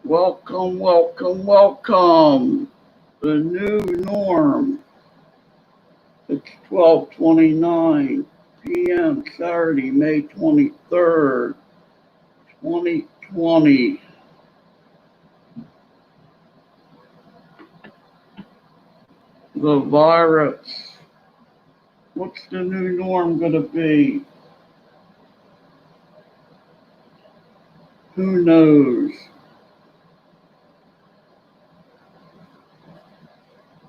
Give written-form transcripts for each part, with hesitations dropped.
Welcome, welcome, welcome. The new norm. It's 12:29 p.m. Saturday, May 23rd, 2020. The virus. What's the new norm going to be? Who knows?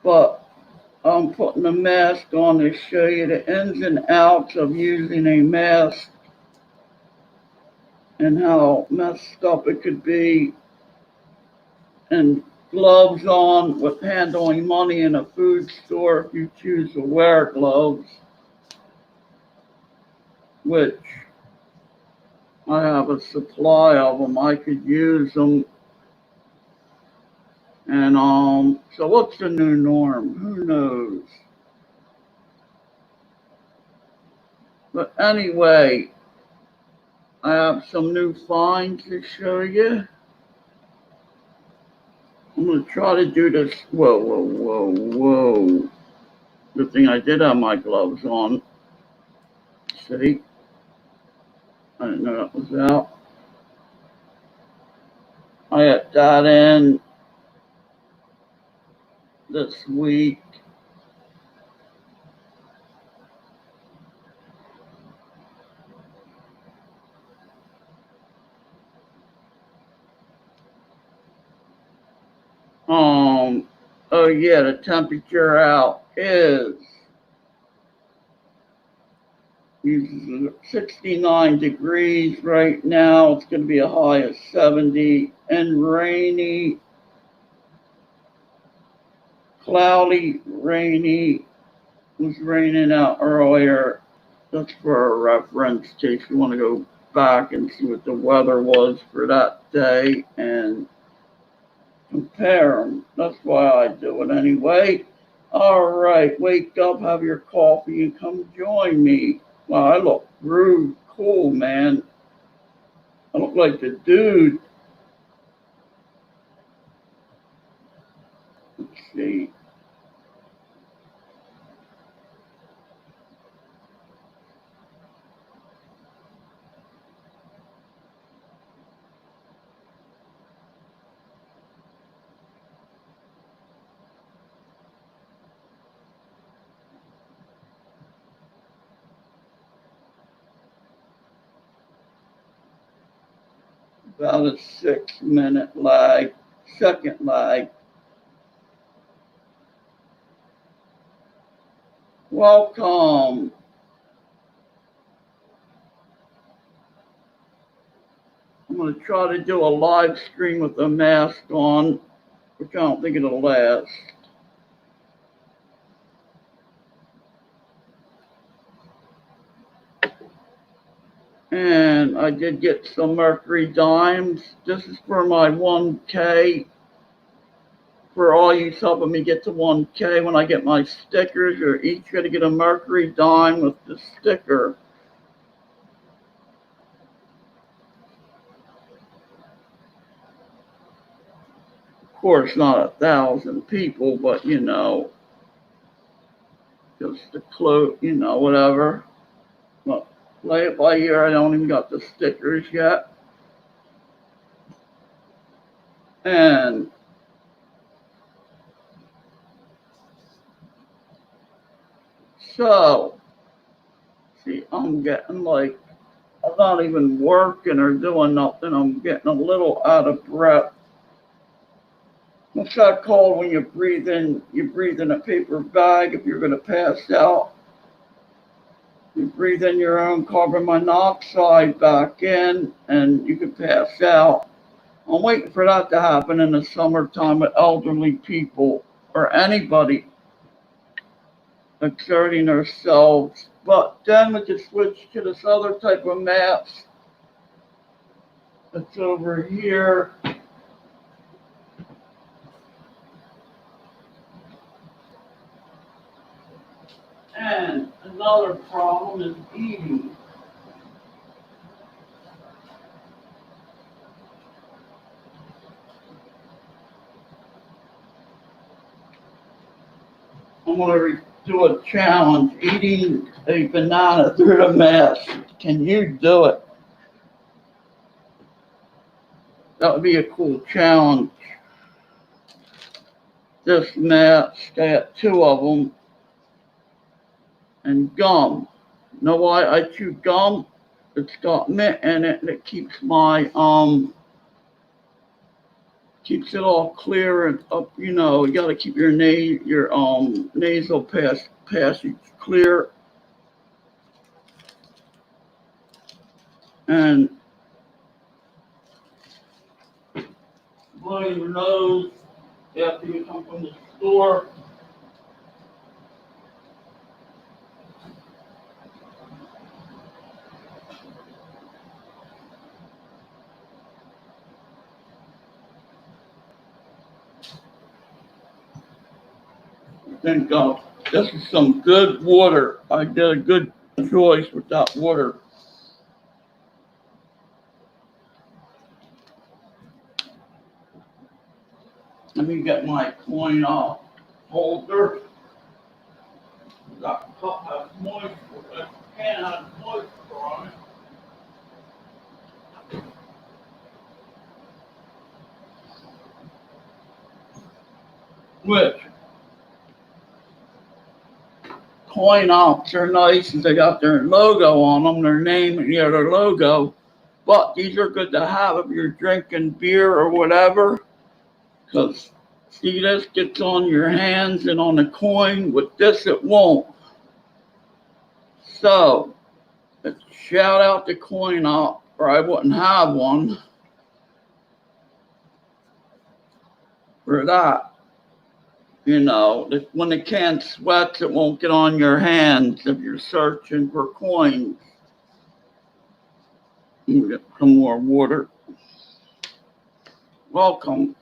But I'm putting a mask on to show you the ins and outs of using a mask and how messed up it could be, and gloves on with handling money in a food store if you choose to wear gloves, which I have a supply of them. I could use them. And so what's the new norm? Who knows? But anyway, I have some new finds to show you. I'm going to try to do this. Whoa, whoa, whoa, whoa. Good thing I did have my gloves on. See? I didn't know that was out. I got that in this week. Oh yeah, the temperature out is 69 degrees right now. It's going to be a high of 70 and rainy, cloudy, rainy. It was raining out earlier. That's for a reference in case you want to go back and see what the weather was for that day and compare them. That's why I do it anyway. All right, wake up, have your coffee, and come join me. Wow, I look rude, cool, man. I look like the dude. Let's see. About a 6-minute lag, second lag. Welcome. I'm going to try to do a live stream with a mask on, which I don't think it'll last. And I did get some Mercury dimes. This is for my 1K. For all you helping me get to 1K, when I get my stickers, you're each going to get a Mercury dime with the sticker. Of course, not 1,000 people, but you know, just the clue, you know, whatever. Well, play it by ear. I don't even got the stickers yet. And so, see, I'm getting like, I'm not even working or doing nothing. I'm getting a little out of breath. What's that called when you breathe in a paper bag if you're going to pass out? You breathe in your own carbon monoxide back in and you can pass out. I'm waiting for that to happen in the summertime with elderly people or anybody exerting themselves. But then we can switch to this other type of mask that's over here. And another problem is eating. I'm gonna do a challenge, eating a banana through the mask. Can you do it? That would be a cool challenge. This mask, I got two of them, and gum. Know why I chew gum? It's got mint in it, and it keeps my keeps it all clear and up. You know, you gotta keep your nasal passage clear. And blowing your nose after you come from the store. Thank God. This is some good water. I did a good choice with that water. Let me get my coin holder. That cup has moisture. That can has moisture on it. Which coin ops are nice, and they got their logo on them, their name, and their logo. But these are good to have if you're drinking beer or whatever. Because see, this gets on your hands and on the coin. With this, it won't. So, let's shout out the coin op, or I wouldn't have one for that. You know, when the can sweats, it won't get on your hands if you're searching for coins. Let me get some more water. Welcome.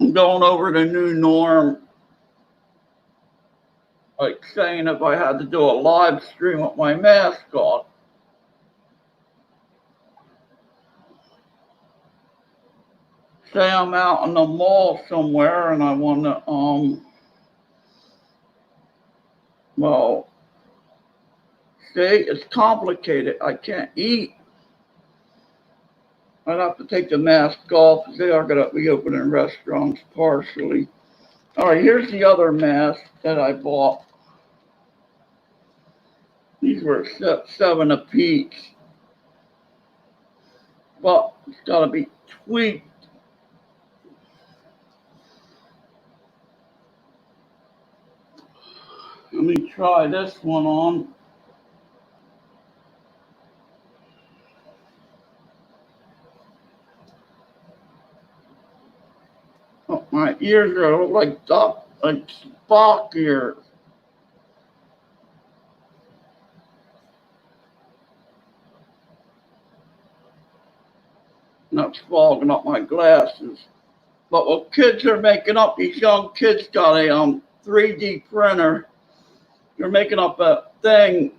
I'm going over the new norm. Like saying if I had to do a live stream with my mask on. Say I'm out in the mall somewhere and I want to, well, see, it's complicated. I can't eat. I'd have to take the mask off. They are going to be opening restaurants partially. All right, here's the other mask that I bought. These were $7 apiece. But it's got to be tweaked. Let me try this one on. Oh, my ears are like Spock ears. That's fogging up my glasses. But what kids are making up, these young kids got a 3D printer. They're making up a thing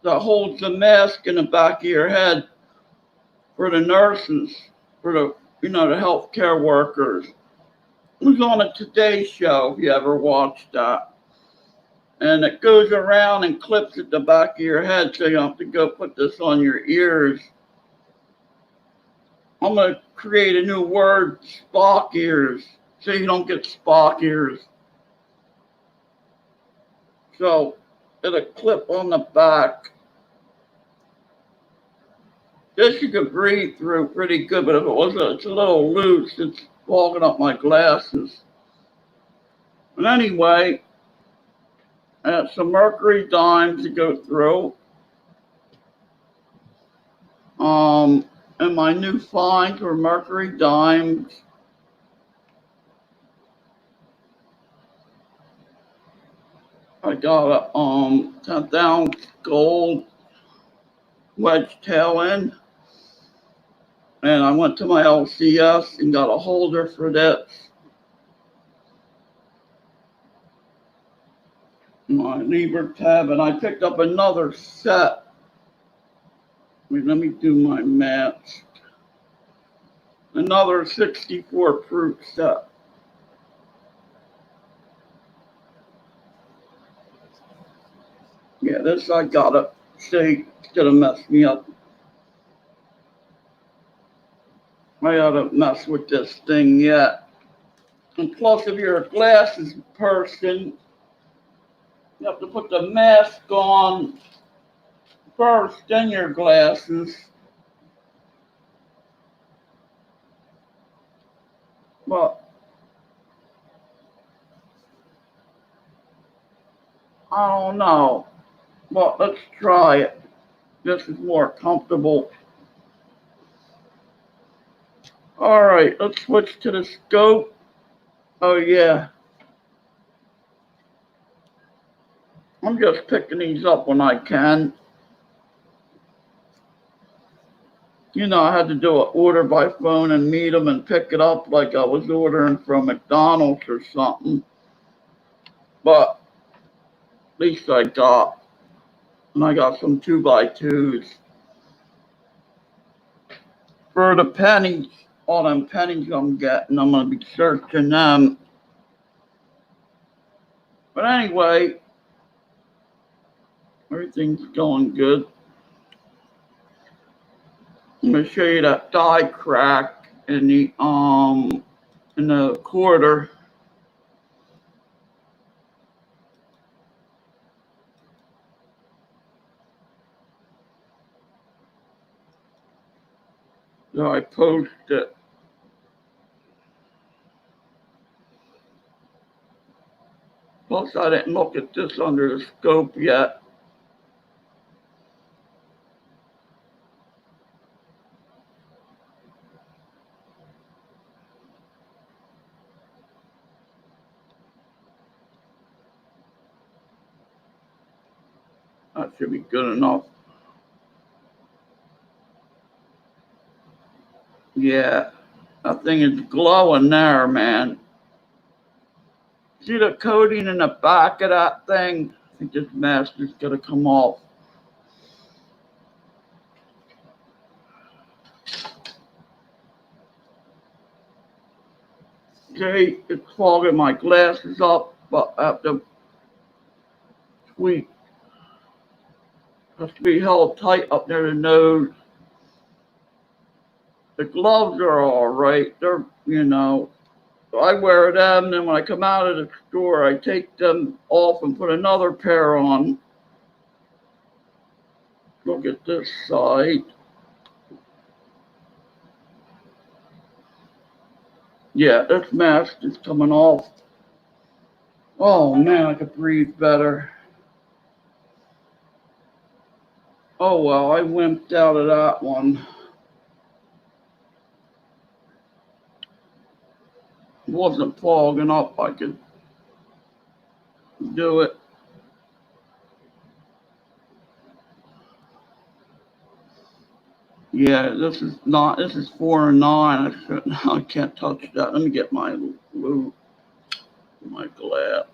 that holds the mask in the back of your head for the nurses, for the the healthcare workers. It was on a Today Show, if you ever watched that. And it goes around and clips at the back of your head, so you don't have to go put this on your ears. I'm going to create a new word, Spock ears, so you don't get Spock ears. So it'll clip on the back. This you can breathe through pretty good, but if it's a little loose, it's fogging up my glasses. But anyway, I have some mercury dimes to go through. And my new finds were mercury dimes. I got a 10th ounce gold wedge tail end. And I went to my LCS and got a holder for this. My lever tab, and I picked up another set. Wait, let me do my mask. Another 64 fruit set. Yeah, this I gotta say, it's gonna mess me up. I gotta mess with this thing yet. And plus, if you're a glasses person, you have to put the mask on first, then your glasses. But I don't know. But let's try it. This is more comfortable. All right, let's switch to the scope. Oh yeah, I'm just picking these up when I can. You know, I had to do an order by phone and meet them and pick it up like I was ordering from McDonald's or something. But at least I got, and I got some 2x2s. For the pennies, all them pennies I'm getting, I'm going to be searching them. But anyway, everything's going good. I'm going to show you that die crack in the quarter. So I post it. Plus, I didn't look at this under the scope yet. That should be good enough. Yeah, that thing is glowing there, man. See the coating in the back of that thing? I think this master's gonna come off. Okay, it's clogging my glasses up, but I have to tweak. Has to be held tight up near the nose. The gloves are all right. They're, I wear them. Then when I come out of the store, I take them off and put another pair on. Look at this side. Yeah, this mask is coming off. Oh man, I could breathe better. Oh well, I wimped out of that one. It wasn't clogging up. I could do it. Yeah, this is 4 and 9. I can't touch that. Let me get my glass.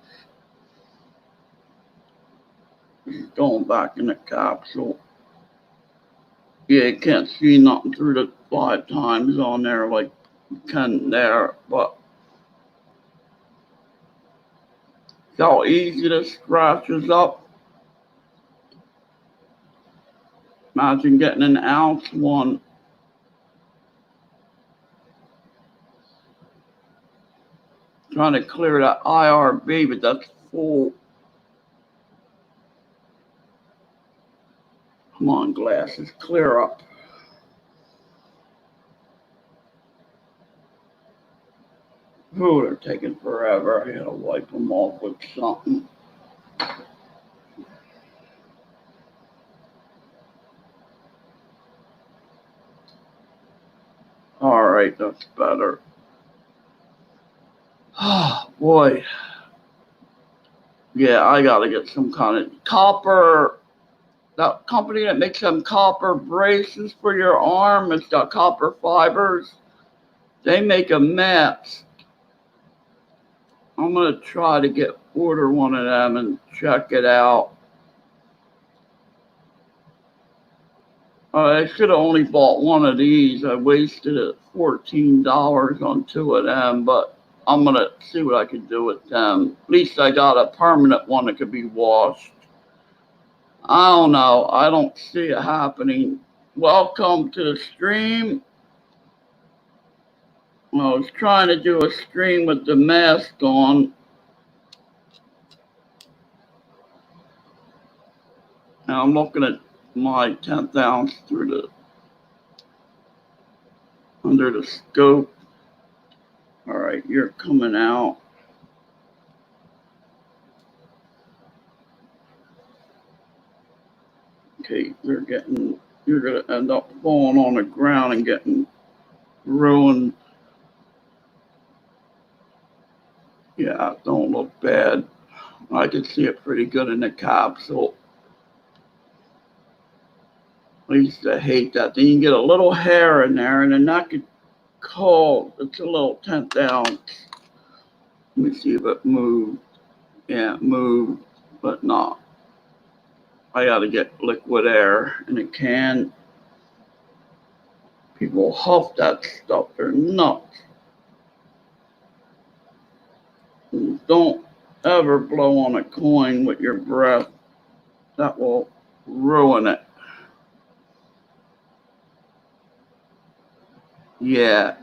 Going back in the capsule. Yeah, you can't see nothing through the 5 times on there like you can there, but see how easy this scratches up. Imagine getting an ounce one. Trying to clear that IRB, but that's full. Come on, glasses, clear up. Ooh, they're taking forever. I gotta wipe them off with something. All right, that's better. Oh, boy. Yeah, I gotta get some kind of copper. That company that makes them copper braces for your arm, it's got copper fibers. They make a mask. I'm gonna try to order one of them and check it out. I should have only bought one of these. I wasted $14 on two of them, but I'm gonna see what I can do with them. At least I got a permanent one that could be washed. I don't know. I don't see it happening. Welcome to the stream. I was trying to do a stream with the mask on. Now I'm looking at my 10th ounce through the under the scope. All right, you're coming out. Okay, you're gonna end up falling on the ground and getting ruined. Yeah, don't look bad. I can see it pretty good in the capsule. I used to hate that. Then you get a little hair in there, and then that could cold. It's a little 10th ounce. Let me see if it moved. Yeah, it moved, but not. I gotta get liquid air in a can. People huff that stuff. They're nuts. Don't ever blow on a coin with your breath. That will ruin it. Yeah.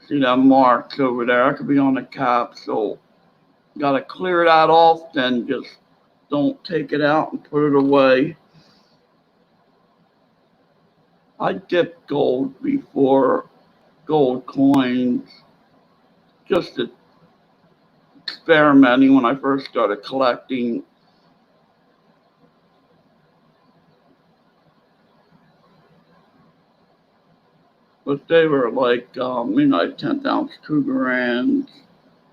See that marks over there? I could be on the capsule. Gotta clear that off, then just don't take it out and put it away. I dipped gold before, gold coins, just experimenting when I first started collecting. But they were like midnight 10th ounce Krugerrands.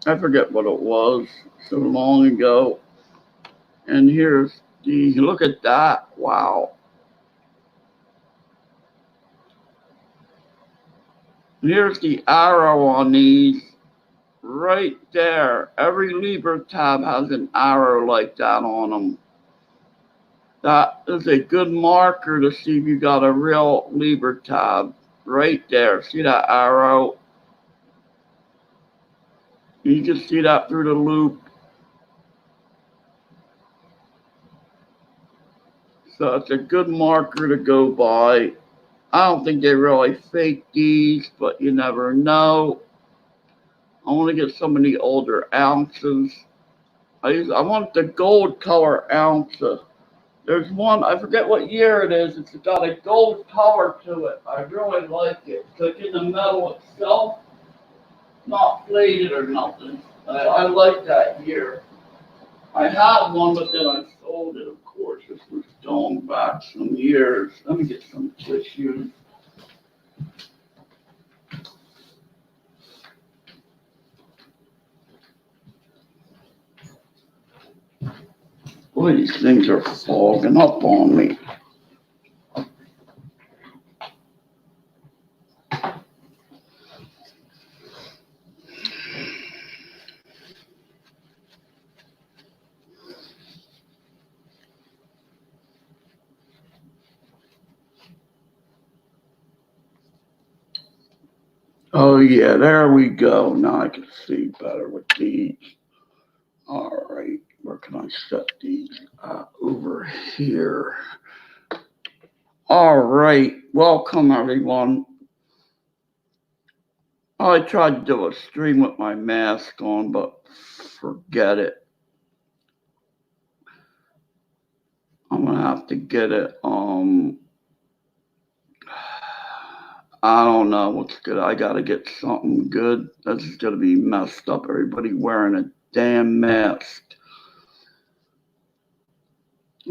I forget what it was, so long ago. And here's look at that. Wow. Here's the arrow on these right there. Every Libertab has an arrow like that on them. That is a good marker to see if you got a real Libertab right there. See that arrow? You can see that through the loop. So it's a good marker to go by. I don't think they really fake these, but you never know. I want to get some of the older ounces. I want the gold color ounce. There's one, I forget what year it is. It's got a gold color to it. I really like it. It's like in the metal itself, not plated or nothing. I like that year. I had one, but then I sold it, of course. This was going back some years. Let me get some tissue. Boy, these things are fogging up on me. Oh yeah, there we go. Now I can see better with these. All right, where can I set these? Over here. All right, welcome everyone. I tried to do a stream with my mask on, but forget it. I'm gonna have to get it. I don't know what's good. I gotta get something good. That's gonna be messed up. Everybody wearing a damn mask.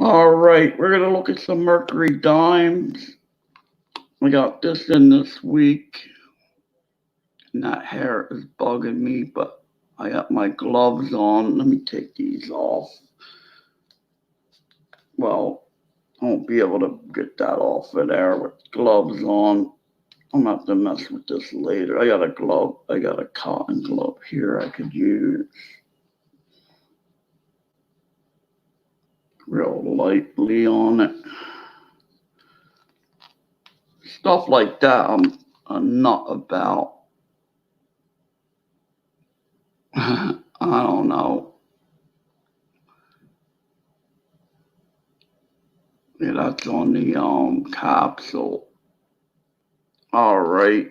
All right, we're gonna look at some Mercury dimes. We got this in this week. And that hair is bugging me, but I got my gloves on. Let me take these off. Well, I won't be able to get that off of there with gloves on. I'm gonna have to mess with this later. I got a glove. I got a cotton glove here I could use. Real lightly on it. stuff like that I'm not about. I don't know. Yeah, that's on the capsule. All right.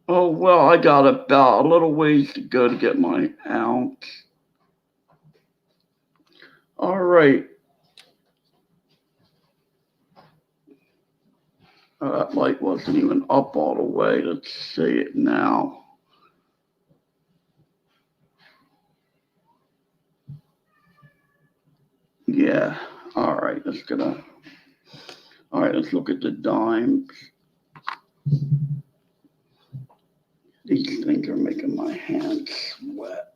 Oh well, I got about a little ways to go to get my ounce. All right. That light wasn't even up all the way. Let's see it now. Yeah. All right. All right. Let's look at the dimes. These things are making my hands sweat.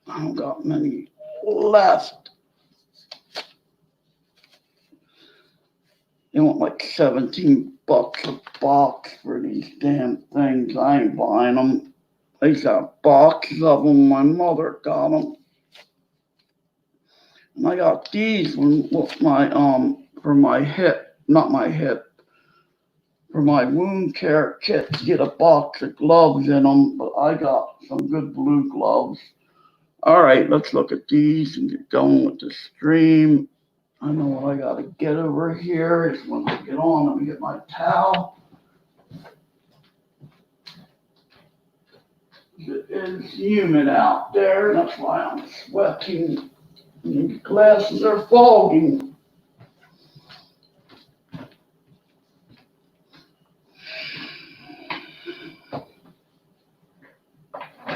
I don't got many left. They want like $17 a box for these damn things. I ain't buying them. They got boxes of them. My mother got them. And I got these when my for my hip, not my hip, for my wound care kit to get a box of gloves in them. But I got some good blue gloves. All right, let's look at these and get going with the stream. I know what I got to get over here is when I get on. Let me get my towel. It is humid out there. That's why I'm sweating. And the glasses are fogging.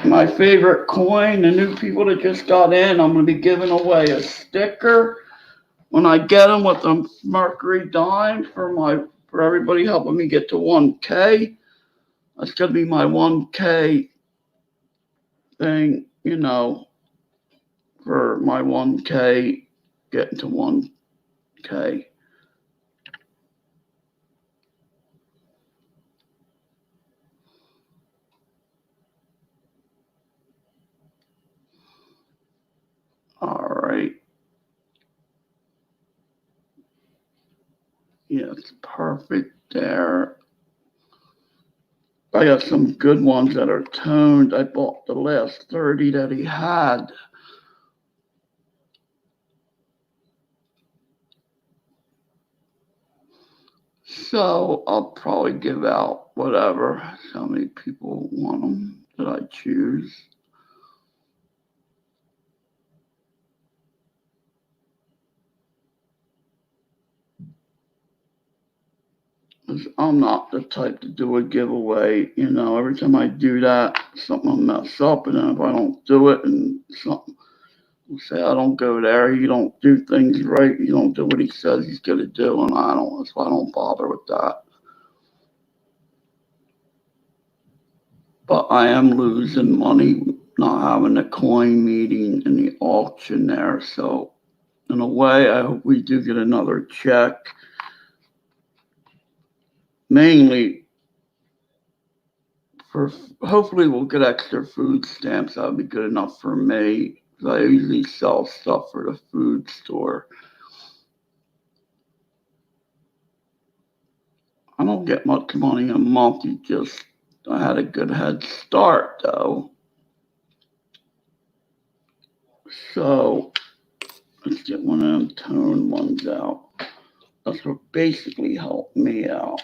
My favorite coin, the new people that just got in, I'm going to be giving away a sticker when I get them with the Mercury dime for everybody helping me get to 1K. That's going to be my 1K thing, for my 1K, getting to 1K. All right. Yeah, it's perfect there. I got some good ones that are toned. I bought the last 30 that he had. So I'll probably give out whatever, how many people want them that I choose. I'm not the type to do a giveaway. Every time I do that, something will mess up. And then if I don't do it and something will say, I don't go there, you don't do things right, you don't do what he says he's going to do. And that's why I don't bother with that. But I am losing money not having the coin meeting in the auction there. So in a way, I hope we do get another check. Mainly hopefully we'll get extra food stamps. That would be good enough for me. I usually sell stuff for the food store. I don't get much money a month. I had a good head start though. So let's get one of them tone ones out. That's what basically helped me out.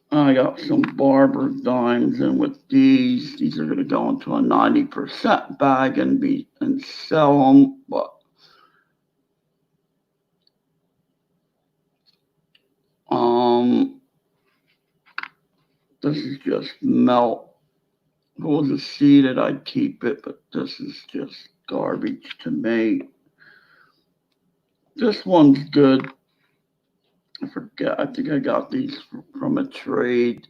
I got some Barber dimes in with these. These are going to go into a 90% bag and sell them. But this is just melt. If it was a seeded, I'd keep it, but this is just garbage to me. This one's good. I forget. I think I got these from a trade.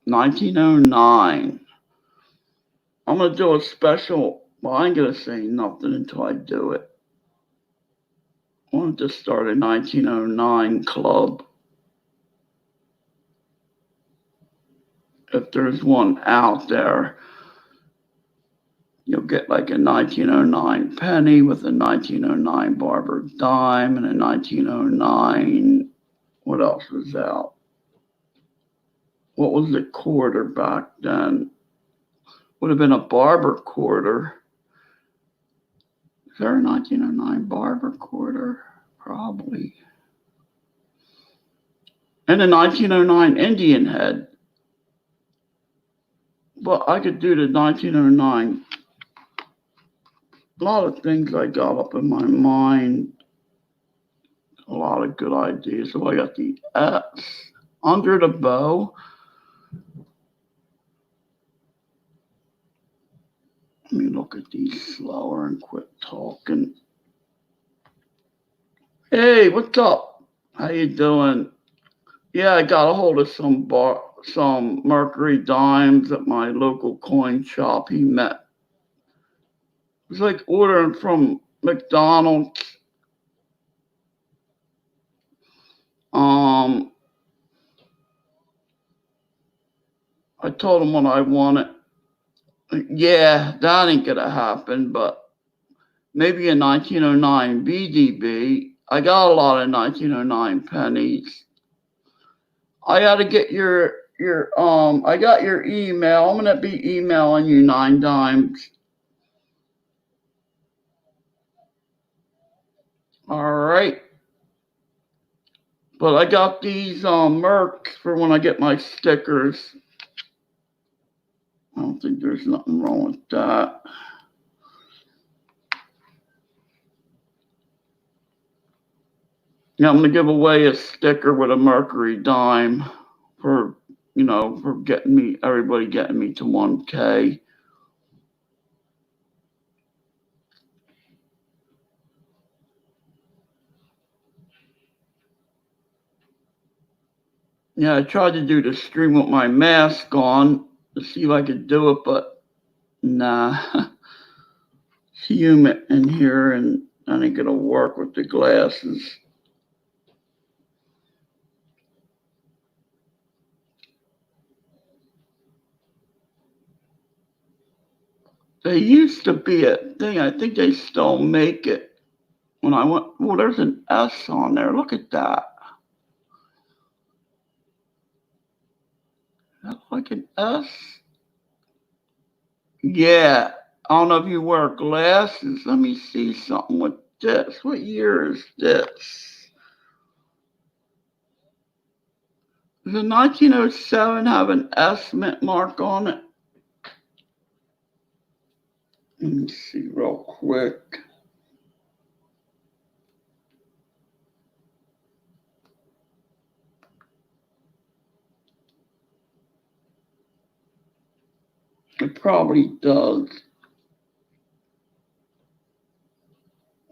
1909. I'm going to do a special. Well, I ain't going to say nothing until I do it. I wanted to start a 1909 club. if there's one out there. You'll get like a 1909 penny with a 1909 barber dime and a 1909. What else was out? What was the quarter back then? Would have been a barber quarter. Is there a 1909 barber quarter? Probably. And a 1909 Indian head. But I could do the 1909. A lot of things I got up in my mind. A lot of good ideas. So I got the S under the bow. Let me look at these slower and quit talking. Hey, what's up? How you doing? Yeah, I got a hold of some Mercury dimes at my local coin shop. He met. It was like ordering from McDonald's. I told him what I wanted. Yeah, that ain't gonna happen, but maybe a 1909 BDB. I got a lot of 1909 pennies. I gotta get your I got your email. I'm gonna be emailing you 9 dimes. All right. But I got these Mercs for when I get my stickers. I don't think there's nothing wrong with that. Yeah, I'm gonna give away a sticker with a Mercury dime for everybody getting me to 1K. Yeah, I tried to do the stream with my mask on to see if I could do it, but nah. It's humid in here and I ain't gonna work with the glasses. There used to be a thing, I think they still make it. When I went, well, there's an S on there. Look at that. That's like an S. Yeah. I don't know if you wear glasses. Let me see something with this. What year is this? Does the 1907 have an S mint mark on it? Let me see real quick. It probably does.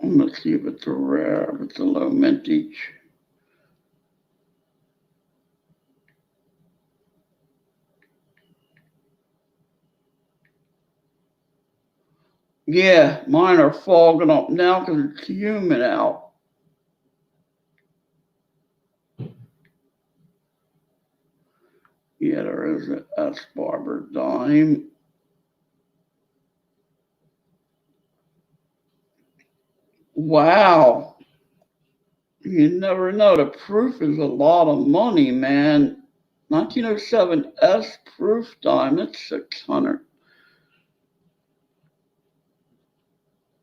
I'm gonna see if it's a rare, if it's a low mintage. Yeah, mine are fogging up now because it's humid out. Yeah, there is an S Barber dime. Wow. You never know. The proof is a lot of money, man. 1907 S proof dime, that's 600.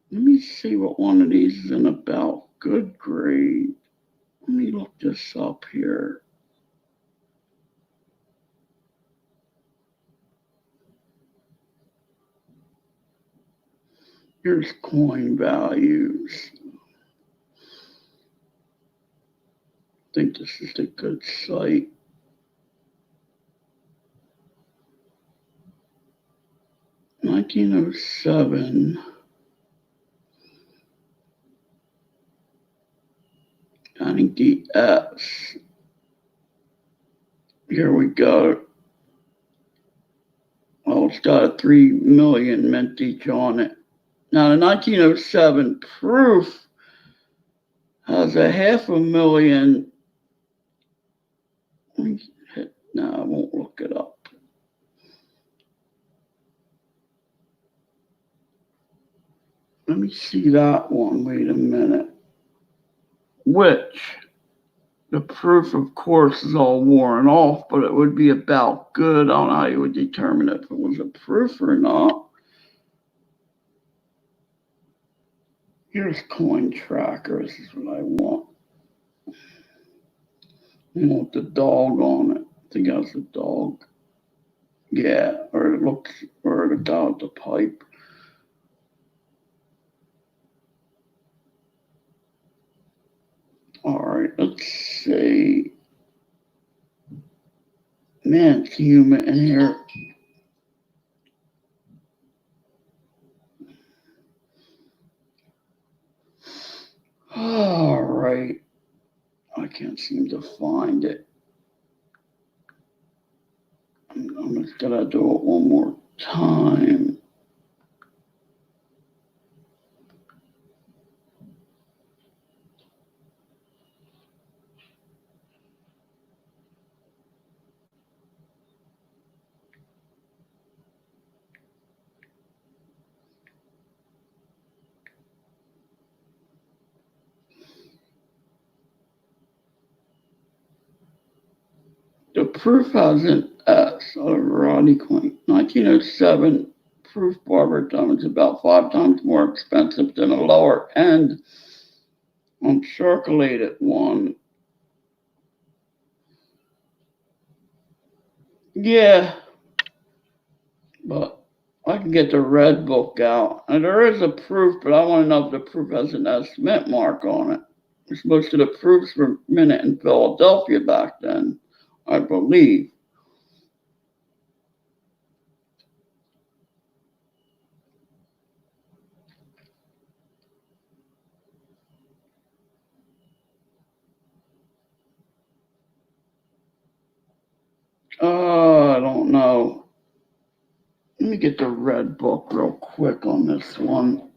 Let me see what one of these is in about good grade. Let me look this up here. Here's coin values. I think this is a good site. $1907. I think the S. Here we go. Oh, it's got a 3 million mintage on it. Now, the 1907 proof has a 500,000. No, I won't look it up. let me see that one. Wait a minute. Which, the proof, of course, is all worn off, but it would be about good. I don't know how you would determine if it was a proof or not. Here's coin tracker. This is what I want. I want the dog on it. I think that's a dog. Yeah, or it looks, or the guy with the pipe. All right, let's see. Man, it's humid in here. All right. I can't seem to find it. I'm just gonna do it one more time. The proof has an S, a Rodney coin. 1907 proof barber diamond is about 5 times more expensive than a lower end uncirculated one. Yeah, but I can get the red book out. And there is a proof, but I want to know if the proof has an S mint mark on it. Most of the proofs were minted in Philadelphia back then, I believe. I don't know. Let me get the red book real quick on this one.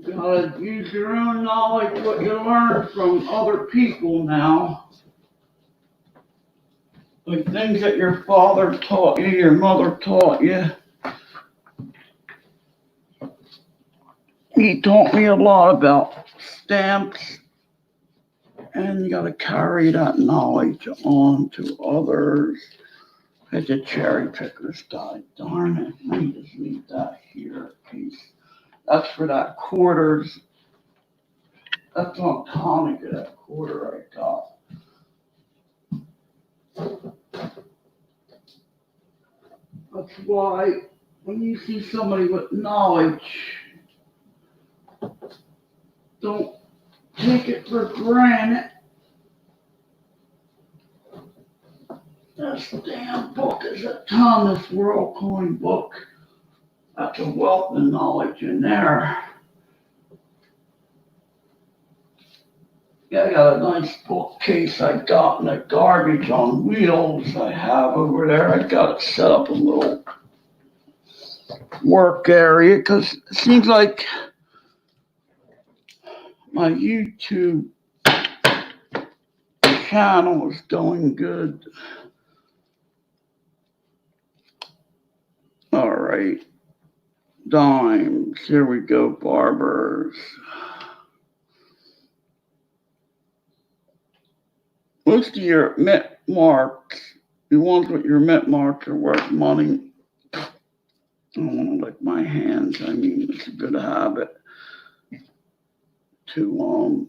Gotta use your own knowledge, what you learn from other people now. Like things that your father taught you, your mother taught you. He taught me a lot about stamps, and you gotta carry that knowledge on to others. Had the cherry pickers died. Darn it. Let me just leave that here in case. That's for that quarters. That's on Hanukkah, that quarter I got. That's why when you see somebody with knowledge, don't take it for granted. This damn book is a ton, this World Coin book. That's a wealth of knowledge in there. Yeah, I got a nice bookcase I got in the garbage on wheels I have over there. I got it set up a little work area because it seems like my YouTube channel is going good. All right. Dimes. Here we go, barbers. Most of your mint marks, the ones with your mint marks are worth money. I don't want to lick my hands. I mean, it's a good habit to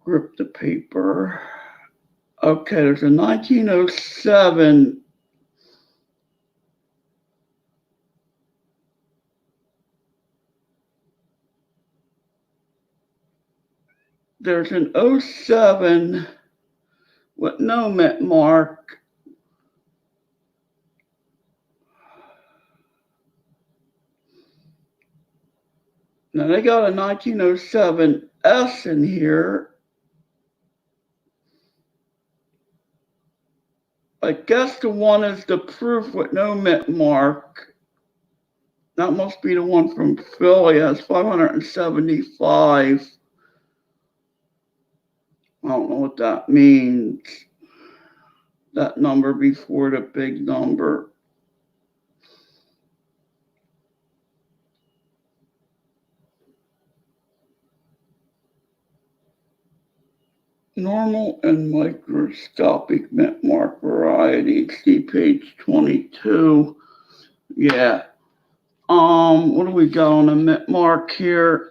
grip the paper. Okay, there's a 1907 there's an 07 with no mint mark. Now they got a 1907 S in here. I guess the one is the proof with no mint mark. That must be the one from Philly. That's 575. I don't know what that means. That number before the big number. Normal and microscopic mint mark varieties. See page 22. Yeah. What do we got on the mint mark here?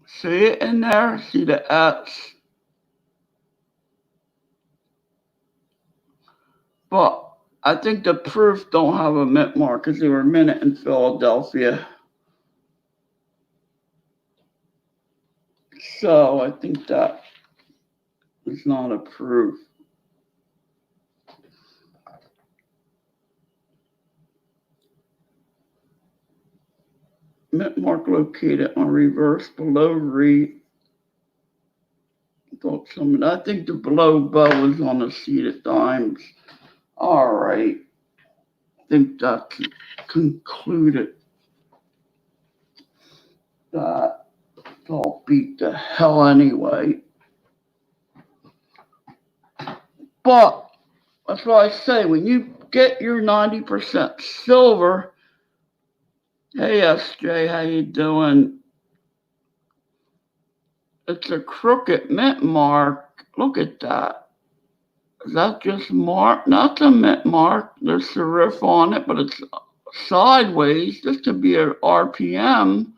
See it in there? See the S? But I think the proof don't have a mint mark because they were minted in Philadelphia. So I think that is not a proof. Mint mark located on reverse below wreath. I think the below bow is on the seated dimes. All right. I think that's concluded. That all beat the hell anyway. But that's what I say. When you get your 90% silver, hey SJ, how you doing? It's a crooked mint mark. Look at that. Is that just mark? Not a mint mark. There's serif on it, but it's sideways. This could be an RPM.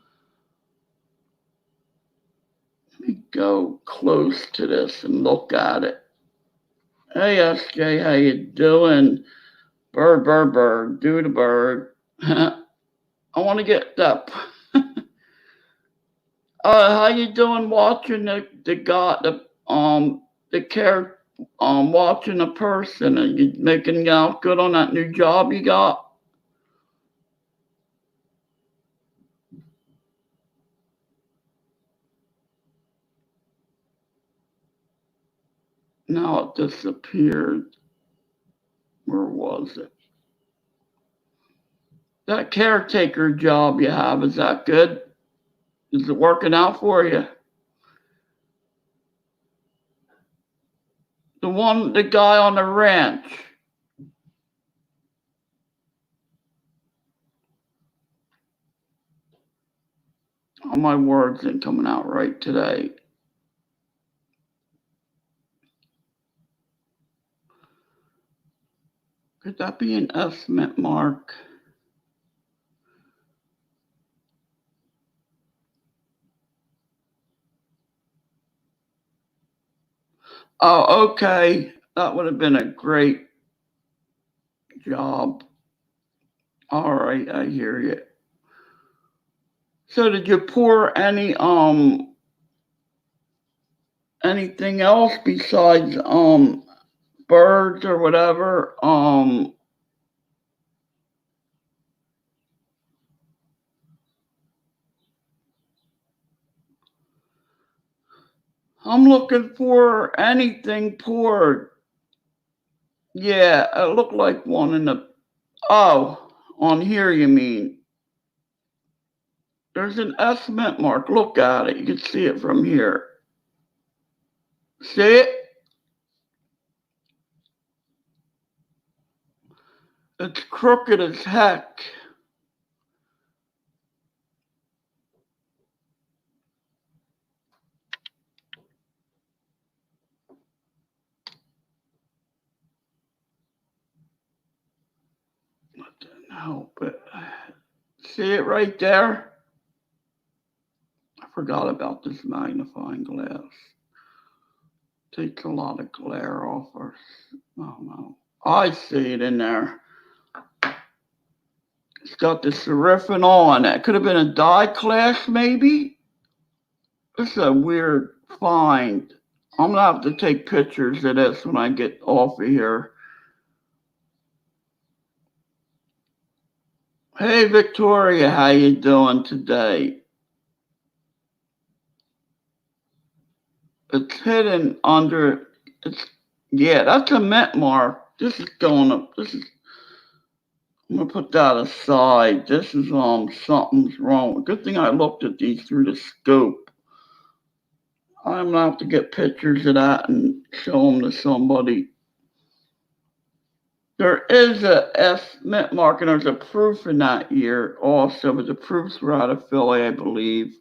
Let me go close to this and look at it. Hey SJ, how you doing? Bird, do the bird. I want to get that. How you doing? Watching the care, watching a person. Are you making out good on that new job you got? Now it disappeared. Where was it? That caretaker job you have, is that good? Is it working out for you? The guy on the ranch. All my words ain't coming out right today. Could that be an estimate mark? Oh, okay. That would have been a great job. All right, I hear you. So did you pour anything else besides birds or whatever? I'm looking for anything poured. Yeah, it looked like one in the on here you mean. There's an estimate mark. Look at it. You can see it from here. See it? It's crooked as heck. That didn't help it. See it right there? I forgot about this magnifying glass. Takes a lot of glare off or oh no. I see it in there. It's got the serif and all on it. Could have been a die clash maybe. This is a weird find. I'm gonna have to take pictures of this when I get off of here. Hey Victoria, how you doing today? It's hidden under it's yeah, that's a mint mark. This is going up. This is I'm gonna put that aside. This is something's wrong. Good thing I looked at these through the scope. I'm gonna have to get pictures of that and show them to somebody. There is a S mint mark, and there's a proof in that year also, but the proofs were out of Philly, I believe.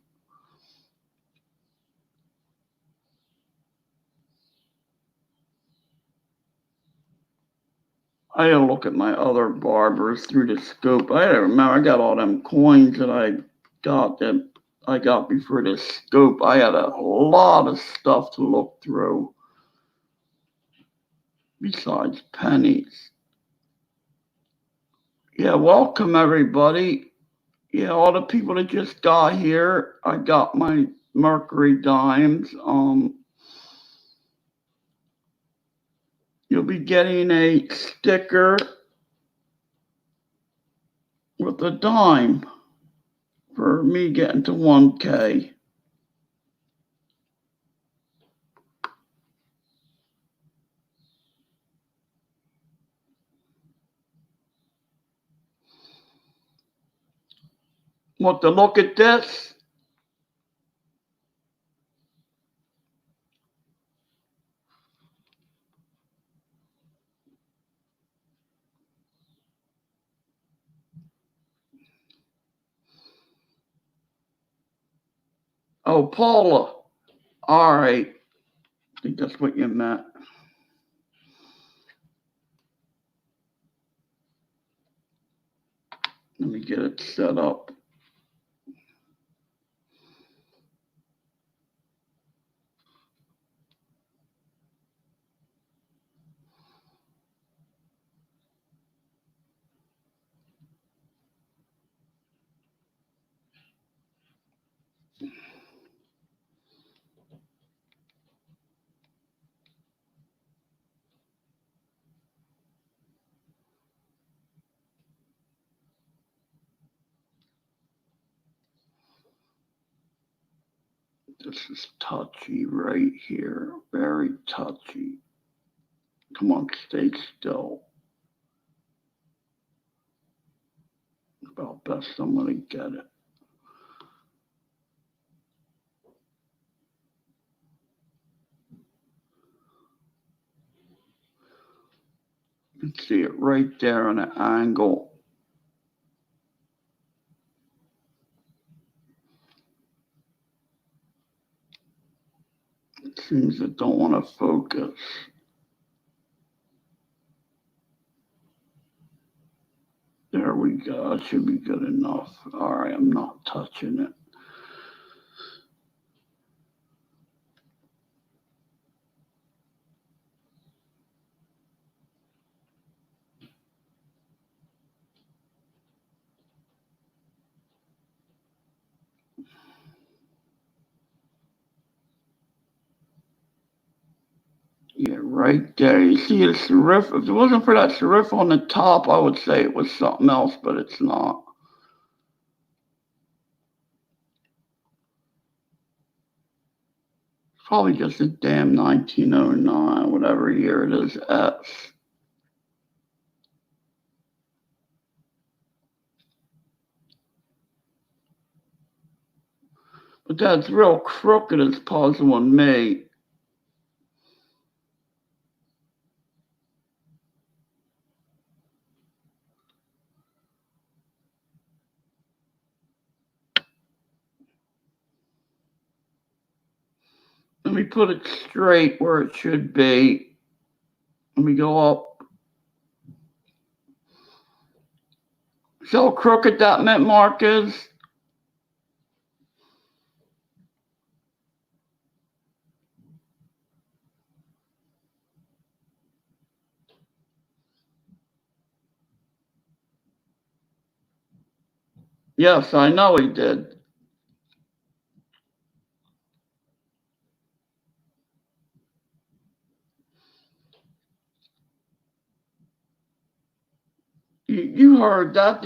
I gotta look at my other barbers through the scope. I don't remember. I got all them coins that I got before the scope. I had a lot of stuff to look through besides pennies. Yeah, welcome everybody. Yeah, all the people that just got here. I got my Mercury dimes. You'll be getting a sticker with a dime for me getting to 1K. Want to look at this? Oh, Paula. All right. I think that's what you meant. Let me get it set up. This is touchy right here. Very touchy. Come on, stay still. About best I'm gonna get it. You can see it right there on an angle. It seems it don't want to focus. There we go. That should be good enough. All right, I'm not touching it. Yeah, right there. You see the serif. If it wasn't for that serif on the top, I would say it was something else, but it's not. It's probably just a damn 1909, whatever year it is. S. But that's real crooked as puzzling me. Let me put it straight where it should be. Let me go up. See how crooked that mint mark is? Yes, I know he did. You heard that?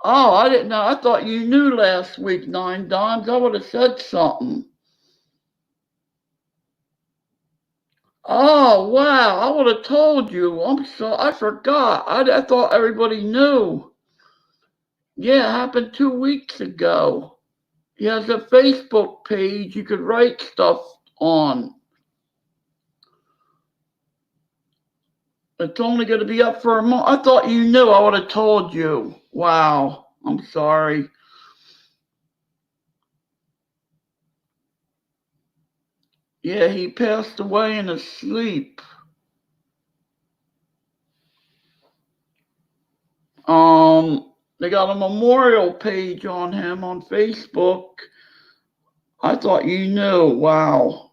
Oh, I didn't know. I thought you knew last week, 9 dimes. I would have said something. Oh, wow. I would have told you. I'm sorry. I forgot. I thought everybody knew. Yeah, it happened 2 weeks ago. He has a Facebook page you could write stuff on. It's only going to be up for a month. I thought you knew. I would have told you. Wow. I'm sorry. Yeah, he passed away in his sleep. They got a memorial page on him on Facebook. I thought you knew. Wow.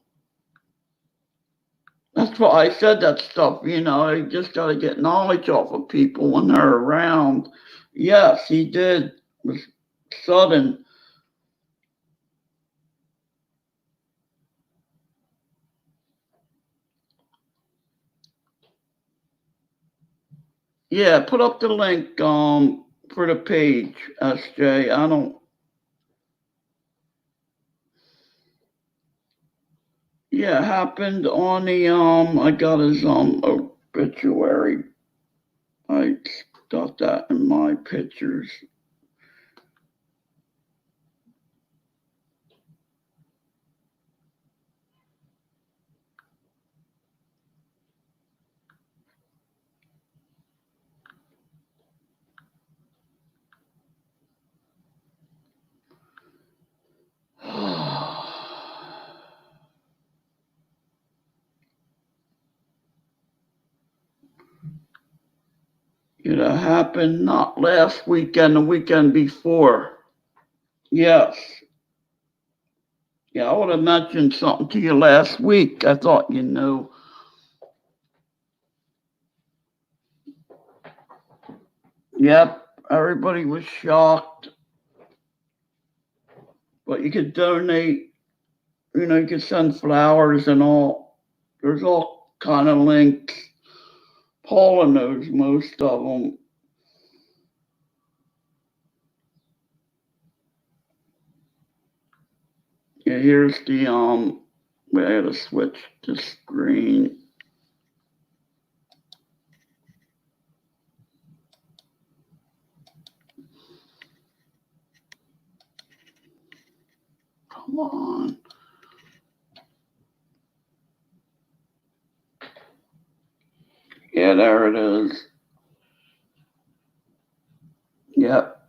That's why I said that stuff. You just got to get knowledge off of people when they're around. Yes, he did. It was sudden. Yeah, put up the link for the page, SJ. I don't. Yeah, it happened on the I got his obituary. I got that in my pictures. It happened not last weekend, the weekend before. Yes. Yeah, I would have mentioned something to you last week. I thought you knew. Yep, everybody was shocked. But you could donate, you could send flowers and all. There's all kind of links. Paula knows most of them. Yeah, here's the I had to switch the screen. Come on. Yeah, there it is. Yep.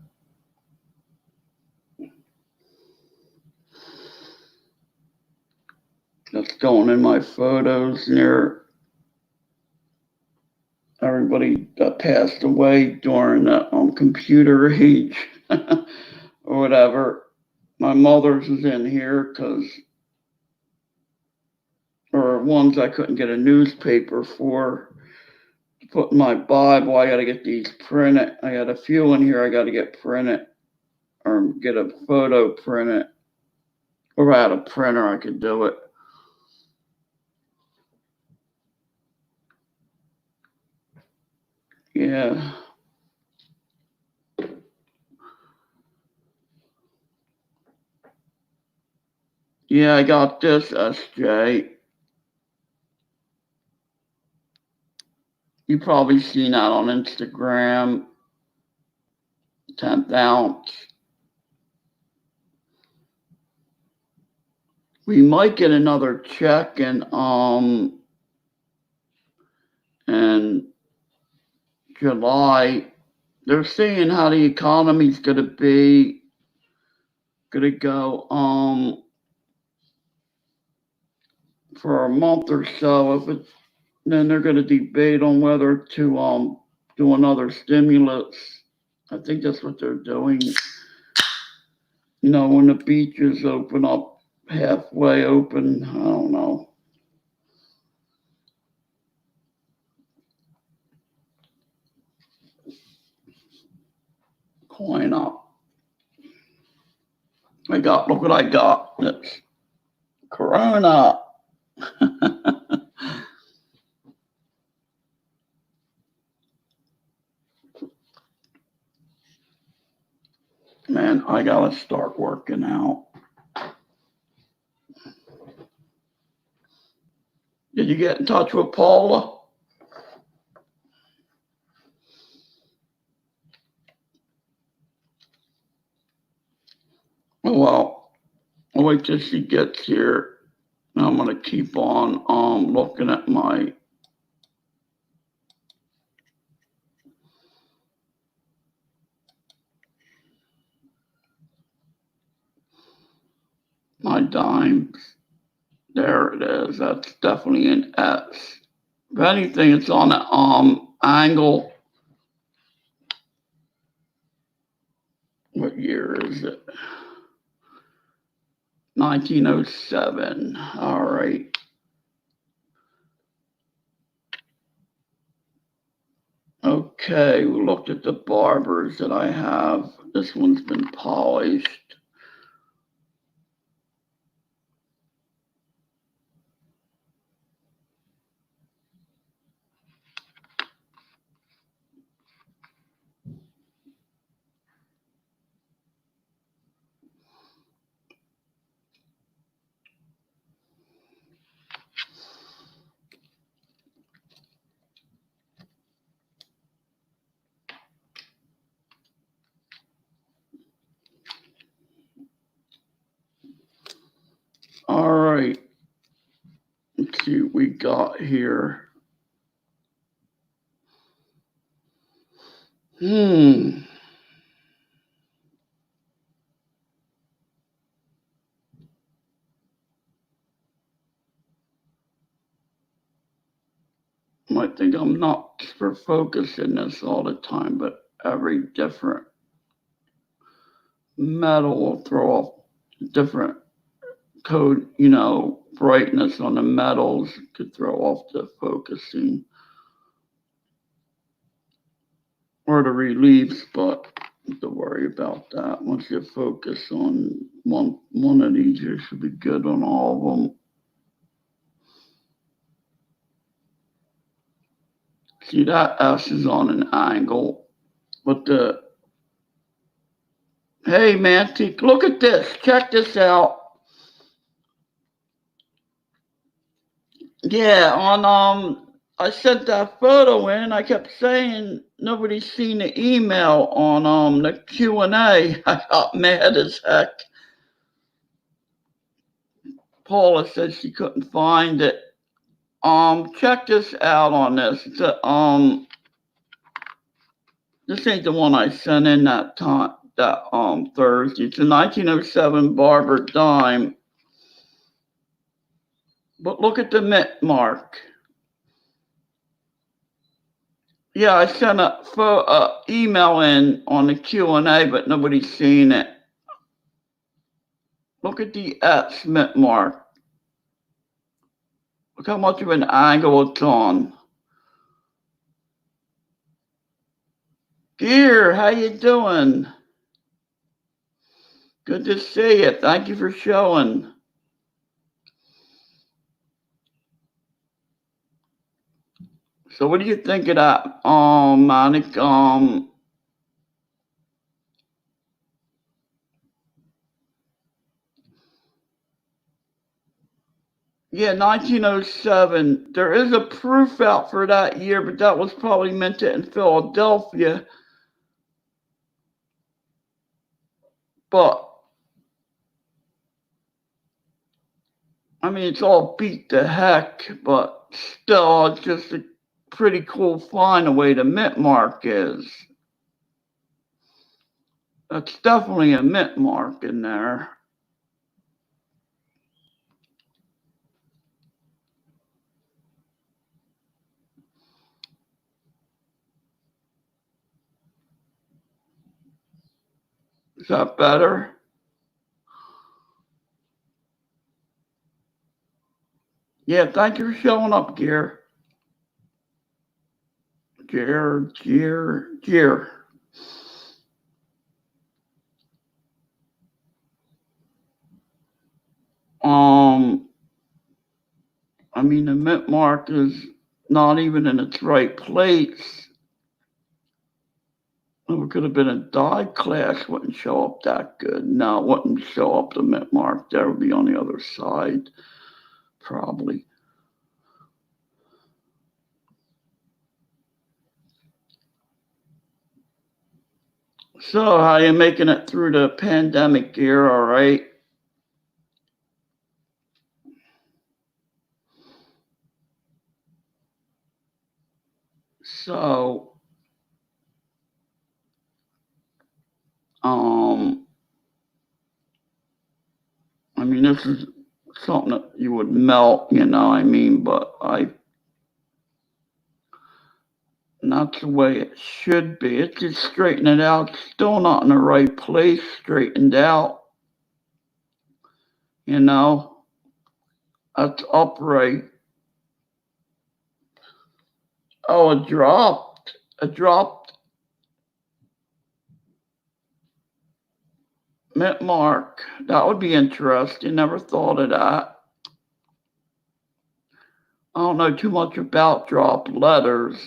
That's going in my photos near everybody that passed away during that computer age or whatever. My mother's is in here because, or ones I couldn't get a newspaper for. Put in my Bible, I got to get these printed. I got a few in here I got to get printed or get a photo printed. Or I had a printer, I could do it. Yeah. Yeah, I got this, SJ. You probably seen that on Instagram. 10th ounce. We might get another check in July. They're seeing how the economy's gonna go for a month or so. If it's then they're gonna debate on whether to do another stimulus. I think that's what they're doing. When the beaches open up halfway open, I don't know. Coin up. Look what I got. It's Corona. Man, I gotta start working out. Did you get in touch with Paula? Well, I'll wait till she gets here. I'm going to keep on looking at my dimes. There it is. That's definitely an S. If anything, it's on an angle. What year is it? 1907. All right. Okay, we looked at the barbers that I have. This one's been polished. All right. Let's see what we got here. I think I'm not for focusing this all the time, but every different metal will throw off different code, brightness on the metals could throw off the focusing or the reliefs, but don't have to worry about that. Once you focus on one of these, you should be good on all of them. See, that S is on an angle, but hey, Mantic, look at this. Check this out. Yeah, I sent that photo in. I kept saying nobody's seen the email on the Q&A. I got mad as heck. Paula said she couldn't find it. Check this out on this. It's this ain't the one I sent in that time, that Thursday. It's a 1907 Barber dime. But look at the mint mark. Yeah, I sent a email in on the Q&A, but nobody's seen it. Look at the S mint mark. Look how much of an angle it's on. Gear, how you doing? Good to see you. Thank you for showing. So what do you think of that, Monic? Yeah, 1907. There is a proof out for that year, but that was probably minted in Philadelphia. But I mean, it's all beat to heck, but still, it's just a pretty cool find the way the mint mark is. That's definitely a mint mark in there. Is that better? Yeah, thank you for showing up, Gear. Gear. I mean, the mint mark is not even in its right place. It could have been a die clash, wouldn't show up that good. No, it wouldn't show up the mint mark. That would be on the other side, probably. So, how you making it through the pandemic year, all right? So, um, I mean, this is something that you would melt, I mean, but not the way it should be. It's just straighten it out. Still not in the right place, straightened out, you know. That's upright. Oh, it dropped. It dropped. Mint mark. That would be interesting. Never thought of that. I don't know too much about drop letters.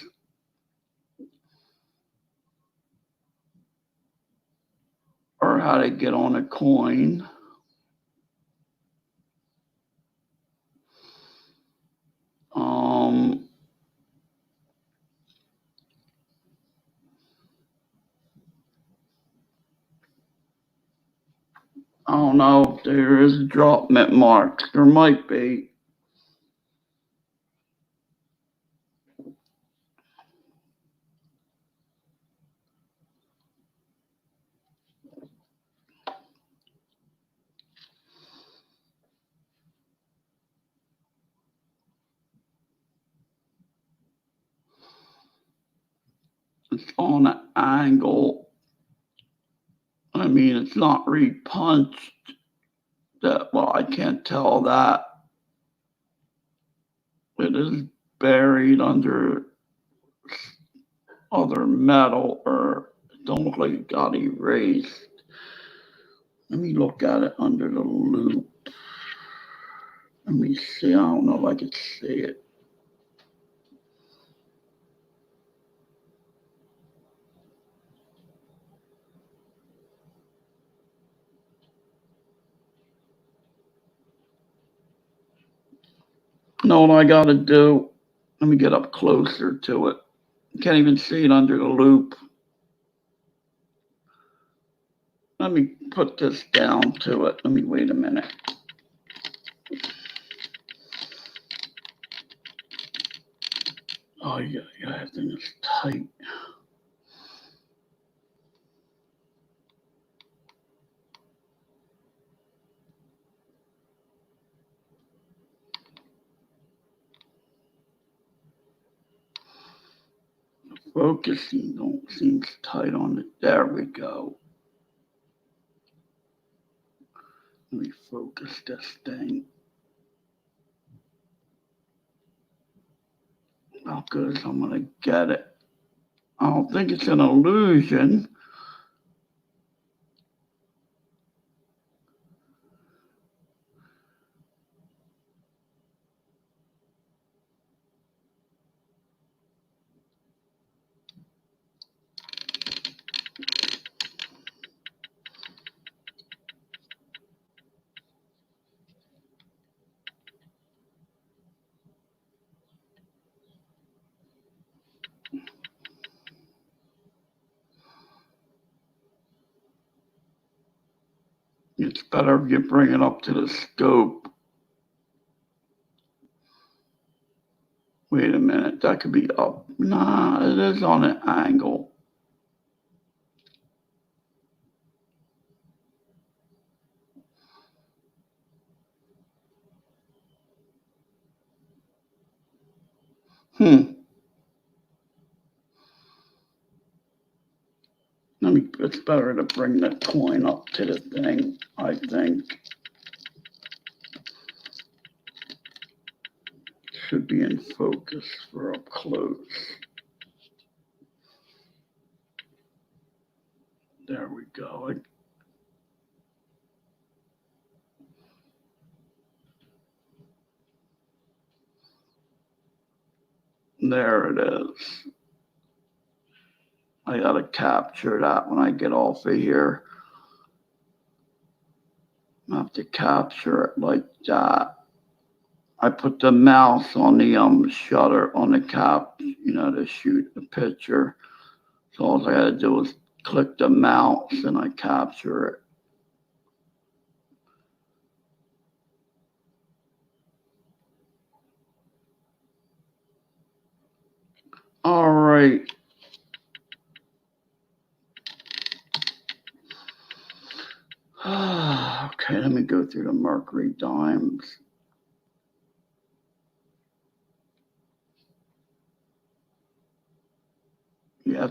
Or how to get on a coin. Um, I don't know if there is a drop mint mark. There might be. It's on an angle. I mean, it's not repunched. Well, I can't tell that. It is buried under other metal, or it don't look like it got erased. Let me look at it under the loupe. Let me see. I don't know if I can see it. Know what I got to do? Let me get up closer to it. Can't even see it under the loupe. Let me put this down to it. Let me wait a minute. Oh, yeah, that thing is tight. Focusing don't seem tight on it. There we go. Let me focus this thing. How good as I'm gonna get it. I don't think it's an illusion. It's better if you bring it up to the scope. Wait a minute, that could be up. Nah, it is on an angle. It's better to bring the coin up to the thing, I think. Should be in focus for up close. There we go. There it is. I gotta capture that when I get off of here. I have to capture it like that. I put the mouse on the shutter on the cap, to shoot the picture. So all I gotta do is click the mouse and I capture it. All right. Okay, let me go through the Mercury dimes. Yeah,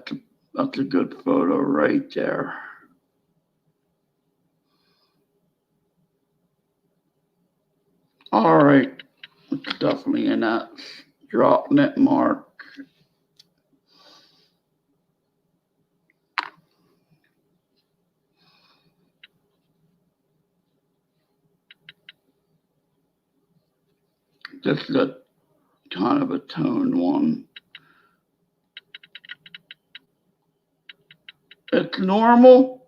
that's a good photo right there. All right, it's definitely in that drop net mark. This is a kind of a toned one. It's normal.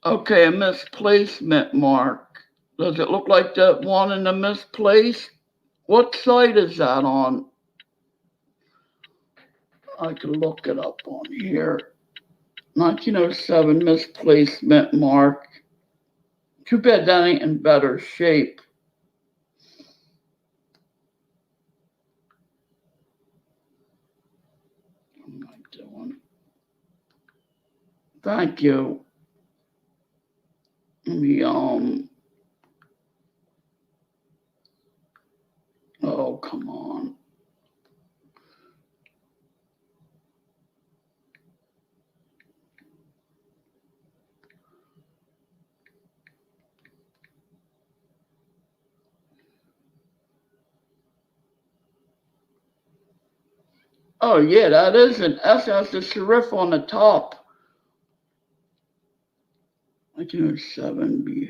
Okay, a misplacement mark. Does it look like that one in the misplaced? What site is that on? I can look it up on here. 1907 misplacement mark. Too bad that ain't in better shape. What am I doing? Thank you. Let me, oh, come on. Oh, yeah, that is an S. That's the serif on the top. 1907 BAR.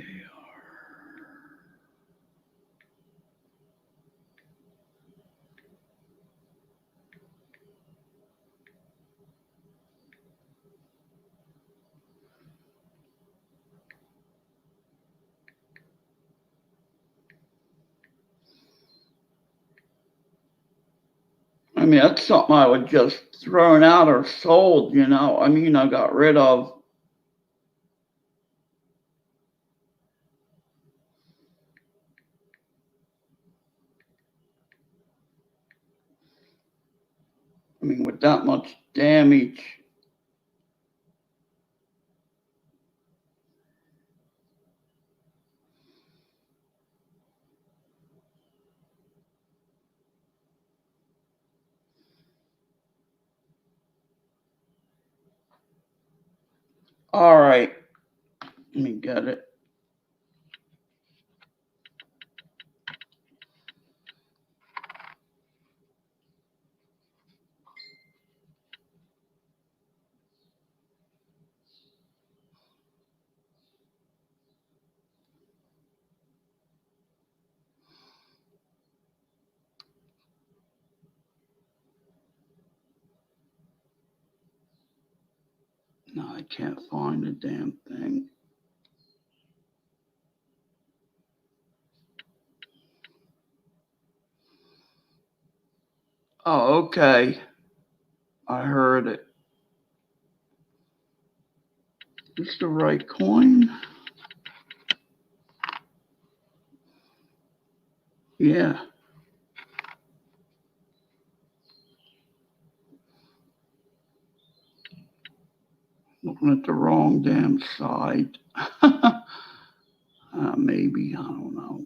I mean, that's something I would just thrown out or sold, you know. I mean, I got rid of. I mean, with that much damage. All right. Let me get it. No, I can't find the damn thing. Oh, okay. I heard it. Is this the right coin? Yeah. Looking at the wrong damn side. Maybe, I don't know.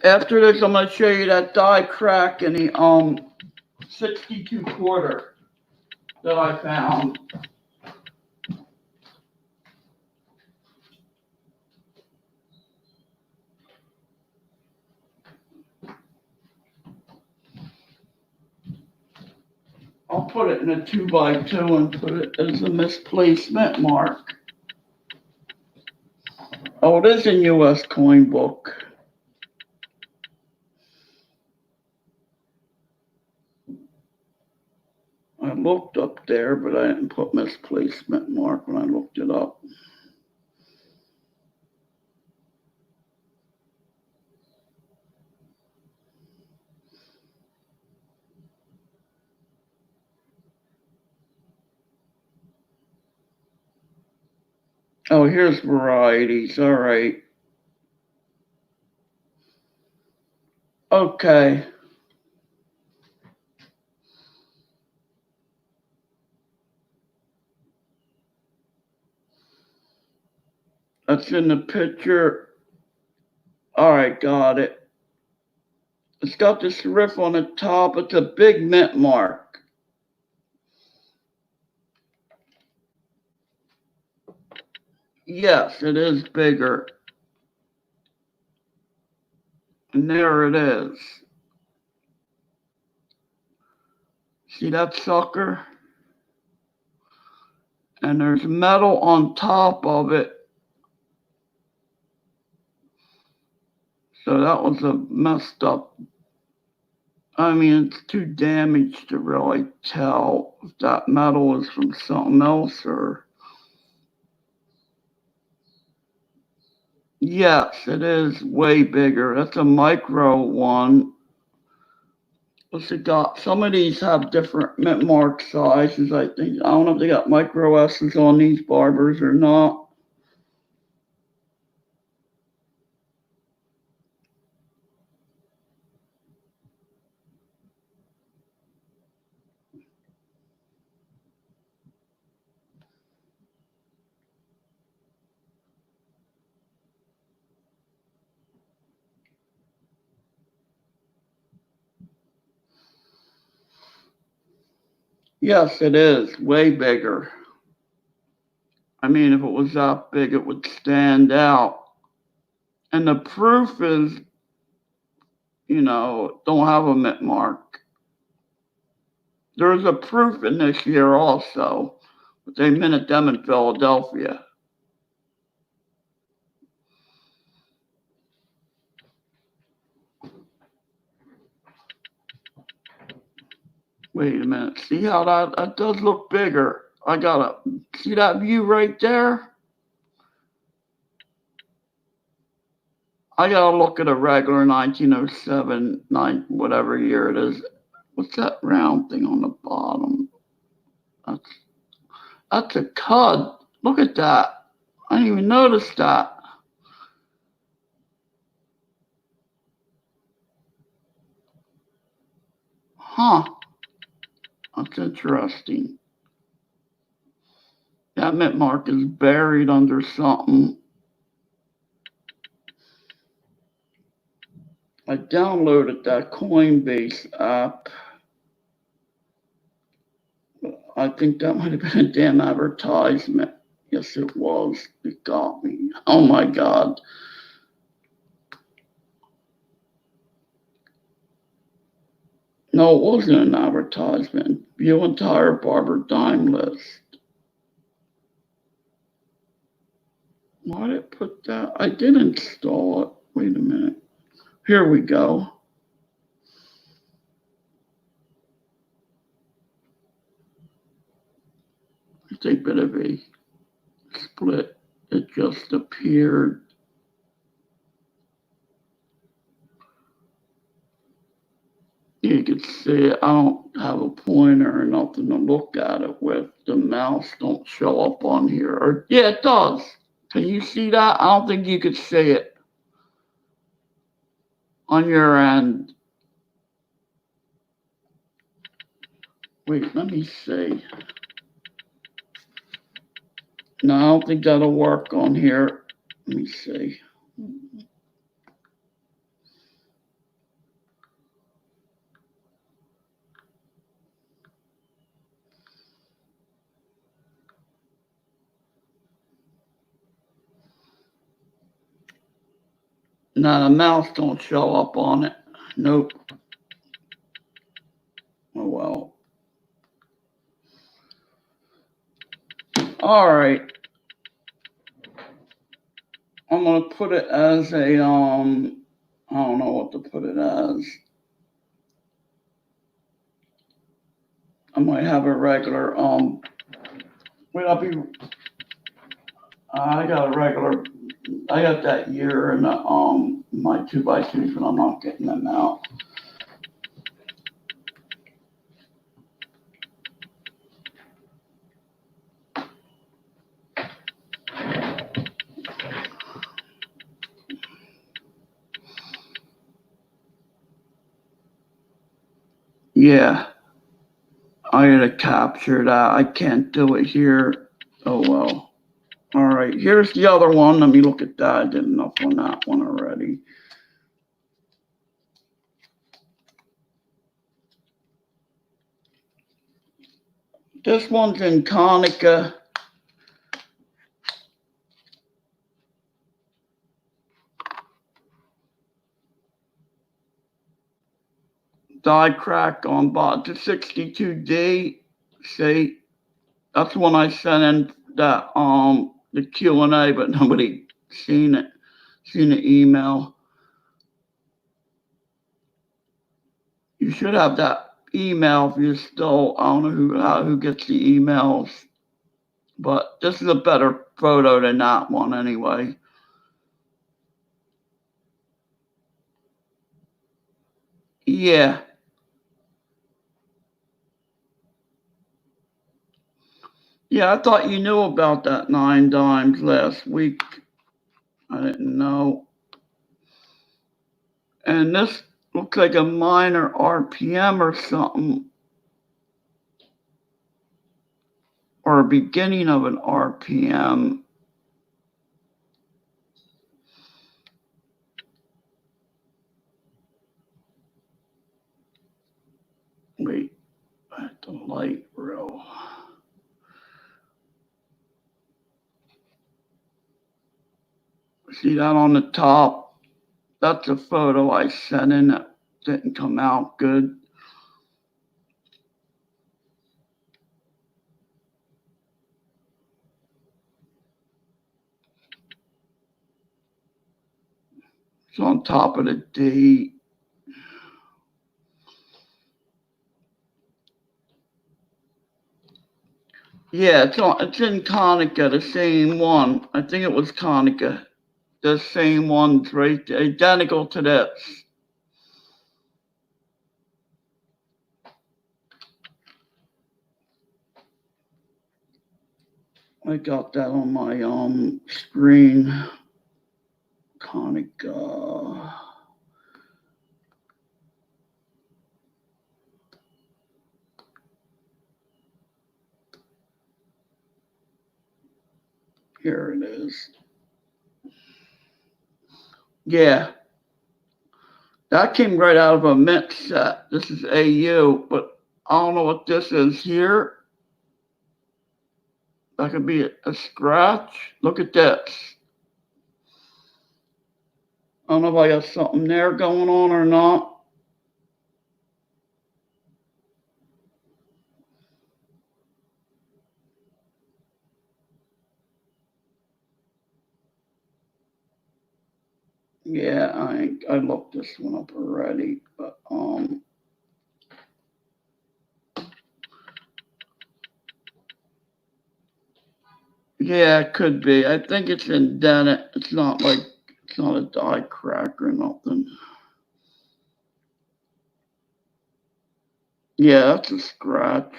After this, I'm going to show you that die crack in the 62 quarter that I found. I'll put it in a 2x2 and put it as a misplacement mark. Oh, it is in US Coin Book. looked up there, but I didn't put misplacement mark when I looked it up. Oh, here's varieties. All right. Okay. That's in the picture. All right, got it. It's got the serif on the top. It's a big mint mark. Yes, it is bigger. And there it is. See that sucker? And there's metal on top of it. So that was a messed up. I mean, it's too damaged to really tell if that metal is from something else or. Yes, it is way bigger. That's a micro one. What's it got? Some of these have different mint mark sizes, I think. I don't know if they got micro S's on these barbers or not. Yes, it is way bigger. I mean, if it was that big, it would stand out. And the proof is, don't have a mint mark. There's a proof in this year also, but they minted them in Philadelphia. Wait a minute. See how that does look bigger. I gotta see that view right there. I gotta look at a regular 1907, whatever year it is. What's that round thing on the bottom? That's a cud. Look at that. I didn't even notice that. Huh. That's interesting. That mint mark is buried under something. I downloaded that Coinbase app. I think that might have been a damn advertisement. Yes, it was. It got me. Oh my God. No, it wasn't an advertisement. View entire Barber Dime list. Why did it put that? I did install it. Wait a minute. Here we go. It's a bit of a split. It just appeared. You can see it. I don't have a pointer or nothing to look at it with. The mouse don't show up on here. Or, yeah, it does. Can you see that? I don't think you could see it on your end. Wait, let me see. No, I don't think that'll work on here. Let me see. No, the mouse don't show up on it. Nope. Oh well. All right. I'm gonna put it as a I don't know what to put it as. I might have a regular, wait, I got a regular, I got that year in the, my 2x2s, but I'm not getting them out. Yeah, I gotta capture that. I can't do it here. Oh well. All right, here's the other one. Let me look at that. I did enough on that one already. This one's in Konica. Die crack on bot to 62D. See, that's when I sent in that the Q&A, but nobody seen it. Seen the email. You should have that email if you still, I don't know who gets the emails, but this is a better photo than that one anyway. Yeah. Yeah, I thought you knew about that 9 dimes last week. I didn't know. And this looks like a minor RPM or something. Or a beginning of an RPM. Wait, at the light row. See that on the top? That's a photo I sent in that didn't come out good. It's on top of the D. Yeah, it's in Konica, the same one. I think it was Konica. The same one's right there, identical to this. I got that on my screen. Konica. Here it is. Yeah. That came right out of a mix set. This is AU, but I don't know what this is here. That could be a scratch. Look at this. I don't know if I got something there going on or not. Yeah, I looked this one up already, but yeah, it could be. I think it's indented. It's not a die crack or nothing. Yeah, that's a scratch.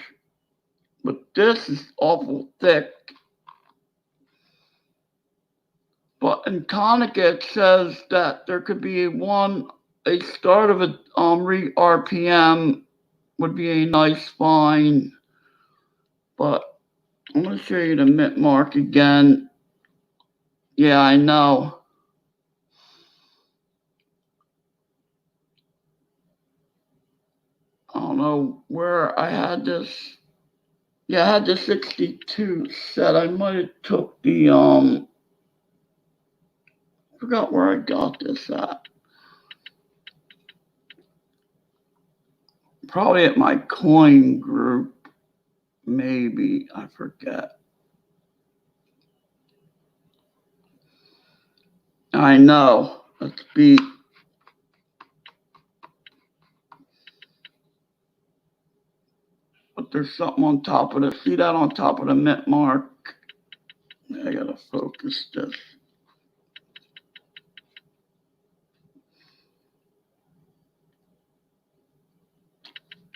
But this is awful thick. But in Konica, it says that there could be a start of a RPM would be a nice find. But I'm going to show you the mint mark again. Yeah, I know. I don't know where I had this. Yeah, I had the 62 set. I might have took the forgot where I got this at. Probably at my coin group. Maybe. I forget. I know. Let's be. Look, there's something on top of it. See that on top of the mint mark? I gotta focus this.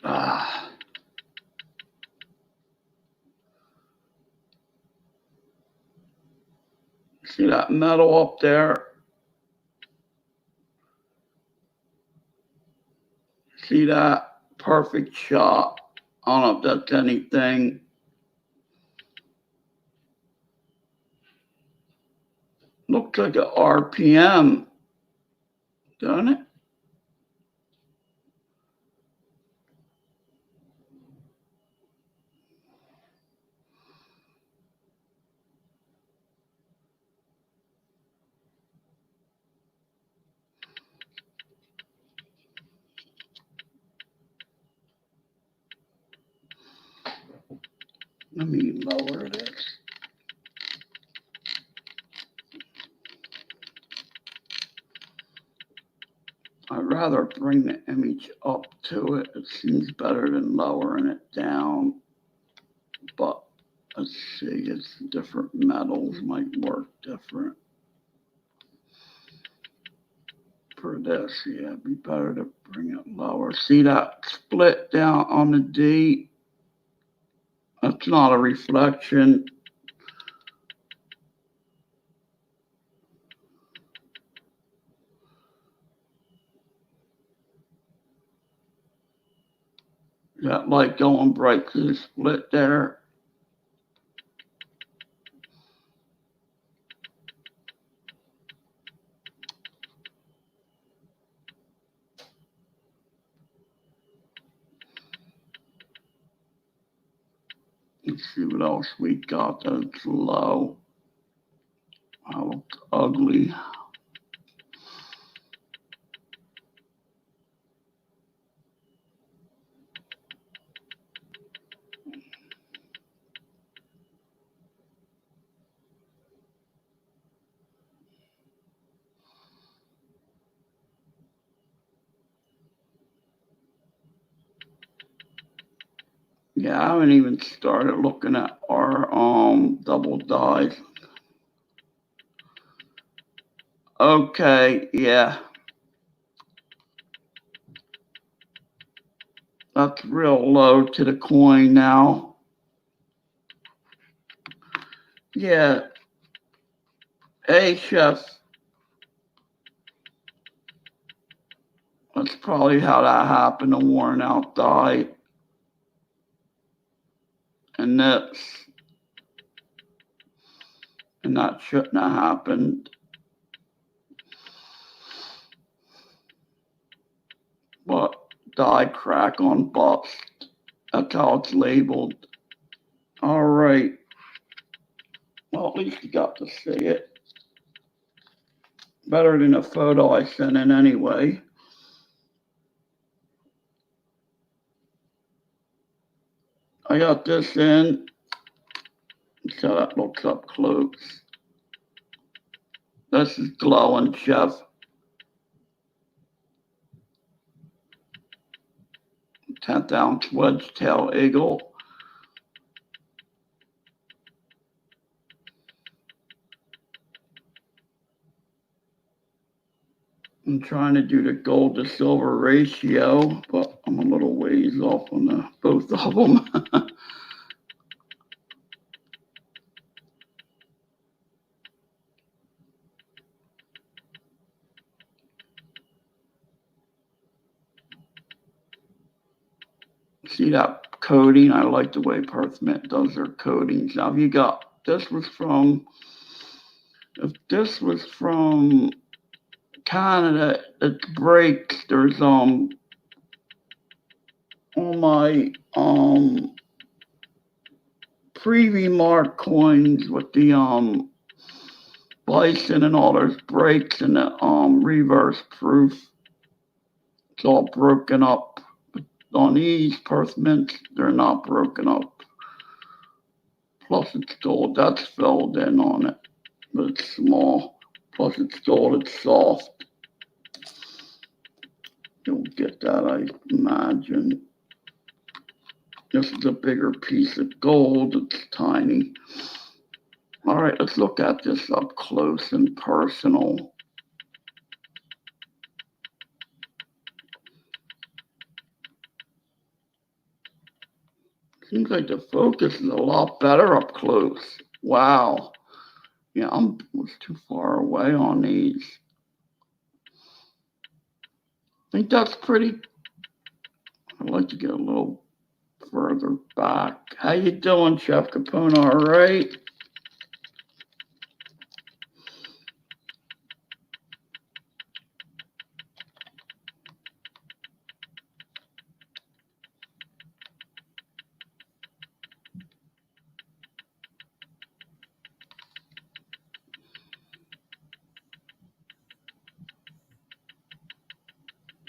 Ah. See that metal up there? See that? Perfect shot. I don't know if that's anything. Looks like a RPM, doesn't it? Let me lower this. I'd rather bring the image up to it. It seems better than lowering it down. But let's see, it's different metals might work different. For this, yeah, it'd be better to bring it lower. See that split down on the D? That's not a reflection. That light going bright to the split there. Let's see what else we got that's low. That looks ugly. Yeah, I haven't even started looking at our double dyes. Okay, yeah. That's real low to the coin now. Yeah. Hey, Chef. That's probably how that happened, a worn out dye. And this. And that shouldn't have happened. But dye crack on bust. That's how it's labeled. All right. Well, at least you got to see it. Better than a photo I sent in anyway. I got this in. So that looks up close. This is glowing, Chef. 10th ounce wedge tail eagle. I'm trying to do the gold to silver ratio, but I'm a little ways off on both of them. See that coating? I like the way Perth Mint does their coatings. Now, if you got, if this was from Canada, it breaks. There's on my Preview Mark coins with the Bison and all those breaks and the reverse proof. It's all broken up. On these Perth Mints, they're not broken up. Plus it's gold. That's filled in on it, but it's small. Plus it's gold. It's soft. You'll get that, I imagine. This is a bigger piece of gold. It's tiny. All right, let's look at this up close and personal. Seems like the focus is a lot better up close. Wow. Yeah, I was too far away on these. I think that's pretty. I'd like to get a little further back. How you doing, Chef Capone? All right.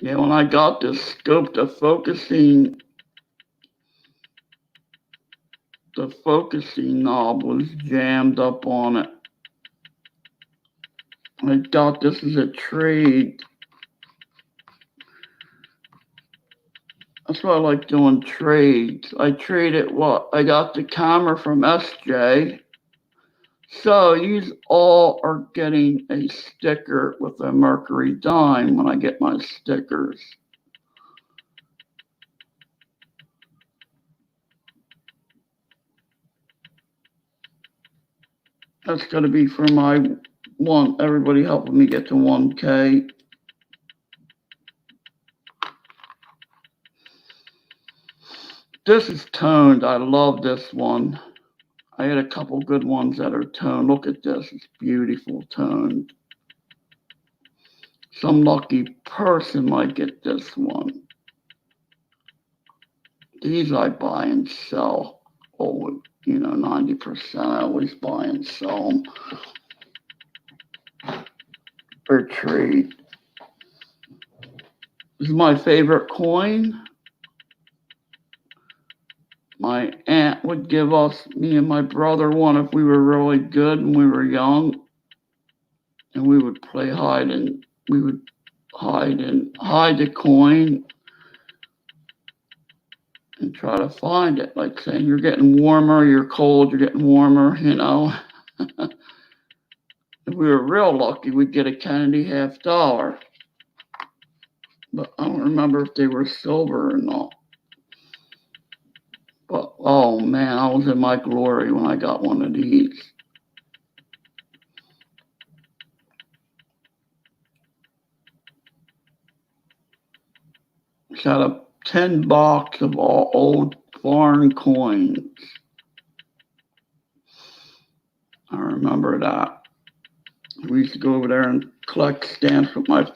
Yeah, when I got this scope, the focusing knob was jammed up on it. I thought this is a trade. That's why I like doing trades. I traded what? I got the camera from SJ. So you all are getting a sticker with a Mercury dime when I get my stickers. That's going to be for my one, everybody helping me get to 1K. This is toned. I love this one. I had a couple good ones that are toned. Look at this. It's beautiful toned. Some lucky person might get this one. These I buy and sell. Oh, 90%. I always buy and sell them. Or trade. This is my favorite coin. My aunt would give us, me and my brother, one if we were really good and we were young. And we would play hide and we would hide the coin and try to find it. Like saying you're getting warmer, you're cold, you're getting warmer, If we were real lucky, we'd get a Kennedy $50. But I don't remember if they were silver or not. But oh man, I was in my glory when I got one of these. It's got a 10 box of all old foreign coins. I remember that. We used to go over there and collect stamps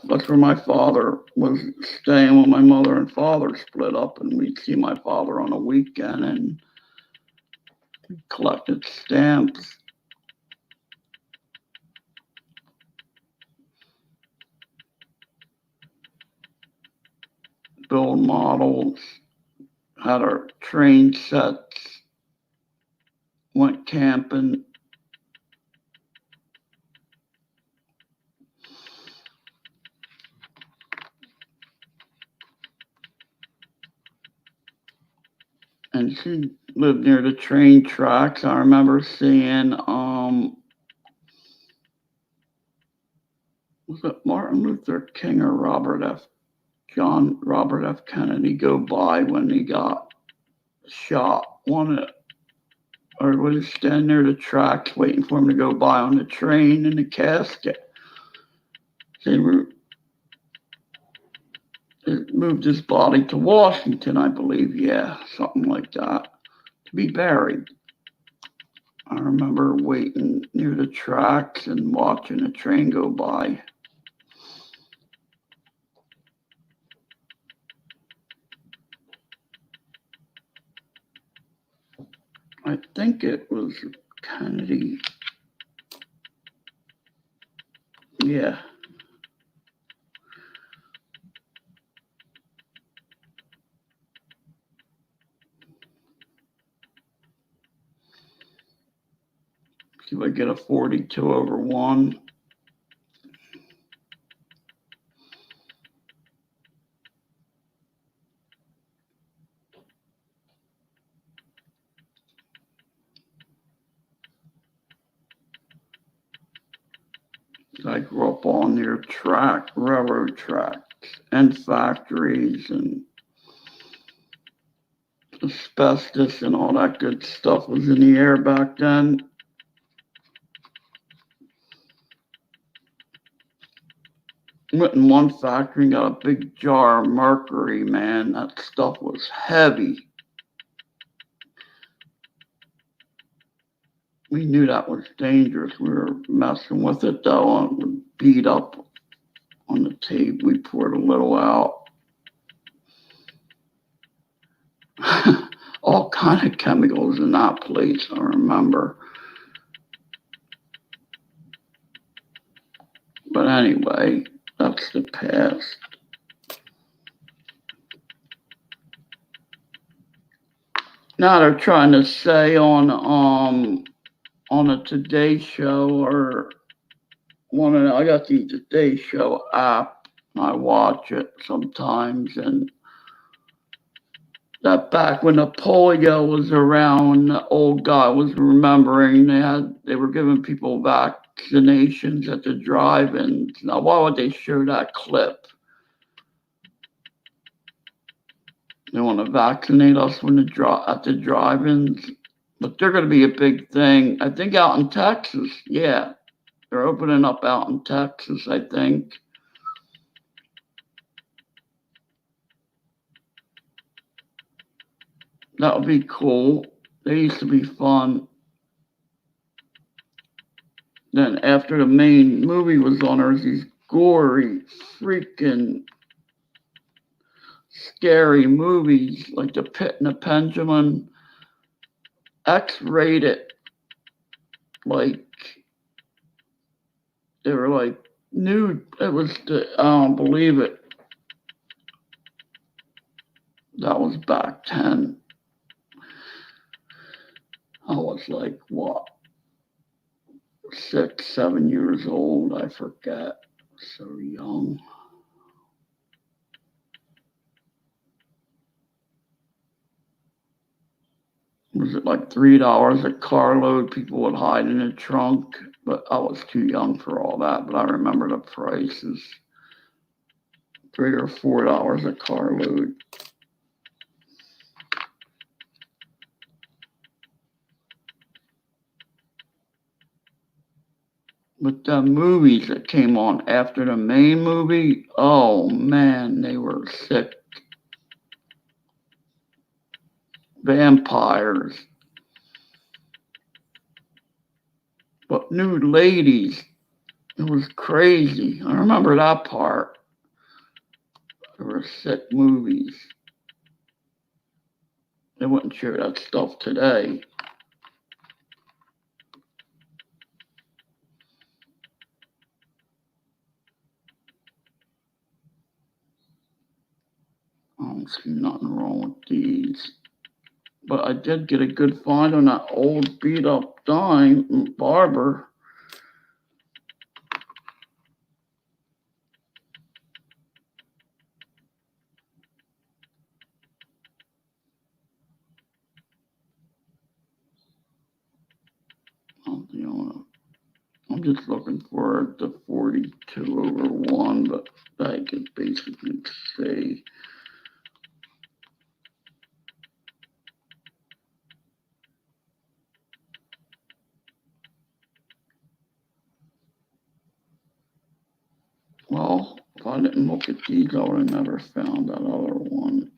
that's where my father was staying when my mother and father split up, and we'd see my father on a weekend and we collected stamps. Build models, had our train sets, went camping. And she lived near the train tracks. I remember seeing was it Martin Luther King or Robert F. Kennedy go by when he got shot. Or was he standing near the tracks waiting for him to go by on the train in the casket? They moved his body to Washington, I believe. Yeah, something like that, to be buried. I remember waiting near the tracks and watching a train go by. I think it was Kennedy. Yeah. See if I get a 42/1. I grew up on near railroad tracks and factories, and asbestos and all that good stuff was in the air back then. Went in one factory and got a big jar of mercury, man. That stuff was heavy. We knew that was dangerous. We were messing with it though, and we beat up on the tape. We poured a little out. All kind of chemicals in that place, I remember. But anyway, that's the past. Now they're trying to say on a Today Show or I got the Today Show app. I watch it sometimes, and that back when the polio was around, the old guy was remembering they were giving people vaccinations at the drive-ins. Now, why would they show that clip? They want to vaccinate us at the drive-ins, but they're going to be a big thing. I think out in Texas, yeah, they're opening up out in Texas, I think. That would be cool. They used to be fun. Then after the main movie was on, there was these gory, freaking scary movies like The Pit and the Pendulum, X-rated, like they were like nude. It was I don't believe it. That was back 10. I was like, what, 6, 7 years old? I forget. So young. Was it like $3 a carload? People would hide in the trunk, but I was too young for all that. But I remember the prices, $3 or $4 a carload. But the movies that came on after the main movie, oh man, they were sick. Vampires. But nude ladies, it was crazy. I remember that part. They were sick movies. They wouldn't show that stuff today. I don't see nothing wrong with these. But I did get a good find on that old beat up dime barber. I'm just looking for the 42/1, but I could basically say well, if I didn't look at these, I would have never found that other one.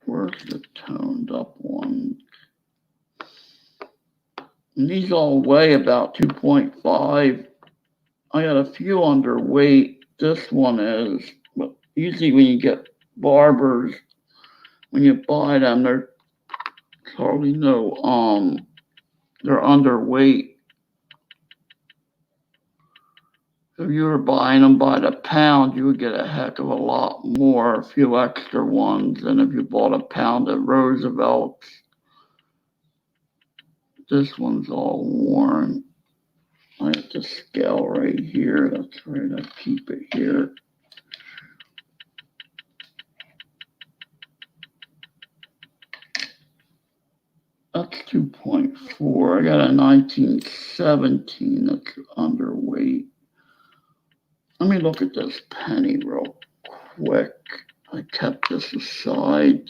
Where's the toned up one? And these all weigh about 2.5. I got a few underweight. This one is, but usually when you get barbers, when you buy them, they're hardly no, they're underweight. If you were buying them by the pound, you would get a heck of a lot more, a few extra ones, than if you bought a pound of Roosevelt's. This one's all worn. I have the scale right here. That's right, I keep it here. That's 2.4. I got a 1970 17 that's underweight. Let me look at this penny real quick. I kept this aside.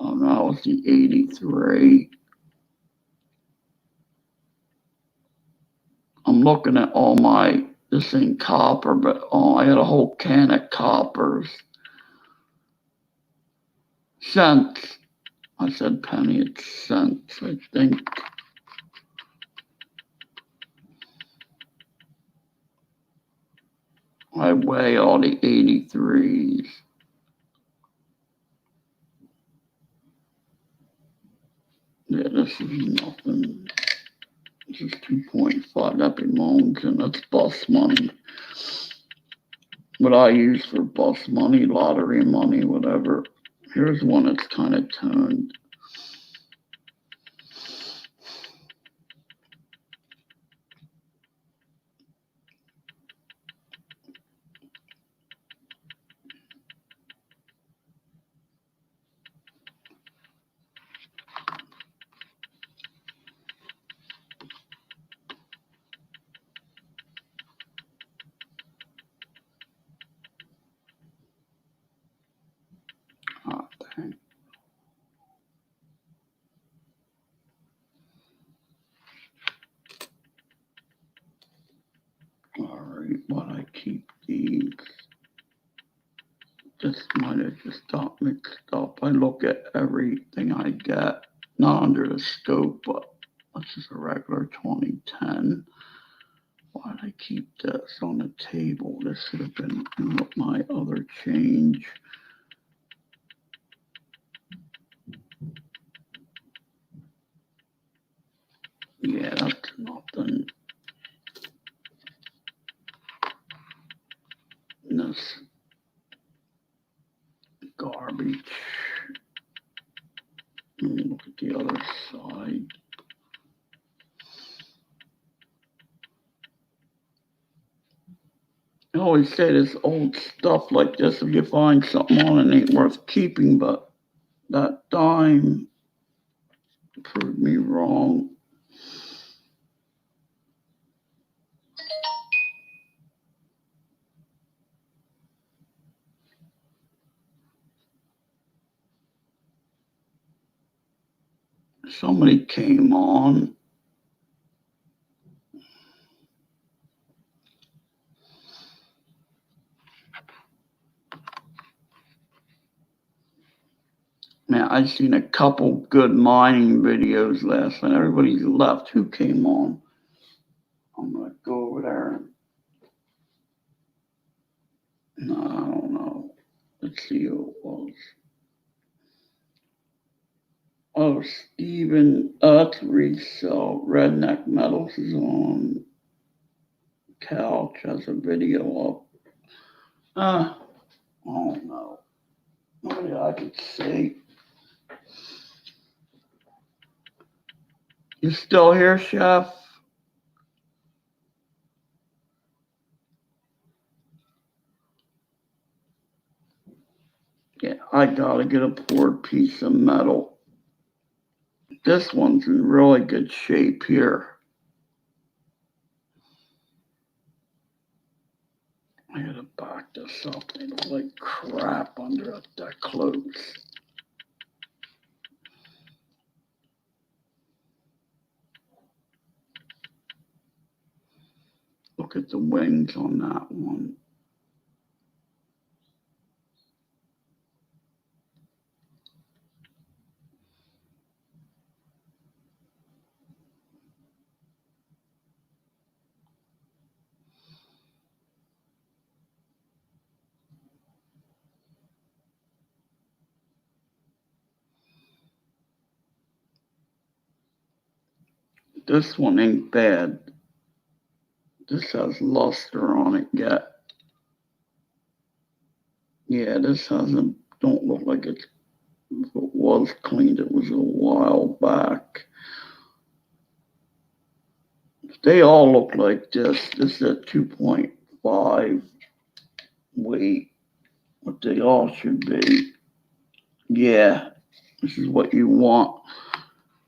Oh, no, it's the 83. I'm looking at all this ain't copper, but I had a whole can of coppers. Cents. I said penny, it's cents, I think. I weigh all the 83s. Yeah, this is nothing. This is 2.5. That belongs, and that's bus money. What I use for bus money, lottery money, whatever. Here's one that's kind of toned. Oh, dang. All right, but I keep these. This might have just got mixed up. I look at everything I get, not under the scope, but this is a regular 2010. Why did I keep this on the table? This should have been my other change. Yeah, that's nothing. This garbage. Let me look at the other side. I always say this old stuff like this, if you find something on it ain't worth keeping, but that dime proved me wrong. Somebody came on. Man, I seen a couple good mining videos last night. Everybody's left. Who came on? I'm gonna go over there. No, I don't know. Let's see who it was. Oh, Steven, that's Resell. Redneck Metals is on. Couch has a video up. I don't know. Nobody I could see. You still here, Chef? Yeah, I gotta get a poured piece of metal. This one's in really good shape here. I gotta back this up. They look like crap under that close. Look at the wings on that one. This one ain't bad. This has luster on it yet. Yeah, this don't look like if it was cleaned, it was a while back. They all look like this. This is a 2.5 weight, what they all should be. Yeah, this is what you want.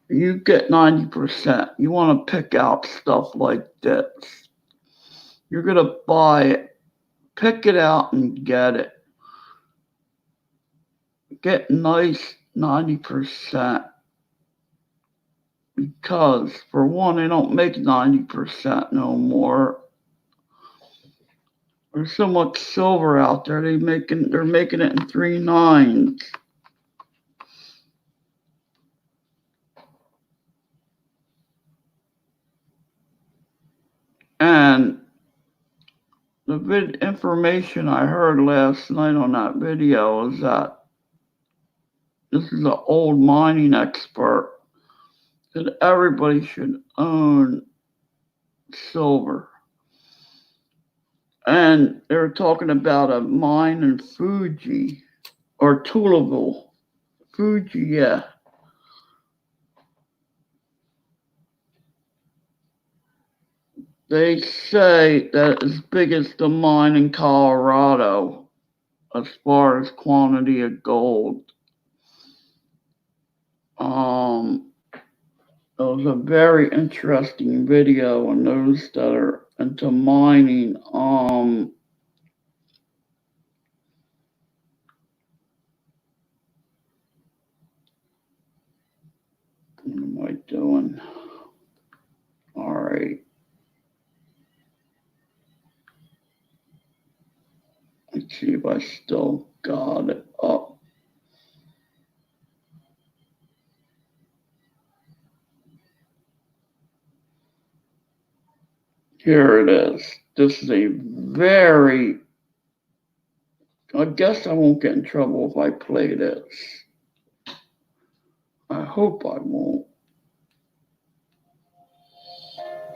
you get 90%. You want to pick out stuff like this. You're going to buy it, pick it out and get it. Get nice 90%. Because, for one, they don't make 90% no more. There's so much silver out there, they're making it in 3 nines. And the information I heard last night on that video is that this is an old mining expert that everybody should own silver. And they were talking about a mine in Fuji or Tuleville. Fuji, yeah. They say that it's as big as the mine in Colorado as far as quantity of gold. It was a very interesting video, and those that are into mining, what am I doing? All right. Let's see if I still got it up. Here it is. This is a very, I guess I won't get in trouble if I play this. I hope I won't.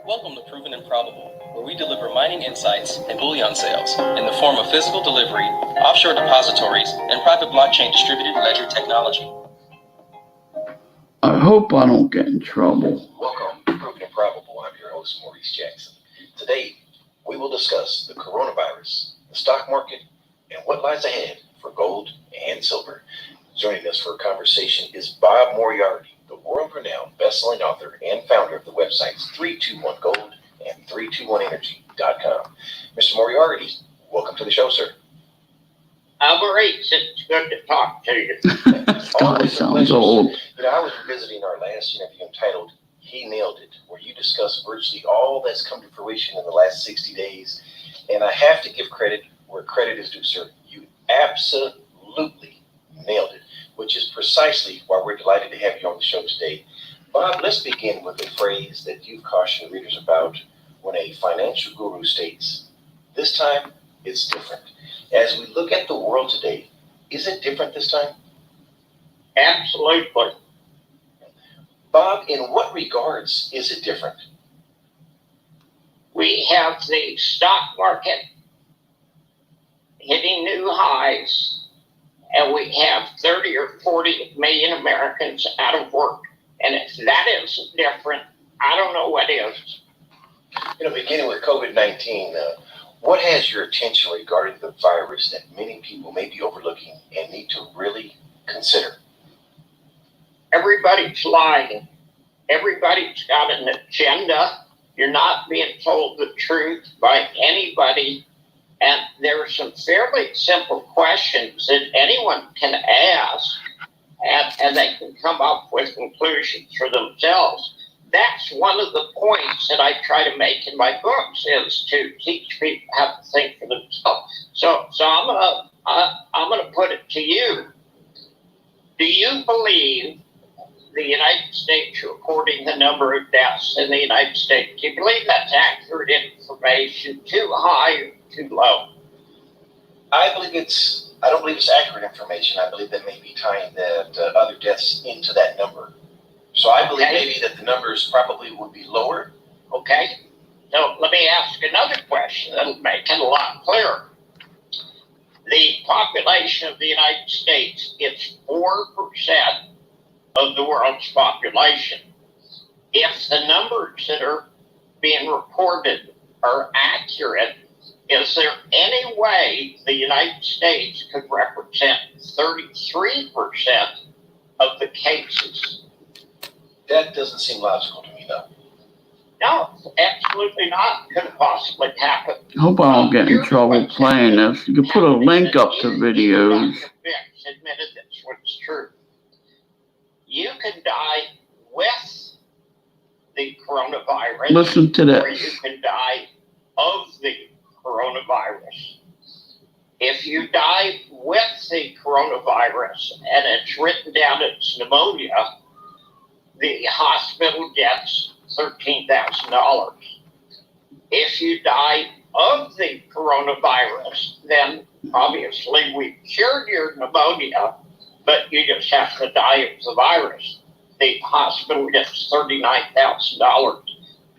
Welcome to Proven and Probable, where we deliver mining insights and bullion sales in the form of physical delivery, offshore depositories, and private blockchain distributed ledger technology. I hope I don't get in trouble. Welcome to Proven and Probable. I'm your host, Maurice Jackson. Today, we will discuss the coronavirus, the stock market, and what lies ahead for gold and silver. Joining us for a conversation is Bob Moriarty, the world-renowned best-selling author and founder of the websites 321gold and 321energy.com. Mr. Moriarty, welcome to the show, sir. Maurice, it's good to talk to you. God, sounds old. You know, I was revisiting our last interview entitled He Nailed It, where you discussed virtually all that's come to fruition in the last 60 days. And I have to give credit where credit is due, sir. You absolutely nailed it, which is precisely why we're delighted to have you on the show today. Bob, let's begin with a phrase that you've cautioned readers about when a financial guru states, this time it's different. As we look at the world today, is it different this time? Absolutely. Bob, in what regards is it different? We have the stock market hitting new highs, and we have 30 or 40 million Americans out of work. And if that isn't different, I don't know what is. You know, beginning with COVID-19, what has your attention regarding the virus that many people may be overlooking and need to really consider? Everybody's lying. Everybody's got an agenda. You're not being told the truth by anybody. And there are some fairly simple questions that anyone can ask, and they can come up with conclusions for themselves. That's one of the points that I try to make in my books, is to teach people how to think for themselves. So I'm gonna put it to you. Do you believe the United States reporting the number of deaths in the United States? Do you believe that's accurate information, too high or too low? I don't believe it's accurate information. I believe that may be tying that other deaths into that number. So I believe maybe that the numbers probably would be lower. Okay. So let me ask another question that'll make it a lot clearer. The population of the United States is 4% of the world's population. If the numbers that are being reported are accurate, is there any way the United States could represent 33% of the cases? That doesn't seem logical to me, though. No, absolutely not. Couldn't possibly happen. I hope I don't get in trouble playing this. You can put a link up to videos. Dr. Bix admitted this was true. You can die with the coronavirus. Listen to Or you this. can die of the coronavirus. If you die with the coronavirus and it's written down it's pneumonia, the hospital gets $13,000. If you die of the coronavirus, then obviously we cured your pneumonia, but you just have to die of the virus. The hospital gets $39,000.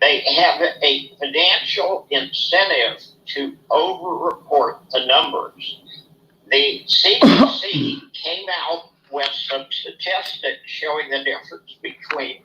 They have a financial incentive to over-report the numbers. The CDC came out with some statistics showing the difference between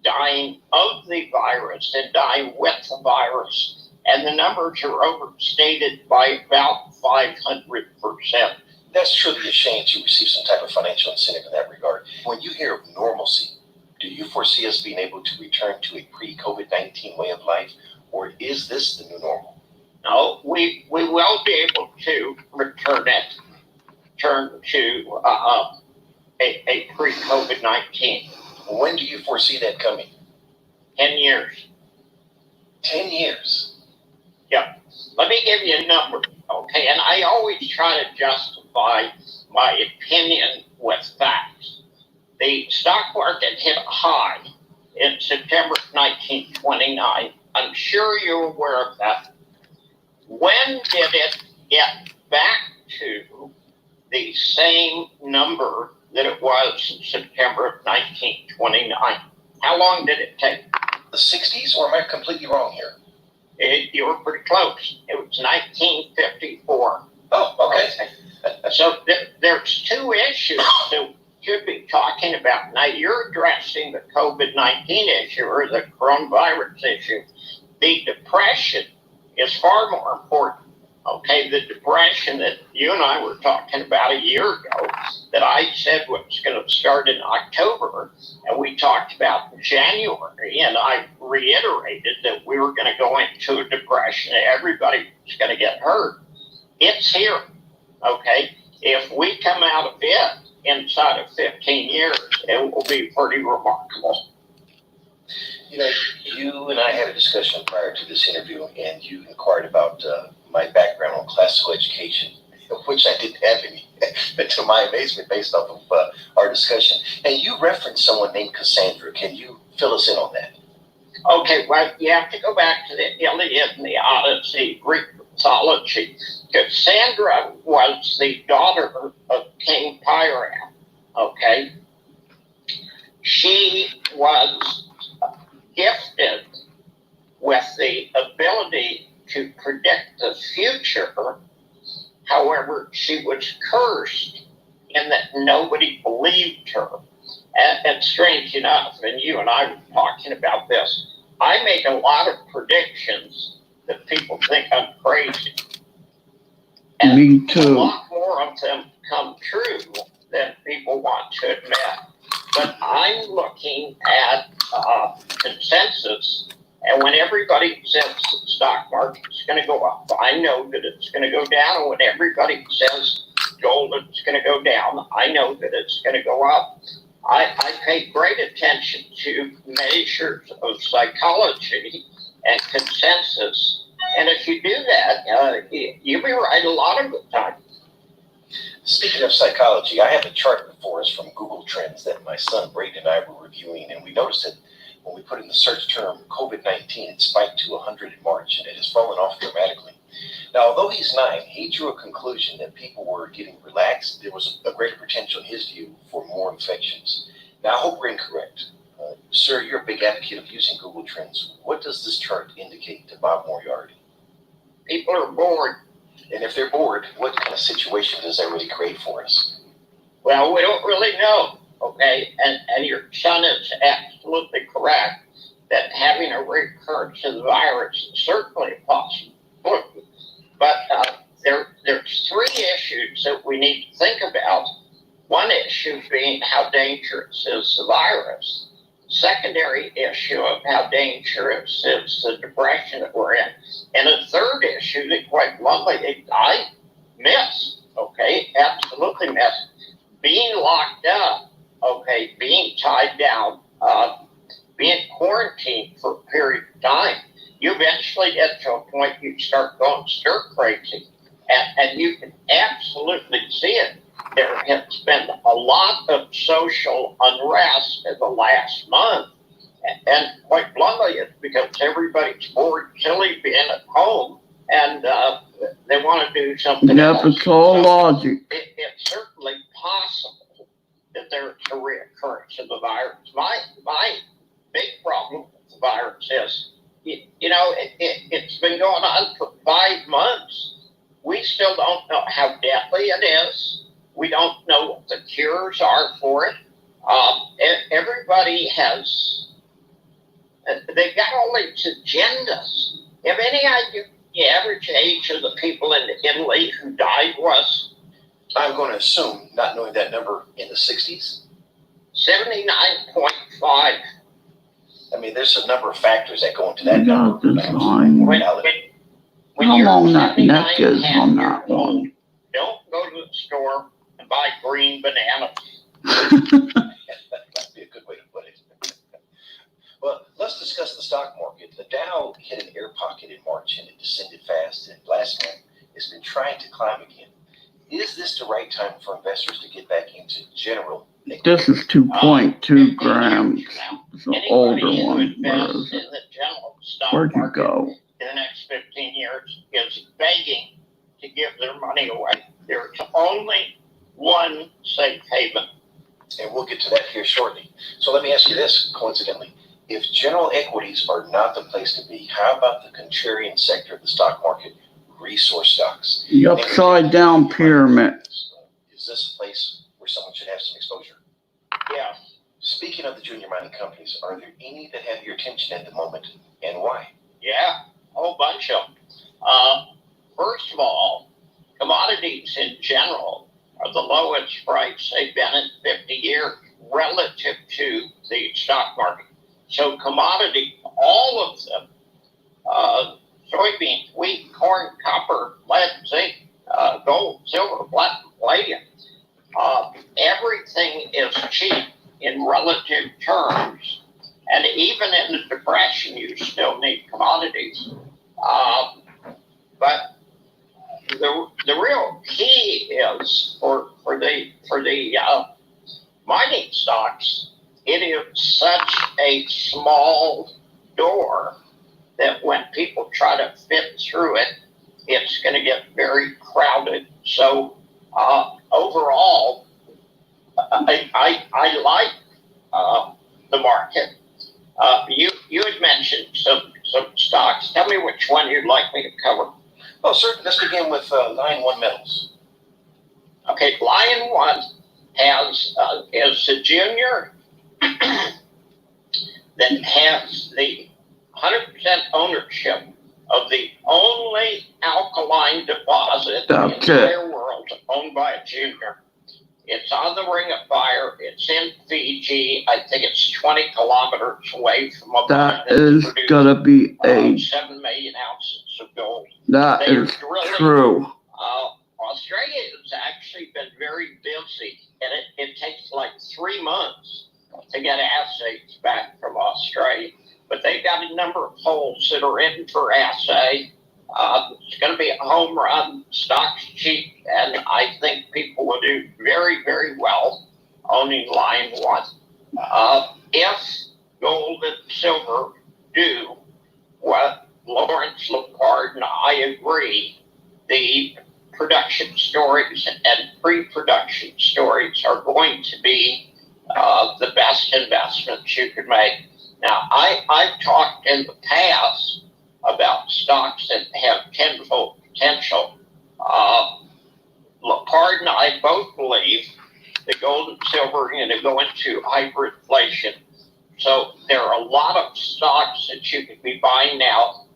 dying of the virus and dying with the virus, and the numbers are overstated by about 500%. That's truly a shame to receive some type of financial incentive in that regard. When you hear of normalcy, do you foresee us being able to return to a pre-COVID-19 way of life, or is this the new normal? No, we will be able to return to a pre-COVID-19. When do you foresee that coming? 10 years. 10 years. Let me give you a number, okay? And I always try to justify my opinion with facts. The stock market hit a high in September 1929. I'm sure you're aware of that. When did it get back to the same number that it was in September of 1929? How long did it take? The 60s, or am I completely wrong here? You were pretty close. It was 1954. Oh, okay. So there's two issues that we should be talking about. Now, you're addressing the COVID-19 issue or the coronavirus issue. The depression is far more important. Okay, the depression that you and I were talking about a year ago that I said was going to start in October, and we talked about in January, and I reiterated that we were going to go into a depression and everybody was going to get hurt. It's here, okay? If we come out of it inside of 15 years, it will be pretty remarkable. You know, you and I had a discussion prior to this interview, and you inquired about my background on classical education, which I didn't have any, to my amazement, based off of our discussion. And you referenced someone named Cassandra. Can you fill us in on that? Okay, well, you have to go back to the Iliad and the Odyssey, Greek mythology. Cassandra was the daughter of King Priam, okay? She was gifted with the ability to predict the future. However, she was cursed in that nobody believed her. And strange enough, and you and I were talking about this, I make a lot of predictions that people think I'm crazy. And Me a too. lot more of them come true than people want to admit. But I'm looking at consensus, and when everybody says the stock market's going to go up, I know that it's going to go down. And when everybody says gold is going to go down, I know that it's going to go up. I pay great attention to measures of psychology and consensus. And if you do that, you'll be right a lot of the time. Speaking of psychology, I have a chart before us from Google Trends that my son Braden and I were reviewing, and we noticed that when we put in the search term COVID-19, it spiked to 100 in March, and it has fallen off dramatically. Now, although he's 9, he drew a conclusion that people were getting relaxed. There was a greater potential, in his view, for more infections. Now, I hope we're incorrect. Sir, you're a big advocate of using Google Trends. What does this chart indicate to Bob Moriarty? People are bored. And if they're bored, what kind of situation does that really create for us? Well, we don't really know, okay? And your son is absolutely correct that having a recurrence of the virus is certainly a possibility. But there's 3 issues that we need to think about. One issue being how dangerous is the virus. secondary issue of how dangerous is the depression that we're in. And a third issue that quite bluntly I miss, okay, absolutely miss, being locked up, okay, being tied down, being quarantined for a period of time. You eventually get to a point you start going stir crazy, and you can absolutely see it. There has been a lot of social unrest in the last month, and quite bluntly, it's because everybody's bored, silly, being at home, and they want to do something else. That's all logic. It's certainly possible that there's a reoccurrence of the virus. My big problem with the virus is, it's been going on for 5 months. We still don't know how deadly it is. We don't know what the cures are for it. Everybody has, they've got all these agendas. Have any idea the average age of the people in Italy who died was? I'm going to assume, not knowing that number, in the 60s. 79.5. I mean, there's a number of factors that go into that You got number. the time. When How you're long that 79 neck is and a half on years that old, one? don't go to the store and buy green bananas. That might be a good way to put it. Well, let's discuss the stock market. The Dow hit an air pocket in March and it descended fast. And last month, it's been trying to climb again. Is this the right time for investors to get back into general? This is 2.2 grams. It's an older Anybody who one. Where invests is in it? the general stock Where'd you market go? in the next 15 years is begging to give their money away. There's only one safe haven. And we'll get to that here shortly. So let me ask you this, coincidentally. If general equities are not the place to be, how about the contrarian sector of the stock market, resource stocks? The upside down pyramid. Is this a place where someone should have some exposure? Yeah. Speaking of the junior mining companies, are there any that have your attention at the moment, and why? Yeah, a whole bunch of them. First of all, commodities in general are the lowest price they've been in 50 years relative to the stock market. So commodity, all of them, soybeans, wheat, corn, copper, lead, zinc, gold, silver, platinum, palladium, everything is cheap in relative terms. And even in the depression, you still need commodities. But the real key is for the mining stocks, it is such a small door that when people try to fit through it, it's going to get very crowded. So overall, I like the market. You had mentioned some stocks. Tell me which one you'd like me to cover. Oh, certainly. Let's begin with Line 1 Metals. Okay, Lion One is the junior that has the 100% ownership of the only alkaline deposit in the entire world owned by a junior. It's on the Ring of Fire. It's in Fiji. I think it's 20 kilometers away from a That is gonna be 7 million ounces of gold. That is true. Australia has actually been very busy, and it takes like 3 months to get assays back from Australia. But they've got a number of holes that are in for assay. It's going to be a home run. Stock's cheap, and I think people will do very, very well owning Lion One. If gold and silver do what Lawrence Lepard and I agree, the production stories and pre-production stories are going to be the best investments you could make. Now, I've talked in the past about stocks that have tenfold potential. Lepard and I both believe that gold and silver are going to go into hyperinflation. So there are a lot of stocks that you could be buying now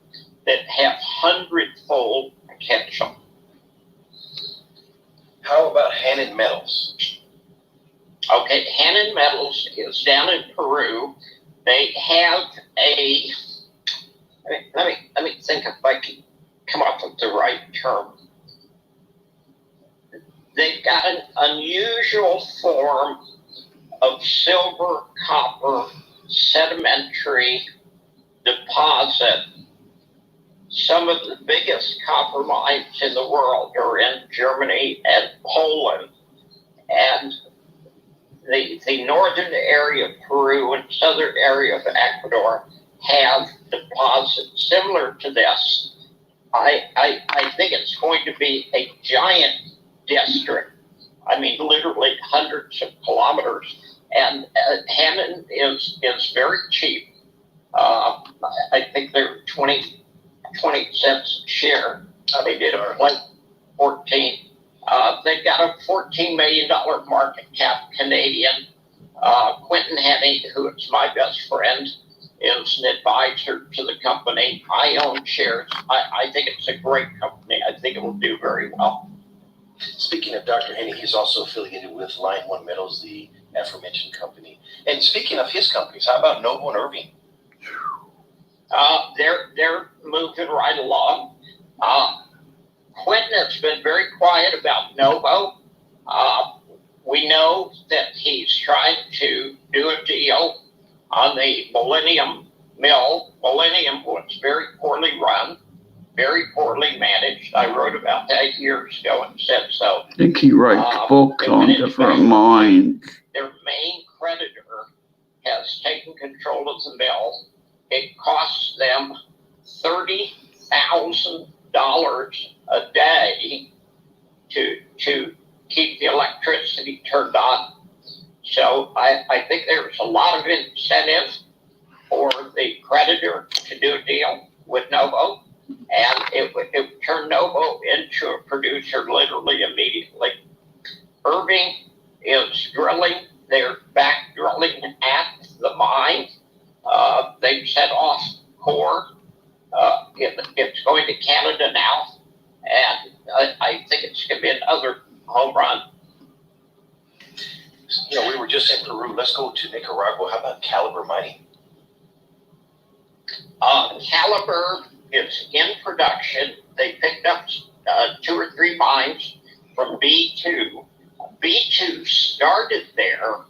that have 100-fold potential. How about Hannon Metals? Okay, Hannon Metals is down in Peru. they have a, let me think if I can come up with the right term. They've got an unusual form of silver copper sedimentary deposit. Some of the biggest copper mines in the world are in Germany and Poland. And the northern area of Peru and southern area of Ecuador have deposits similar to this. I think it's going to be a giant district. I mean, literally hundreds of kilometers. And Hammond is very cheap. I think they're 20 cents a share. They did a like 14. They've got a $14 million market cap Canadian. Quentin Henney, who is my best friend, is an advisor to the company. I own shares. I think it's a great company. I think it will do very well. Speaking of Dr. Henney, he's also affiliated with Line One Metals, the aforementioned company. And speaking of his companies, how about Novo and Irving? They're moving right along. Quentin has been very quiet about Novo. We know that he's trying to do a deal on the Millennium Mill. Millennium was very poorly run, very poorly managed. I wrote about that years ago and said so. I think he writes books on different mines. Their main creditor has taken control of the mill. It costs them $30,000 a day to keep the electricity turned on. So I think there's a lot of incentive for the creditor to do a deal with Novo, and it would turn Novo into a producer literally immediately. Irving is drilling. They're back drilling at the mine. They've set off core. It's going to Canada now, and I think it's going to be another home run. You know, we were just in Peru. Let's go to Nicaragua. How about Caliber Mining? Caliber is in production. They picked up 2 or 3 mines from B2. B2 started there.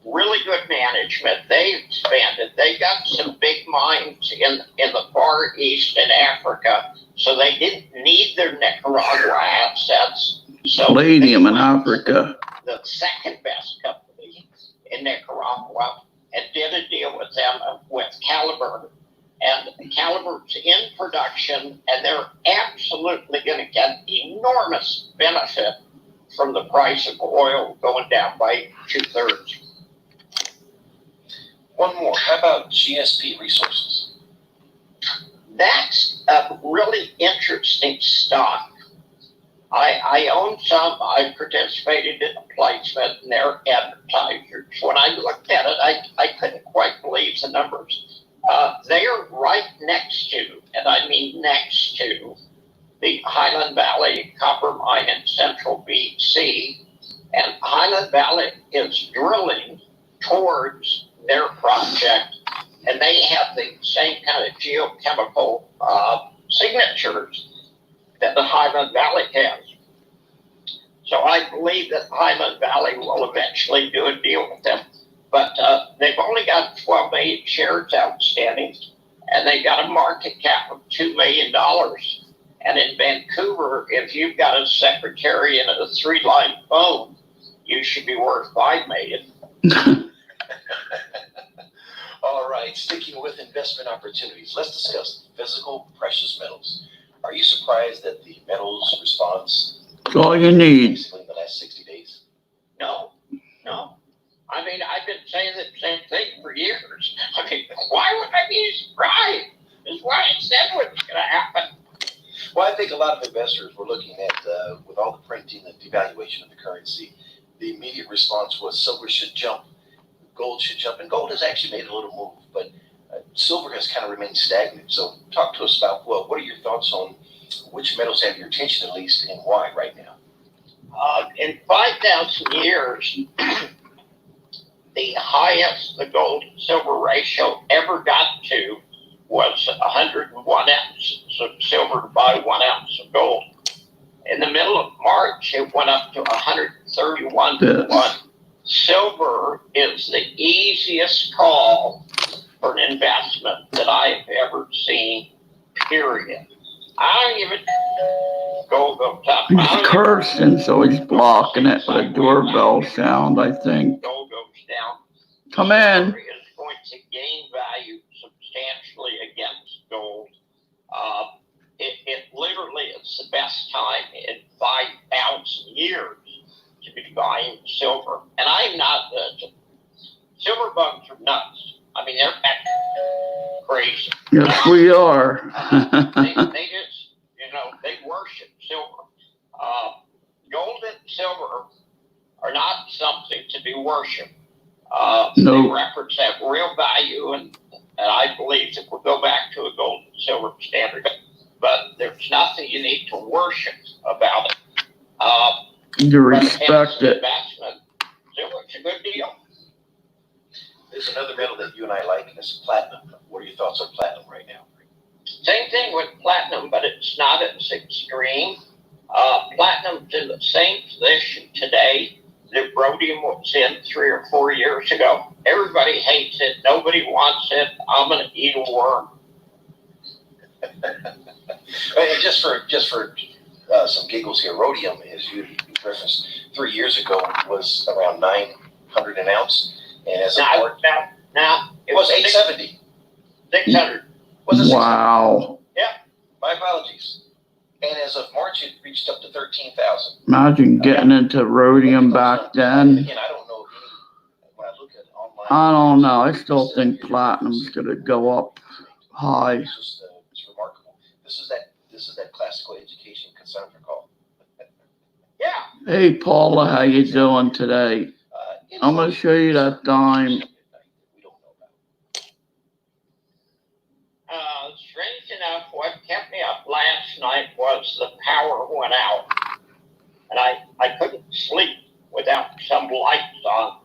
Really good management. They expanded. They got some big mines in the Far East and Africa, so they didn't need their Nicaragua assets. So Palladium in Africa. The second best company in Nicaragua, and did a deal with them with Caliber. And Caliber's in production, and they're absolutely going to get enormous benefit from the price of oil going down by 2/3. One more. How about GSP Resources? That's a really interesting stock. I own some. I participated in a placement in their advertisers. When I looked at it, I couldn't quite believe the numbers. They are right next to, and I mean next to, the Highland Valley copper mine in central BC. And Highland Valley is drilling towards their project, and they have the same kind of geochemical signatures that the Highland Valley has. So I believe that Highland Valley will eventually do a deal with them. But they've only got 12 million shares outstanding, and they got a market cap of $2 million. And in Vancouver, if you've got a secretary and a 3-line phone, you should be worth $5 million. All right, sticking with investment opportunities, let's discuss physical precious metals. Are you surprised at the metals response? That's all you need. Basically in the last 60 days? No. I mean, I've been saying the same thing for years. I mean, why would I be surprised? It's what I said was going to happen. Well, I think a lot of investors were looking at, with all the printing and devaluation of the currency, the immediate response was silver should jump, gold should jump, and gold has actually made a little move, but silver has kind of remained stagnant. So talk to us about, well, what are your thoughts on which metals have your attention at least, and why right now? In 5,000 years, the highest the gold and silver ratio ever got to was 101 ounces of silver to buy 1 ounce of gold. In the middle of March, it went up to 131 to 1. Silver is the easiest call for an investment that I've ever seen, period. I don't even gold goes up. He's cursing, so he's blocking it with a doorbell sound, I think. Gold goes down. Come in. Silver is going to gain value substantially against gold. It literally is the best time in 5,000 years to be buying silver. And I'm not silver bugs are nuts. I mean, they're crazy. Yes, we are. they just, they worship silver. Gold and silver are not something to be worshipped. No. They represent real value, and I believe that we'll go back to a gold and silver standard. But there's nothing you need to worship about it. You respect it. Investment, silver's a good deal. There's another metal that you and I like, and it's platinum. What are your thoughts on platinum right now? Same thing with platinum, but it's not as extreme. Platinum's in the same position today that rhodium was in 3 or 4 years ago. Everybody hates it. Nobody wants it. I'm going to eat a worm. And just for some giggles here, rhodium, as you referenced 3 years ago, was around 900 an ounce, and as Now it was 870. 600. Was it 600? Wow. My apologies. And as of March, it reached up to 13,000. Imagine getting into rhodium back then. Again, I don't know when I look at online. I don't know. I still think platinum's going to go up high. It's remarkable. This is that classical education concern for call. Yeah. Hey, Paula, how you doing today? I'm going to show you that dime. Strange enough, what kept me up last night was the power went out. And I couldn't sleep without some lights on.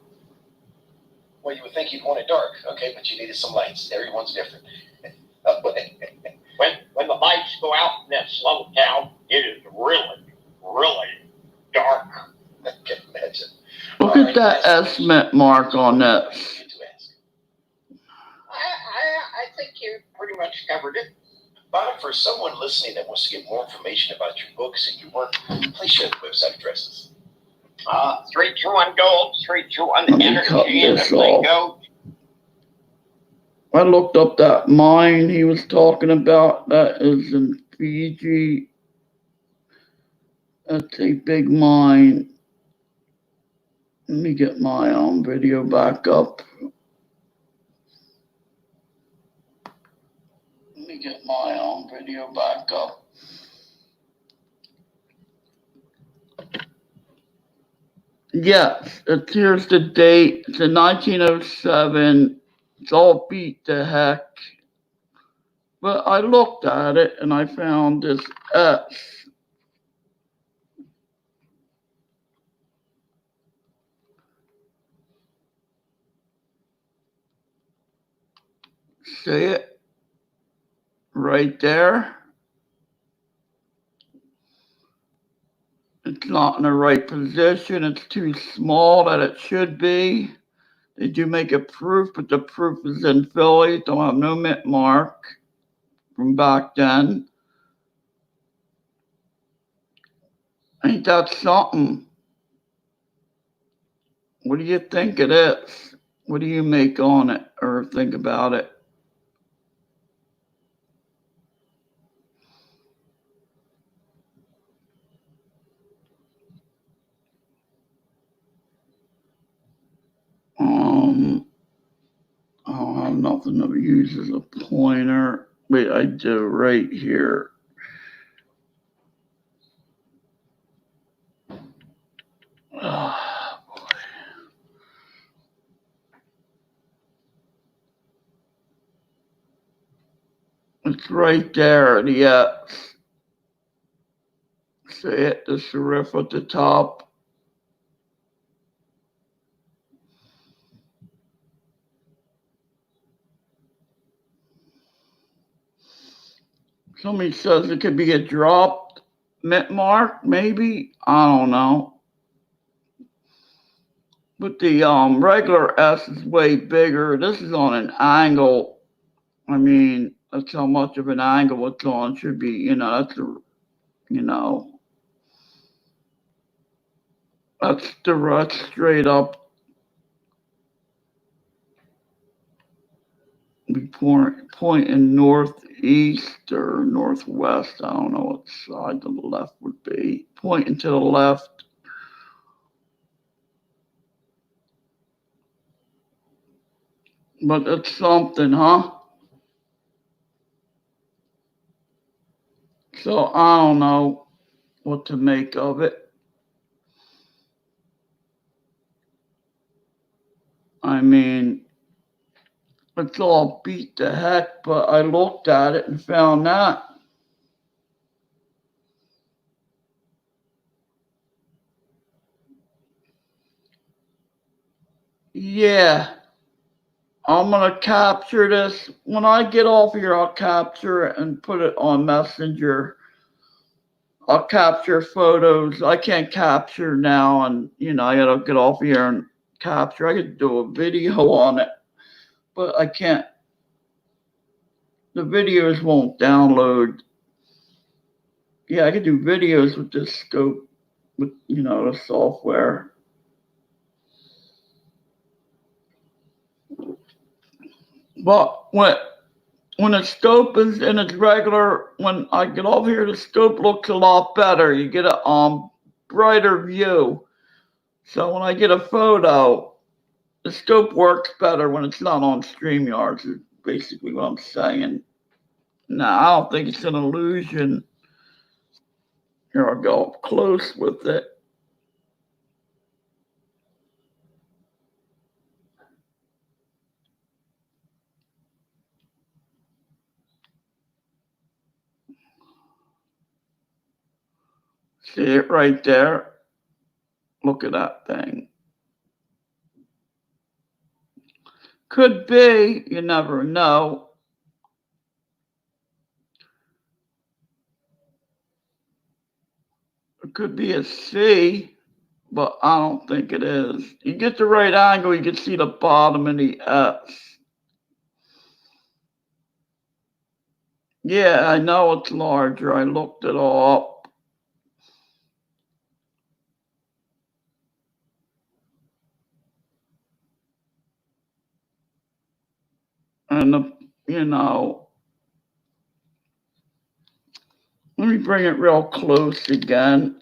Well, you would think you'd want it dark, okay, but you needed some lights. Everyone's different. When the lights go out in this little town, it is really, really dark. I can imagine. Look at that estimate mark on this. I think you pretty much covered it. Bob, for someone listening that wants to get more information about your books and your work, please share the website addresses. 321 Gold, 321 Let me cut Energy, and this if they off. go. I looked up that mine he was talking about. That is in Fiji. That's a big mine. Let me get my video back up. Yes, here's the date. It's in 1907. It's all beat to heck. But I looked at it and I found this S. See it? Right there. It's not in the right position. It's too small that it should be. They do make a proof, but the proof is in Philly. Don't have no mint mark from back then. Ain't that something? What do you think it is? What do you make on it or think about it? I don't have nothing to use as a pointer. Wait, I do right here. Oh, boy. It's right there, the X. See it, the serif at the top. Somebody says it could be a dropped mark, maybe. I don't know. But the regular S is way bigger. This is on an angle. I mean, that's how much of an angle it's on. Should be, that's you know, that's straight up. Be pointing northeast or northwest. I don't know what side the left would be. Pointing to the left. But it's something, huh? So I don't know what to make of it. I mean, it's all beat to heck, but I looked at it and found that. Yeah, I'm gonna capture this. When I get off here, I'll capture it and put it on Messenger. I'll capture photos. I can't capture now, and I gotta get off here and capture. I could do a video on it, but I can't. The videos won't download. Yeah, I could do videos with this scope, with the software. But when the scope is in its regular, when I get over here, the scope looks a lot better. You get a brighter view. So when I get a photo, the scope works better when it's not on StreamYard, is basically what I'm saying. Now, I don't think it's an illusion. Here, I'll go up close with it. See it right there? Look at that thing. Could be, you never know. It could be a C, but I don't think it is. You get the right angle, you can see the bottom of the S. Yeah, I know it's larger. I looked it all up. And, let me bring it real close again.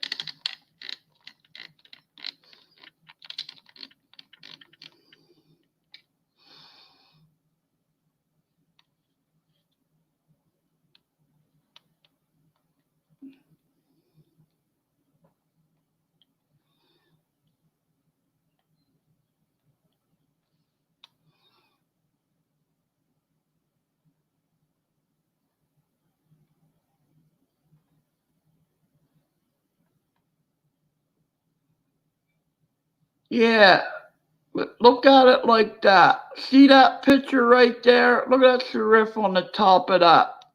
Yeah, look at it like that. See that picture right there? Look at that serif on the top of that.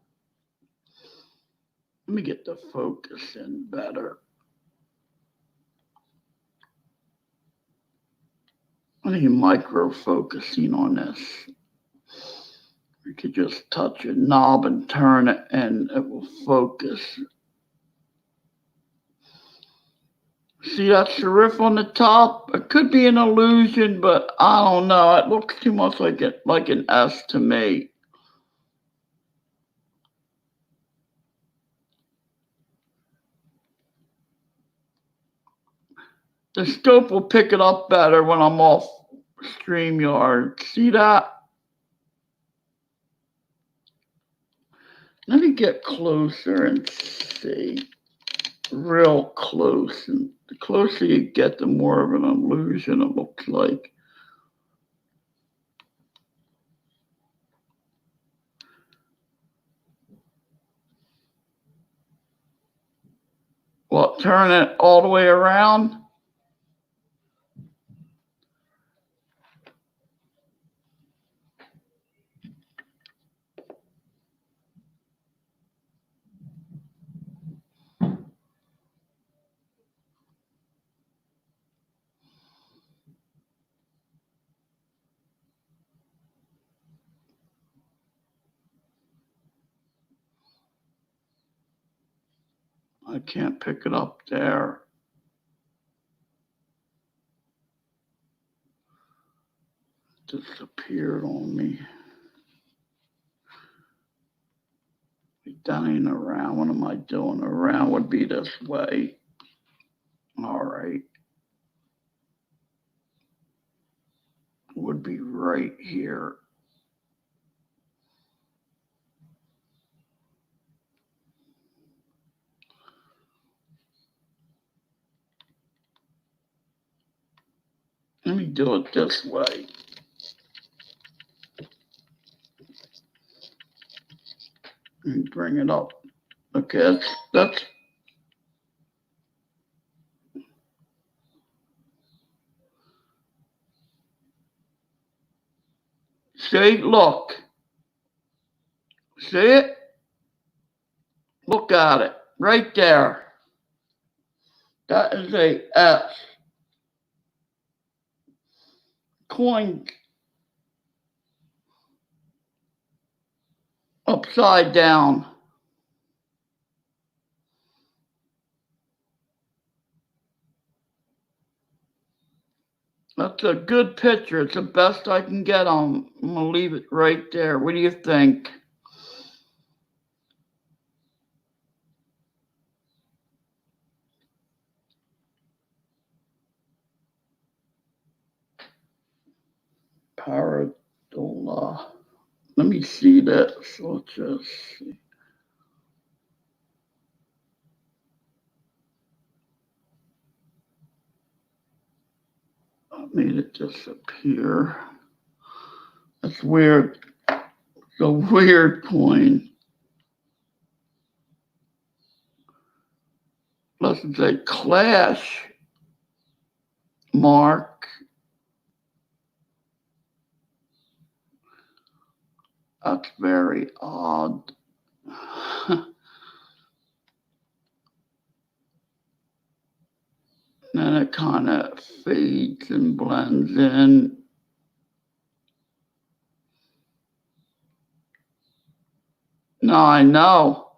Let me get the focus in better. I need micro focusing on this. You could just touch a knob and turn it and it will focus. See that serif on the top? It could be an illusion, but I don't know. It looks too much like an S to me. The scope will pick it up better when I'm off StreamYard. See that? Let me get closer and see. Real close. And the closer you get, the more of an illusion it looks like. Well, turn it all the way around. I can't pick it up there. Disappeared on me. Dying around. What am I doing? Around would be this way. All right. Would be right here. Let me do it this way. And bring it up. Okay, that's see, look. See it? Look at it. Right there. That is a S. Coin upside down. That's a good picture. It's the best I can get on. I'm going to leave it right there. What do you think? Paradola. Let me see that. So let's just see. I made it disappear. That's weird. It's a weird coin. Unless it's a clash mark. That's very odd. Then it kind of fades and blends in. Now I know.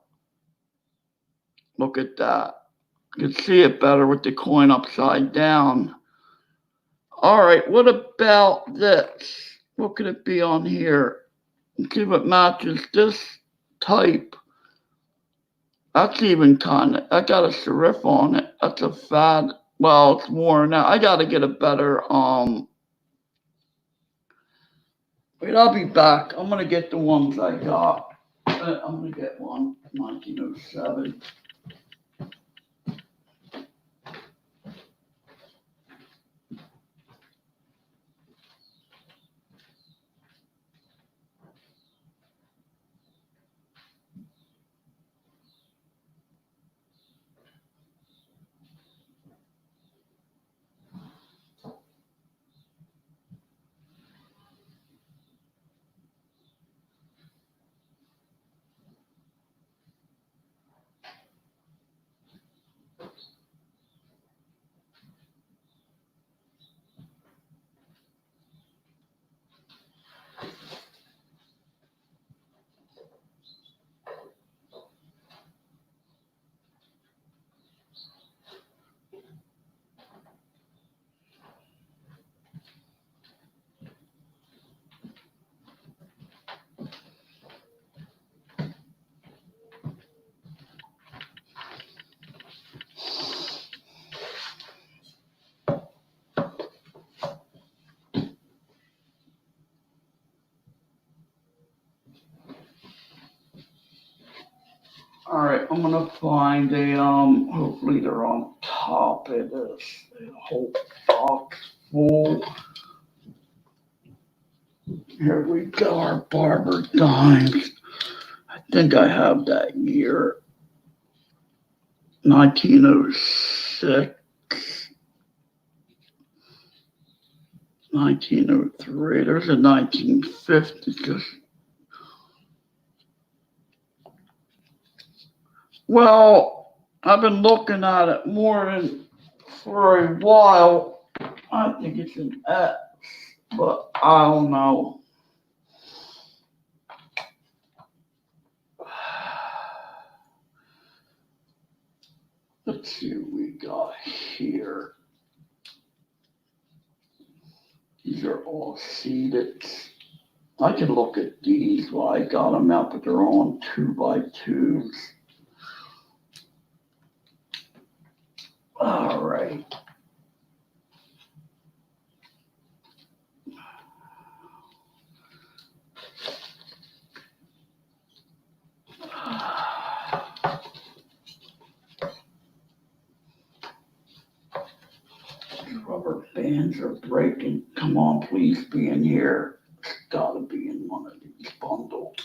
Look at that. You can see it better with the coin upside down. All right, what about this? What could it be on here? See if it matches this type. That's even kind of, I got a serif on it. That's a fad. Well, it's worn out. I got to get a better, wait, I'll be back. I'm going to get the ones I got. I'm going to get one, 1907. All right, I'm gonna find a hopefully they're on top of this. A whole box full. Here we go, our Barber Dimes. I think I have that year. 1906. 1903. There's a 1950. Just well, I've been looking at it more than for a while. I think it's an X, but I don't know. Let's see what we got here. These are all seeded. I can look at these while I got them out, but they're on 2x2s. All right. These rubber bands are breaking. Come on, please be in here. It's gotta be in one of these bundles.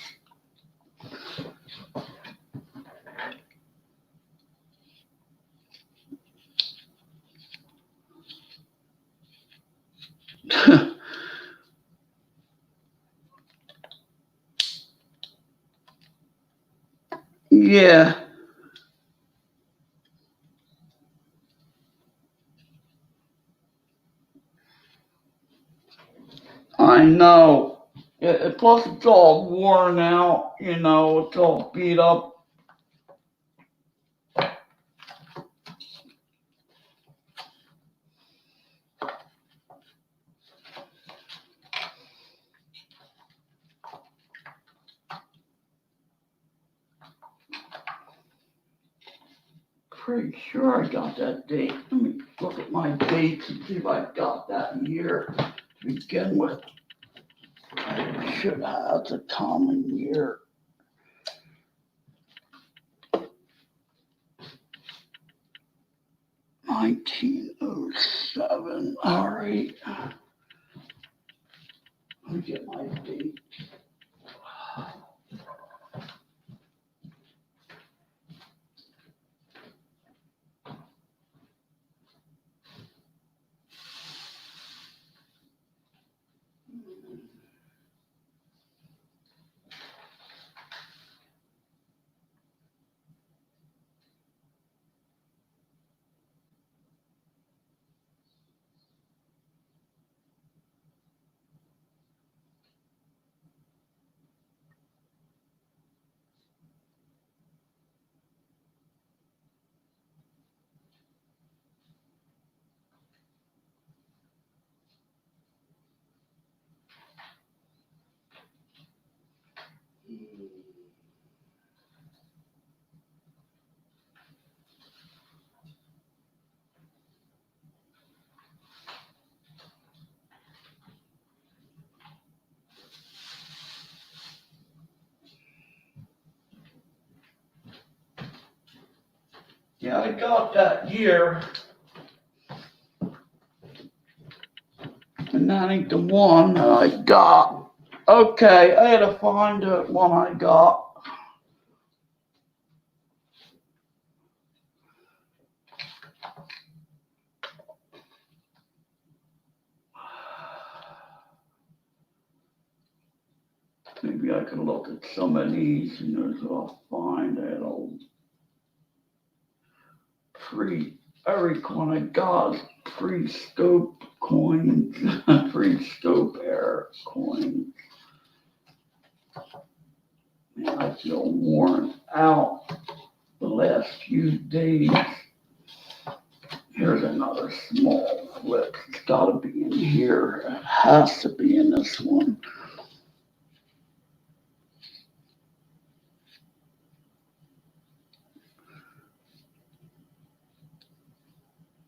Yeah. I know. Plus, it's all worn out, it's all beat up. Pretty sure I got that date. Let me look at my dates and see if I got that year to begin with. I should have the common year. 1907. All right. Let me get my date. Yeah, I got that year. And that ain't the one that I got. Okay, I had to find the one I got. Maybe I can look at some of these and there's I'll find that old every coin I got is pre-scope coins, pre-scope era coins. Man, I feel worn out the last few days. Here's another small flip. It's gotta be in here. It has to be in this one.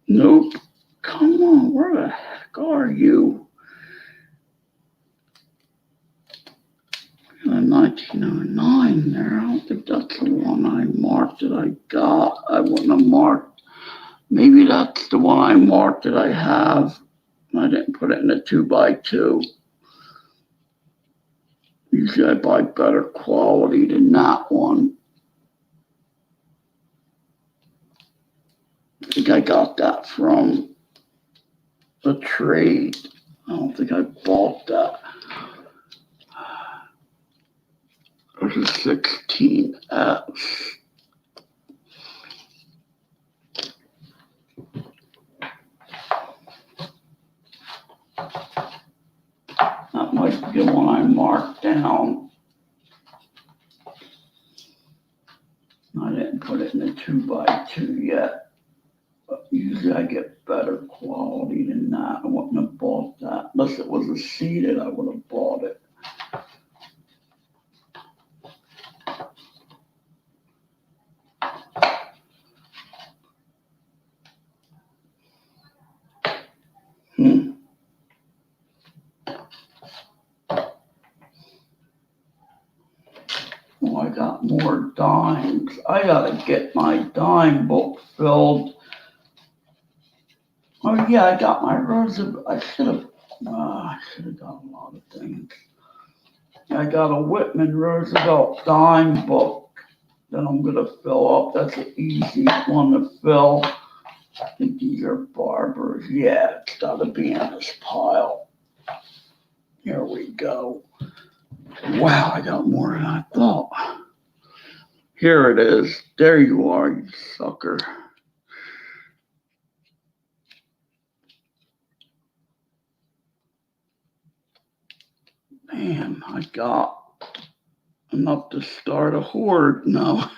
Nope. Come on, where the heck are you? 1909 there. I don't think that's the one I marked that I got. I wouldn't have marked. Maybe that's the one I marked that I have. I didn't put it in a 2x2. Usually I buy better quality than that one. I think I got that from a trade. I don't think I bought that. There's a 16S. That might be the one I marked down. I didn't put it in the 2 2x2 yet. But usually I get better quality than that. I wouldn't have bought that. Unless it was a seated, I would have bought it. Oh, I got more dimes. I gotta get my dime book filled. Oh yeah, I got my Roosevelt. I should have got a lot of things. I got a Whitman Roosevelt dime book that I'm gonna fill up. That's an easy one to fill. I think these are Barbers. Yeah, it's gotta be in this pile. Here we go. Wow, I got more than I thought. Here it is. There you are, you sucker. Man, I got enough to start a horde now.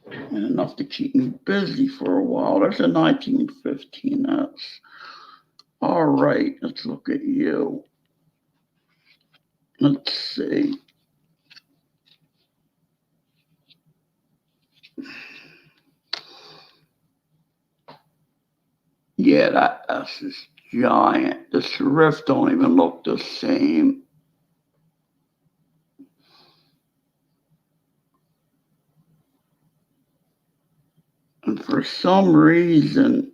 And enough to keep me busy for a while. There's a 1915S. All right, let's look at you. Let's see. Yeah, that S is giant. The serif don't even look the same. And for some reason,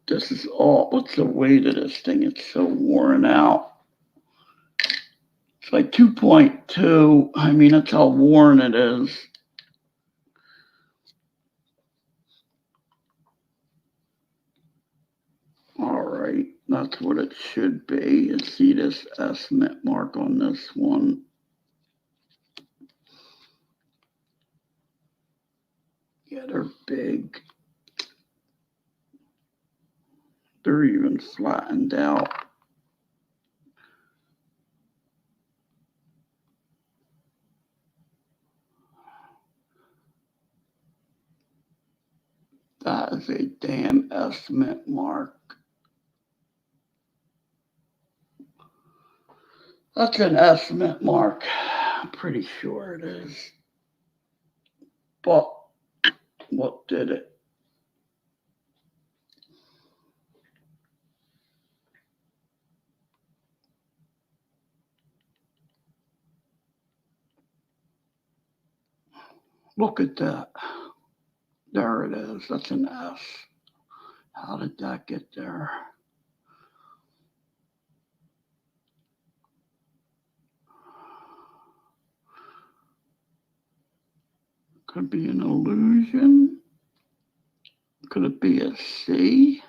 this is all, what's the weight of this thing? It's so worn out. It's like 2.2. I mean, that's how worn it is. All right, that's what it should be. You see this estimate mark on this one. Yeah, they're big. They're even flattened out. That is a damn estimate mark. That's an estimate mark. I'm pretty sure it is. But what did it? Look at that. There it is. That's an S. How did that get there? Could be an illusion. Could it be a C?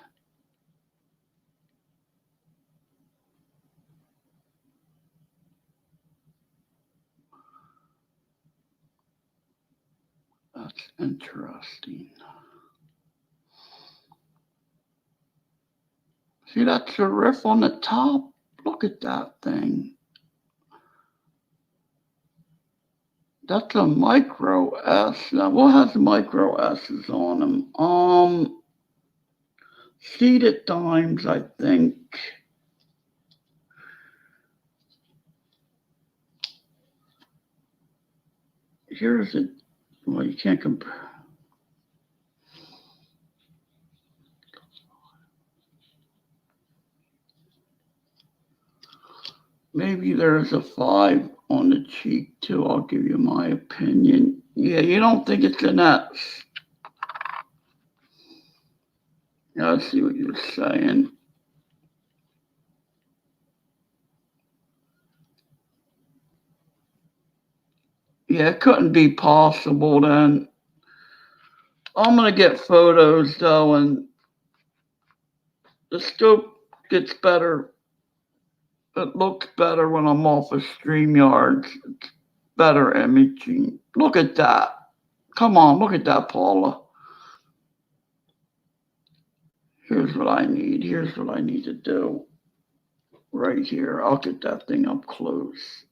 That's interesting. See that serif on the top? Look at that thing. That's a micro S. Now, what has micro S's on them? Seated dimes, I think. Here's it. Well, you can't compare. Maybe there's a 5 on the cheek too. I'll give you my opinion. Yeah, you don't think it's an S. Yeah, I see what you're saying. Yeah, it couldn't be possible then. I'm going to get photos though, and the scope gets better. It looks better when I'm off of StreamYard. It's better imaging. Look at that. Come on, look at that, Paula. Here's what I need. Here's what I need to do. Right here. I'll get that thing up close.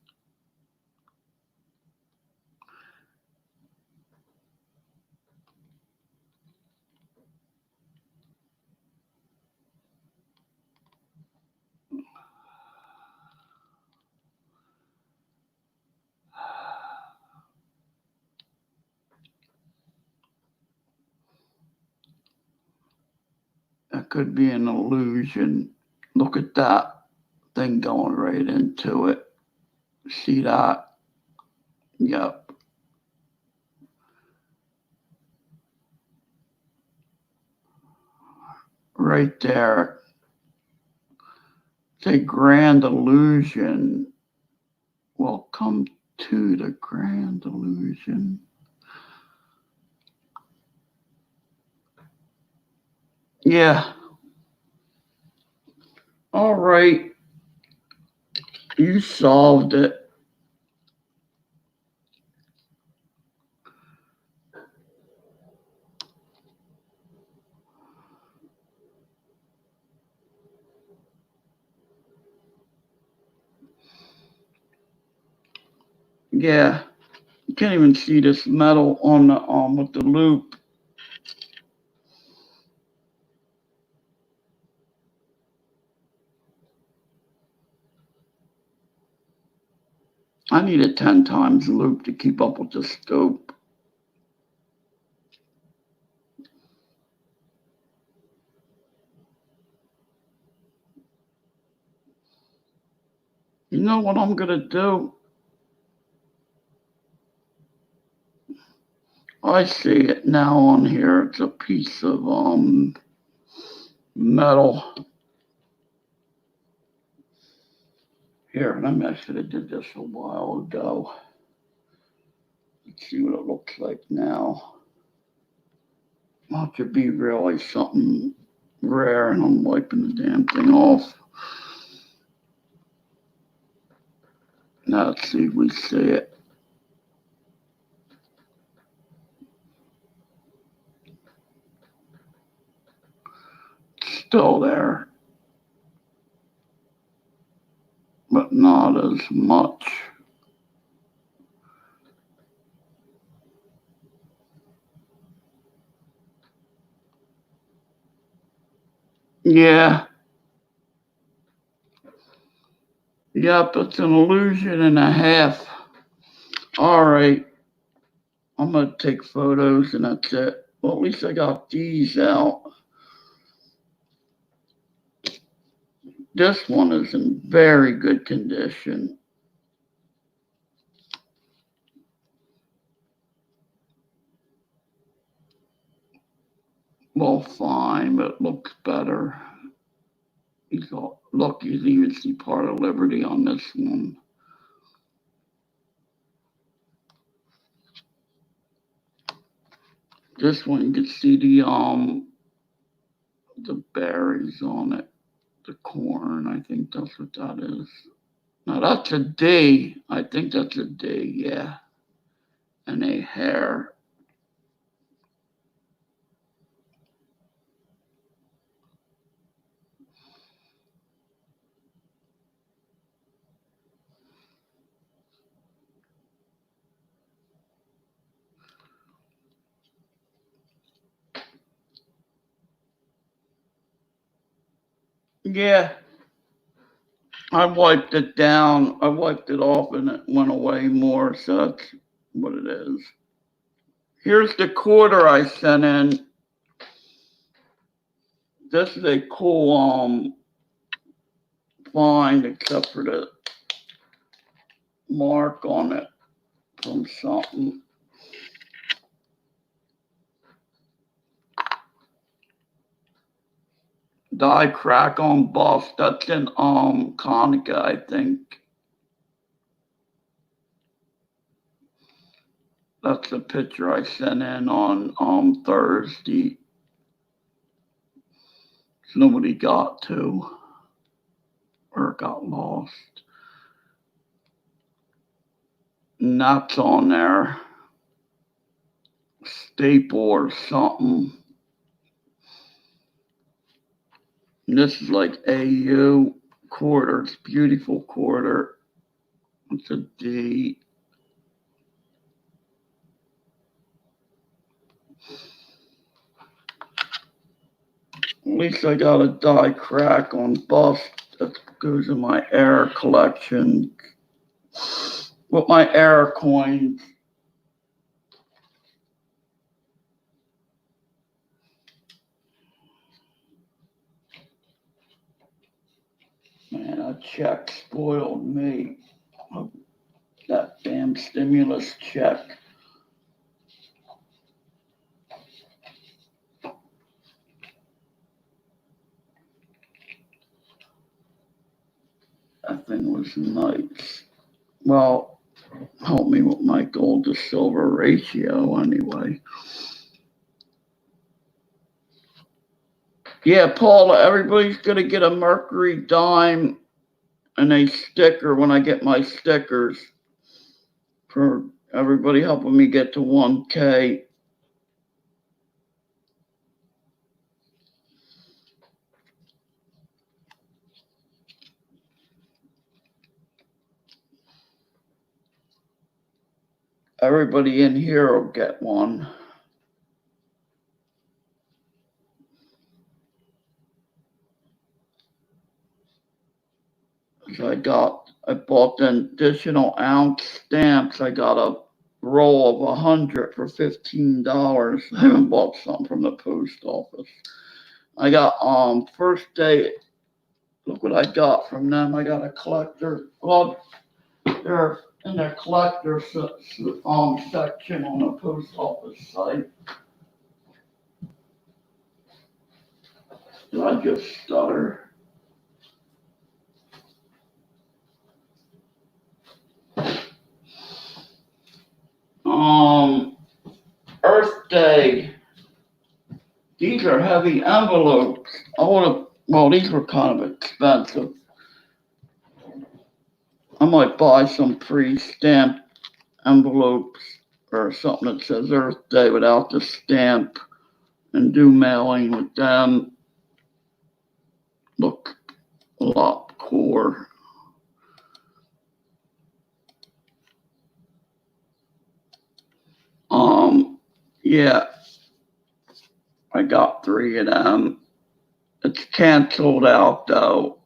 could be an illusion. Look at that thing going right into it. See that? Yep. Right there. It's a grand illusion. Welcome to the grand illusion. Yeah. All right. You solved it. Yeah. You can't even see this metal on the with the loop. I need a 10 times loop to keep up with the scope. You know what I'm gonna do? I see it now on here. It's a piece of metal. Here, I should have did this a while ago. Let's see what it looks like now. That should be really something rare, and I'm wiping the damn thing off. Now let's see if we see it. Still there, but not as much. Yeah. Yep, it's an illusion and a half. All right. I'm going to take photos and that's it. Well, at least I got these out. This one is in very good condition. Well, fine, but it looks better. Look, you can even see part of Liberty on this one. This one you can see the berries on it, the corn. I think that's what that is. Now that's a D. I think that's a D, yeah. And a hair. Yeah. I wiped it down. I wiped it off and it went away more. So that's what it is. Here's the quarter I sent in. This is a cool find, except for the mark on it from something. Die crack on bust. That's in Conica, I think. That's the picture I sent in on Thursday. Nobody got to or got lost. And that's on there. Staple or something. And this is like AU quarter. It's beautiful quarter. It's a D. At least I got a die crack on bust that goes in my air collection with my air coins. that check spoiled me. That damn stimulus check. That thing was nice. Well, help me with my gold to silver ratio anyway. Yeah, Paula, everybody's gonna get a Mercury dime and a sticker when I get my stickers for everybody helping me get to 1K. Everybody in here will get one. I bought the additional ounce stamps. I got a roll of 100 for $15. I haven't bought some from the post office. I got first day. Look what I got from them. I got a collector. Well, they're in their collector section on the post office site. Did I just stutter? Earth Day. These are heavy envelopes. Well, these were kind of expensive. I might buy some pre-stamped envelopes or something that says Earth Day without the stamp and do mailing with them. Look a lot cooler. Yeah, I got 3 of them. It's canceled out though.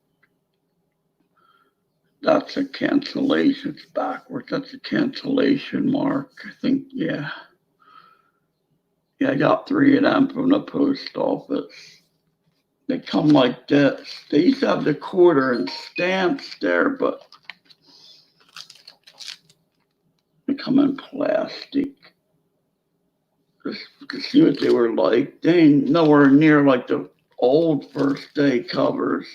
That's a cancellation. It's backwards. That's a cancellation mark. I think, yeah. Yeah, I got 3 of them from the post office. They come like this. They used to have the quarter and stamps there, but they come in plastic. Just to see what they were like. They ain't nowhere near like the old first day covers.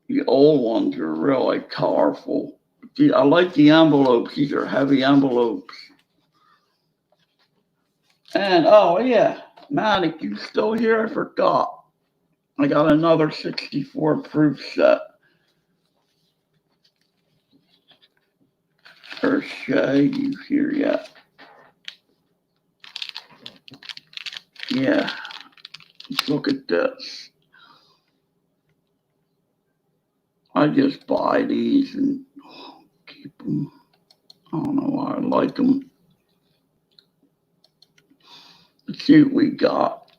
The old ones are really colorful. I like the envelopes. These are heavy envelopes. And oh yeah, Manik, you still here? I forgot. I got another 64 proof set. Or Shay, you here yet? Yeah. Let's look at this. I just buy these and keep them. I don't know why I like them. Let's see what we got.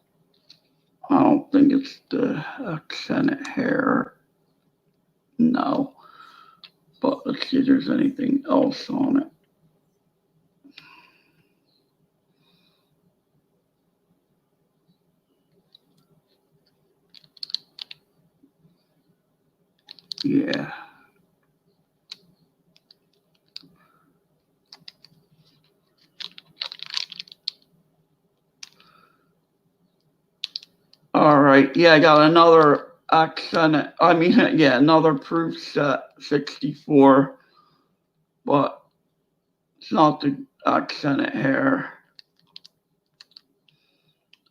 I don't think it's the accented hair. No. But let's see if there's anything else on it. Yeah. All right. Yeah, I got another accented. Another proof set 64. But it's not the accented hair.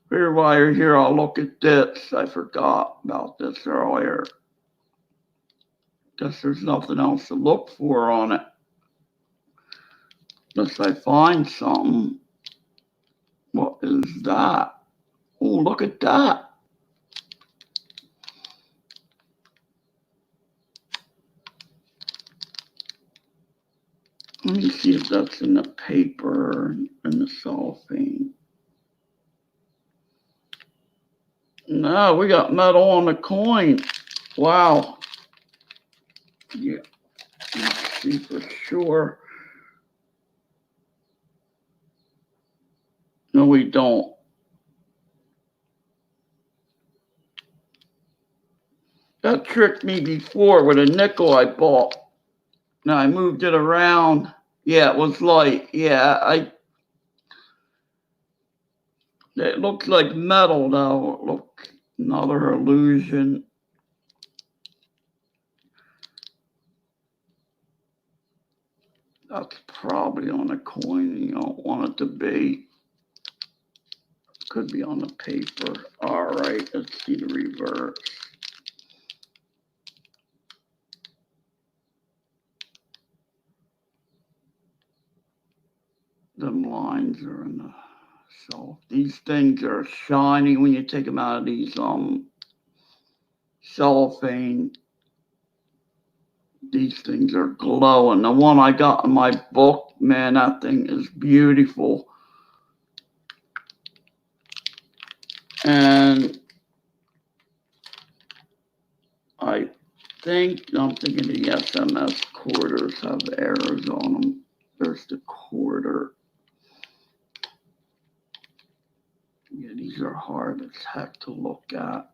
Here, while you're here, I'll look at this. I forgot about this earlier. Guess there's nothing else to look for on it. Unless I find something. What is that? Oh, look at that. Let me see if that's in the paper and the cellophane. No, we got metal on the coin. Wow. Yeah. Let's see for sure. No, we don't. That tricked me before with a nickel I bought. Now I moved it around. Yeah, it was light. Yeah, it looks like metal though. Look, another illusion. That's probably on a coin. You don't want it to be. Could be on the paper. All right, let's see the reverse. Them lines are in the shelf. These things are shiny when you take them out of these cellophane. These things are glowing. The one I got in my book, man, that thing is beautiful. And I'm thinking the SMS quarters have errors on them. There's the quarter. Yeah, these are hard as heck to look at.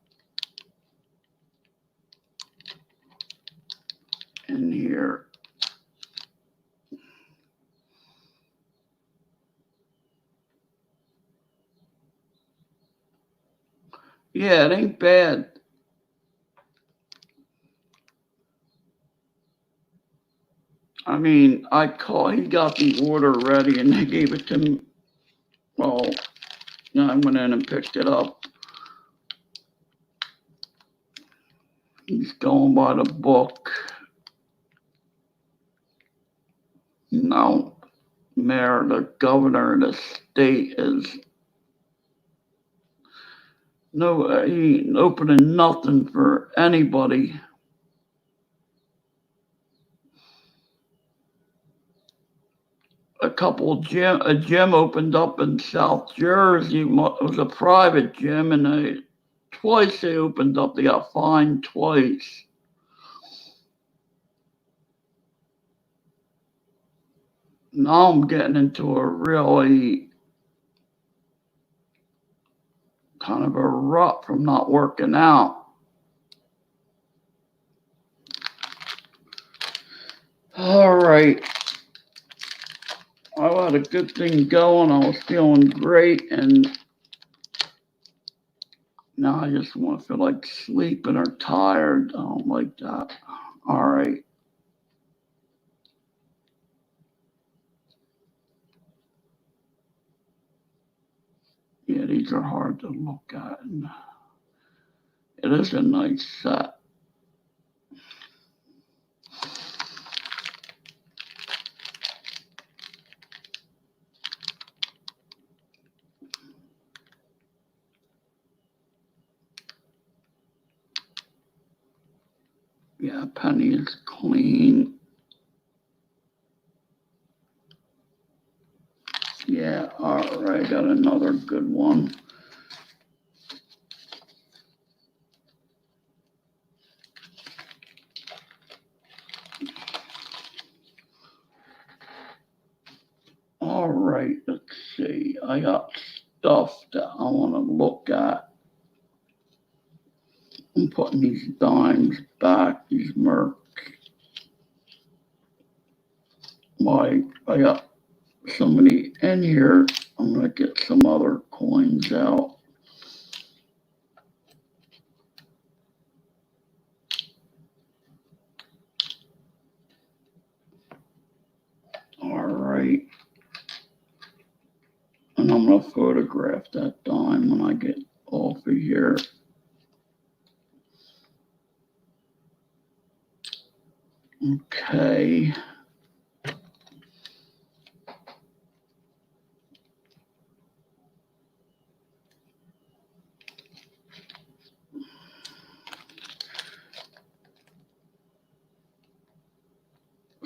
In here. Yeah, it ain't bad. I mean, he got the order ready and they gave it to me. Well, I went in and picked it up. He's going by the book. No, Mayor, the governor of the state is he ain't opening nothing for anybody. A gym opened up in South Jersey. It was a private gym, and twice they opened up. They got fined twice. Now I'm getting into a really kind of a rut from not working out. All right. I had a good thing going. I was feeling great, and now I just want to feel like sleeping or tired. I don't like that. All right. Yeah, these are hard to look at. And it is a nice set. Yeah, penny is clean. Yeah, all right, got another good one. All right, let's see. I got stuff that I want to look at. I'm putting these dimes back, these Merc. I got so many in here. I'm going to get some other coins out. All right. And I'm going to photograph that dime when I get off of here. Okay.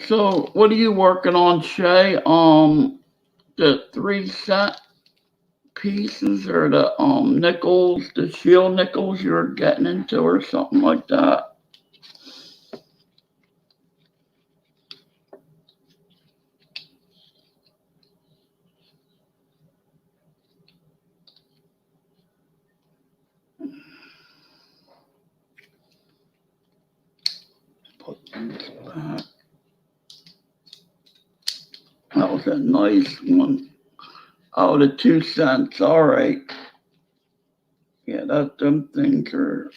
So what are you working on, Shay? The 3 cent pieces or the nickels, the shield nickels you're getting into or something like that? Coins back. That was a nice one. Oh, the 2 cents. All right. Yeah, them things are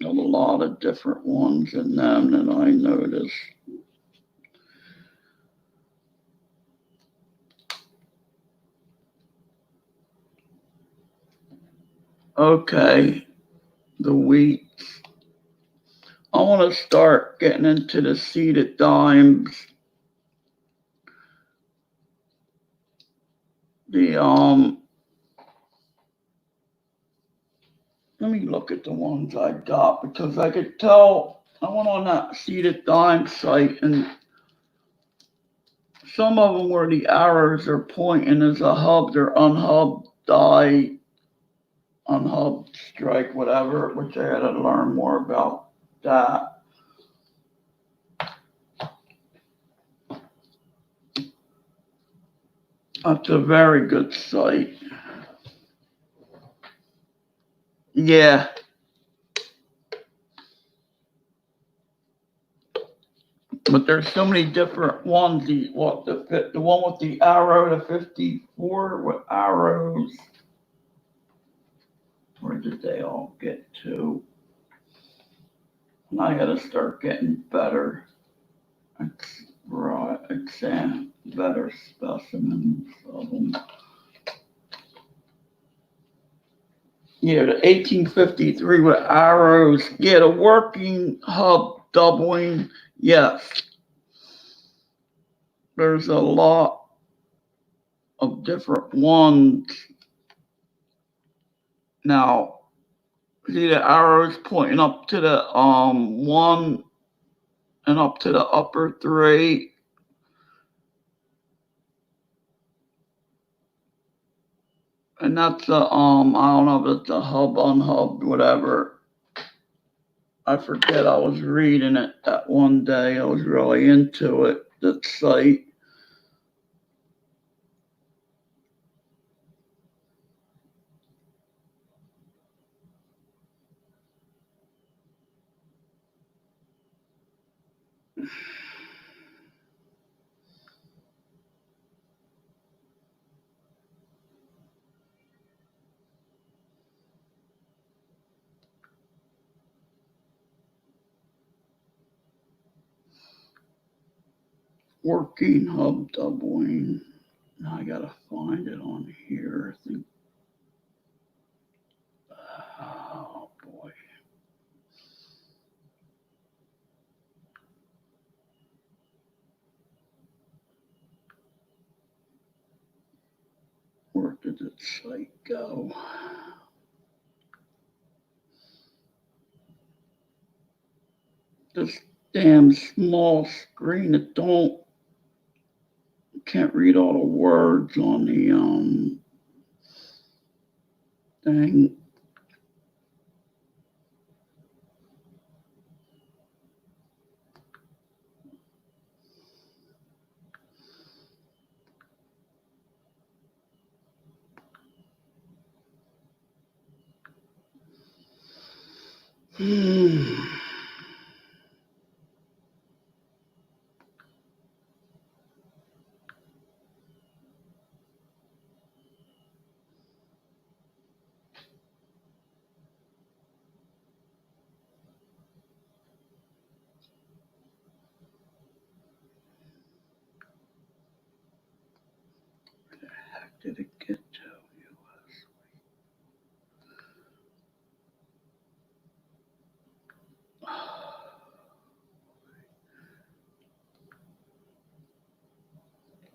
a lot of different ones in them that I noticed. Okay, the wheat. I want to start getting into the seeded dimes. Let me look at the ones I got because I could tell. I went on that seeded dime site and some of them where the arrows are pointing as a hub, they're unhubbed die, unhubbed strike, whatever, which I had to learn more about that. That's a very good site. Yeah. But there's so many different ones. The one with the arrow, the 54 with arrows. Where did they all get to? And I gotta start getting better. It's right. It's better specimens of them. Yeah, the 1853 with arrows. Yeah, the working hub doubling. Yes. There's a lot of different ones. Now, see the arrows pointing up to the 1 and up to the upper 3. And that's a I don't know if it's a hub, unhubbed, whatever. I forget. I was reading it that one day. I was really into it, that site. Working hub doubling. Now I gotta find it on here. I think. Oh boy. Where did the site go? This damn small screen. It can't read all the words on the thing. Did it get to US?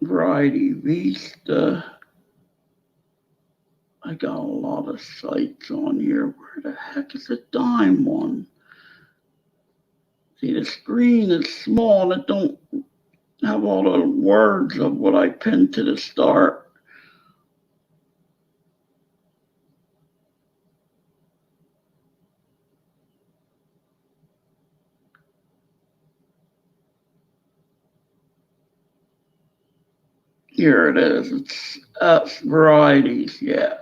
Variety Vista. I got a lot of sites on here. Where the heck is the dime one? See, the screen is small and it don't have all the words of what I pinned to the start. Here it is. It's varieties, yeah.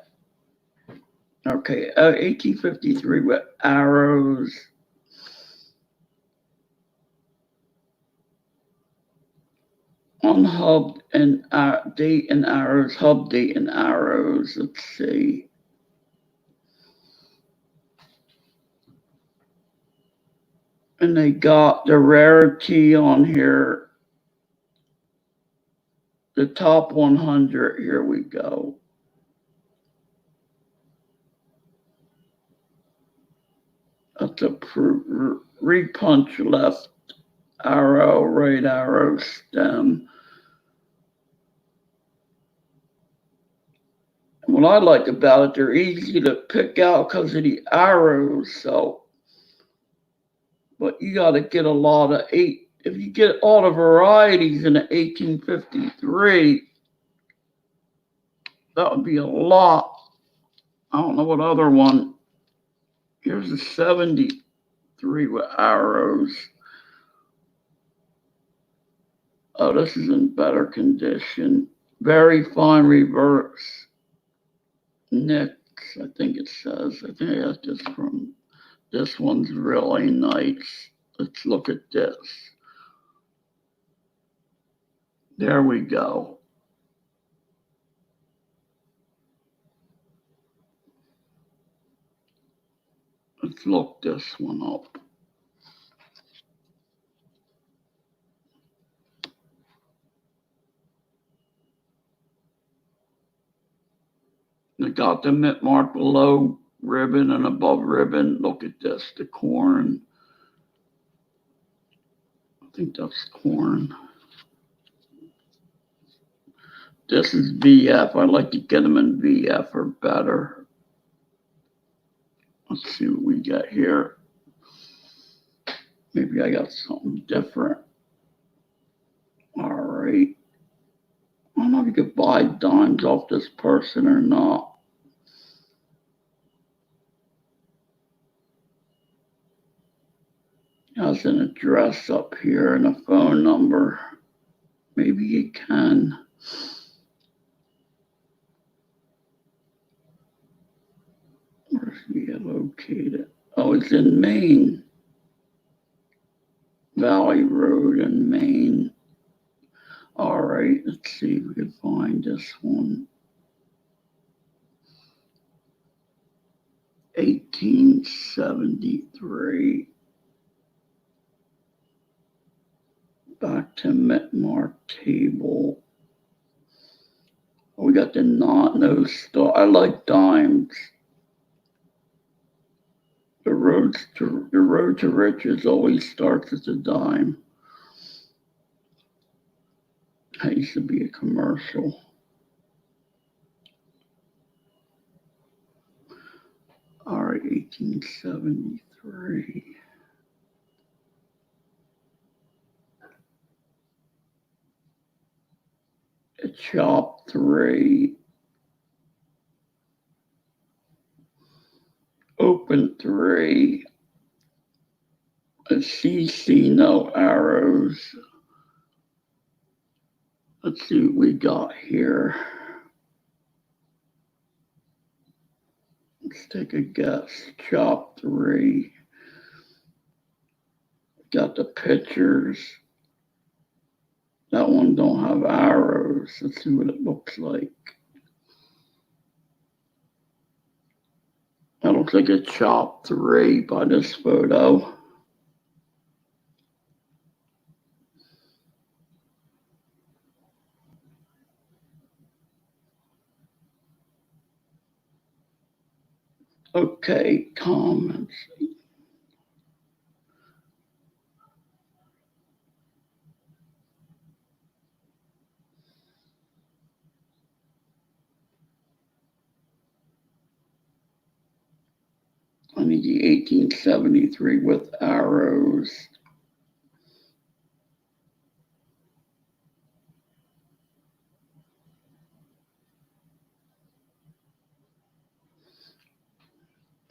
Okay, 1853 with arrows. unhubbed and date and arrows, hub date and arrows. Let's see. And they got the rarity on here. The top 100. Here we go. That's a repunch left arrow, right arrow stem. What I like about it, they're easy to pick out because of the arrows. So, but you got to get a lot of eight. If you get all the varieties in the 1853, that would be a lot. I don't know what other one. Here's a 73 with arrows. Oh, this is in better condition. Very fine reverse. Nicks, I think it says. I think that's just from, this one's really nice. Let's look at this. There we go. Let's look this one up. They got the mint mark below ribbon and above ribbon. Look at this, the corn. I think that's corn. This is VF. I like to get them in VF or better. Let's see what we got here. Maybe I got something different. All right. I don't know if you could buy dimes off this person or not. Has an address up here and a phone number. Maybe you can. Where's he located? Oh, it's in Maine. Valley Road in Maine. All right, let's see if we can find this one. 1873. Back to Mitmark table. We got the no star. I like dimes. The road to riches always starts as a dime. That used to be a commercial. All right, 1873. A chop 3. Open 3. A CC, no arrows. Let's see what we got here. Let's take a guess. Chop 3. Got the pictures. That one don't have arrows. Let's see what it looks like. That looks like a chop 3 by this photo. Okay, comments. I need the 1873 with arrows.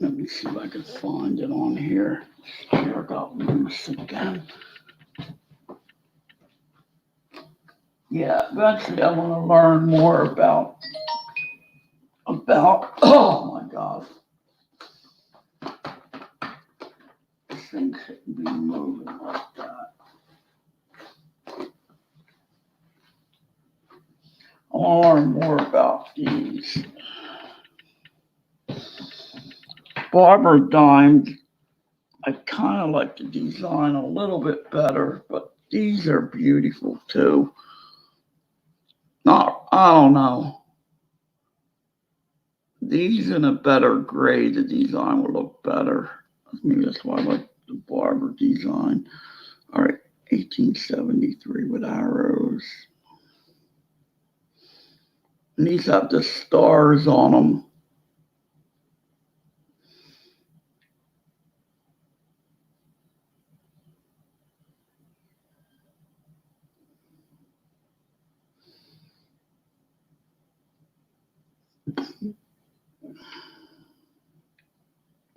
Let me see if I can find it on here. Chair got loose again. Yeah, eventually I want to learn more about, oh my God. This thing shouldn't be moving like that. I'll learn more about these. Barber dimes, I kind of like the design a little bit better, but these are beautiful too. Not, I don't know. These in a better gray, the design will look better. Maybe that's why I like the Barber design. All right, 1873 with arrows. And these have the stars on them.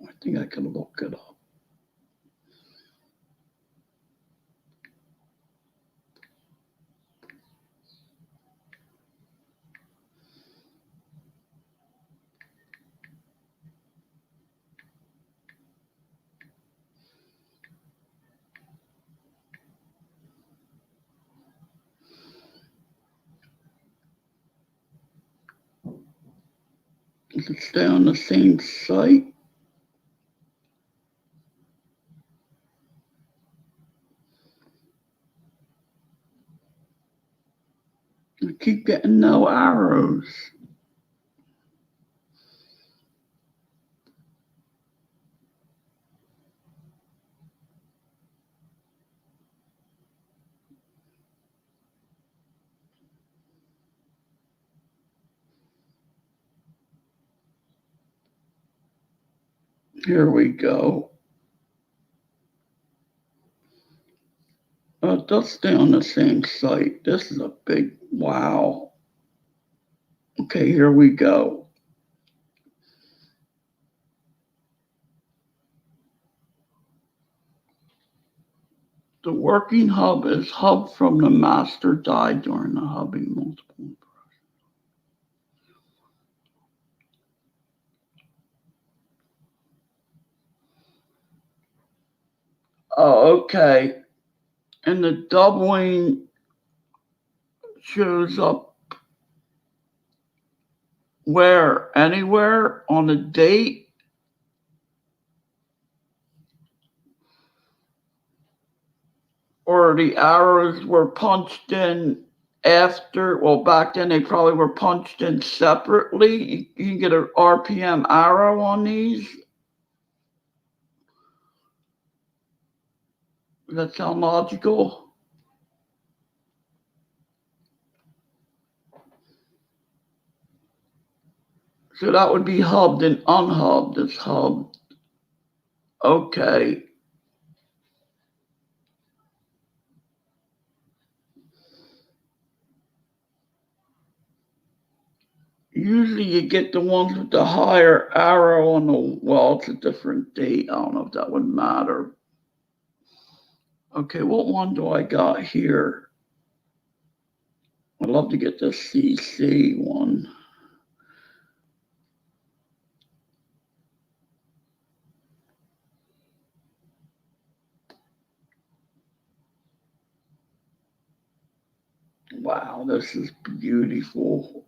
I think I can look it up. Does it stay on the same site? I keep getting no arrows. Here we go. It does stay on the same site. This is a big wow. Okay, here we go. The working hub is hub from the master die during the hubbing multiple. Oh, okay. And the doubling shows up where? Anywhere on the date? Or the arrows were punched in after? Well, back then they probably were punched in separately. You can get an RPM arrow on these. Does that sound logical? So that would be hubbed and unhubbed. It's hubbed. Okay. Usually you get the ones with the higher arrow on the, well, it's a different date. I don't know if that would matter. Okay, what one do I got here? I'd love to get the CC one. Wow, this is beautiful.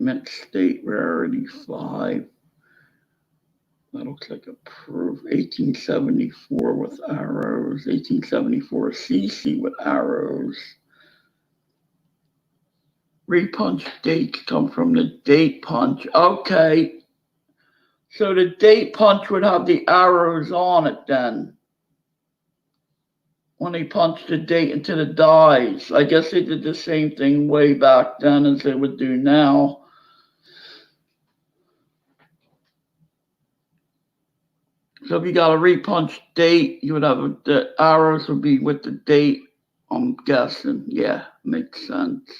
Mint State Rarity 5. That looks like a proof. 1874 with arrows. 1874 CC with arrows. Repunch dates come from the date punch. Okay. So the date punch would have the arrows on it then. When they punched the date into the dies. I guess they did the same thing way back then as they would do now. So if you got a repunch date, you would have the arrows would be with the date, I'm guessing. Yeah, makes sense.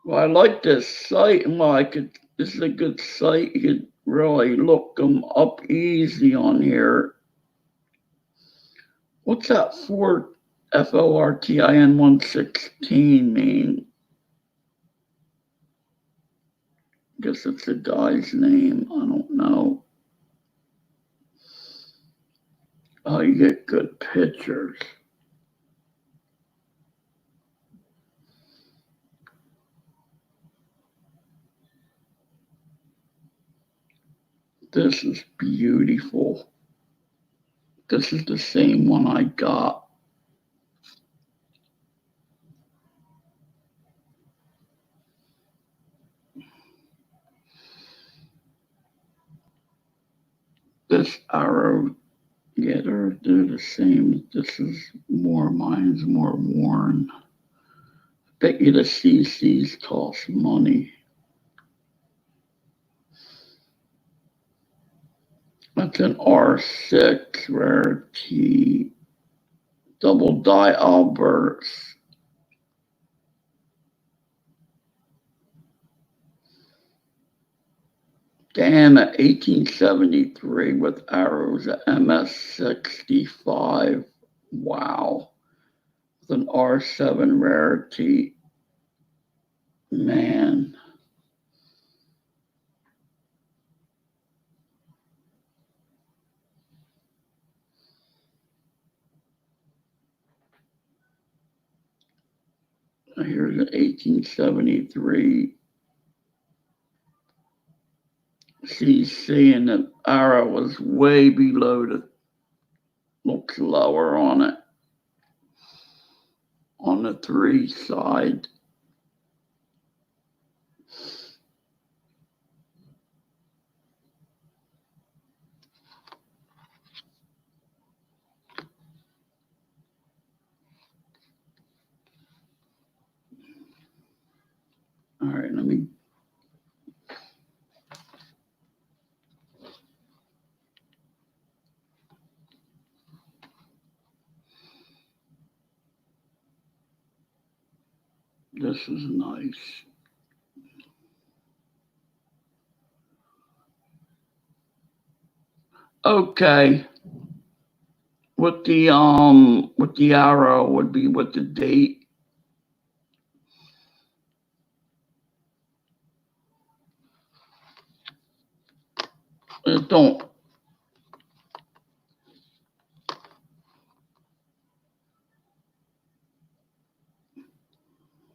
Well, I like this site, and this is a good site. You could really look them up easy on here. What's that Ford FORTIN 116 mean? Guess it's the guy's name. I don't know. Oh, you get good pictures. This is beautiful. This is the same one I got. This arrow, yeah, they're the same. This is more, mine's more worn. Bet you the CCs cost money. That's an R6 rarity, double die Alberts. Dan at 1873 with arrows at MS65. Wow. With an R7 rarity. Man. Here's an 1873 CC, and the arrow was way below the, looks lower on it, on the 3 side. All right, let me. This is nice. Okay. With the arrow would be with the date. Don't.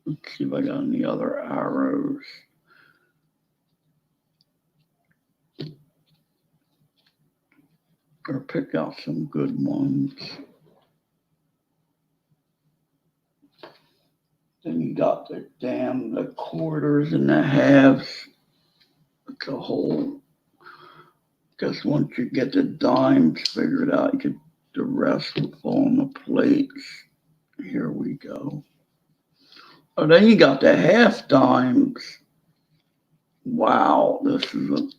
Let's see if I got any other arrows. Or pick out some good ones. Then you got the quarters and the halves. It's a whole. Guess once you get the dimes figured out, the rest will fall on the plates. Here we go. Oh, then you got the half dimes. Wow, this is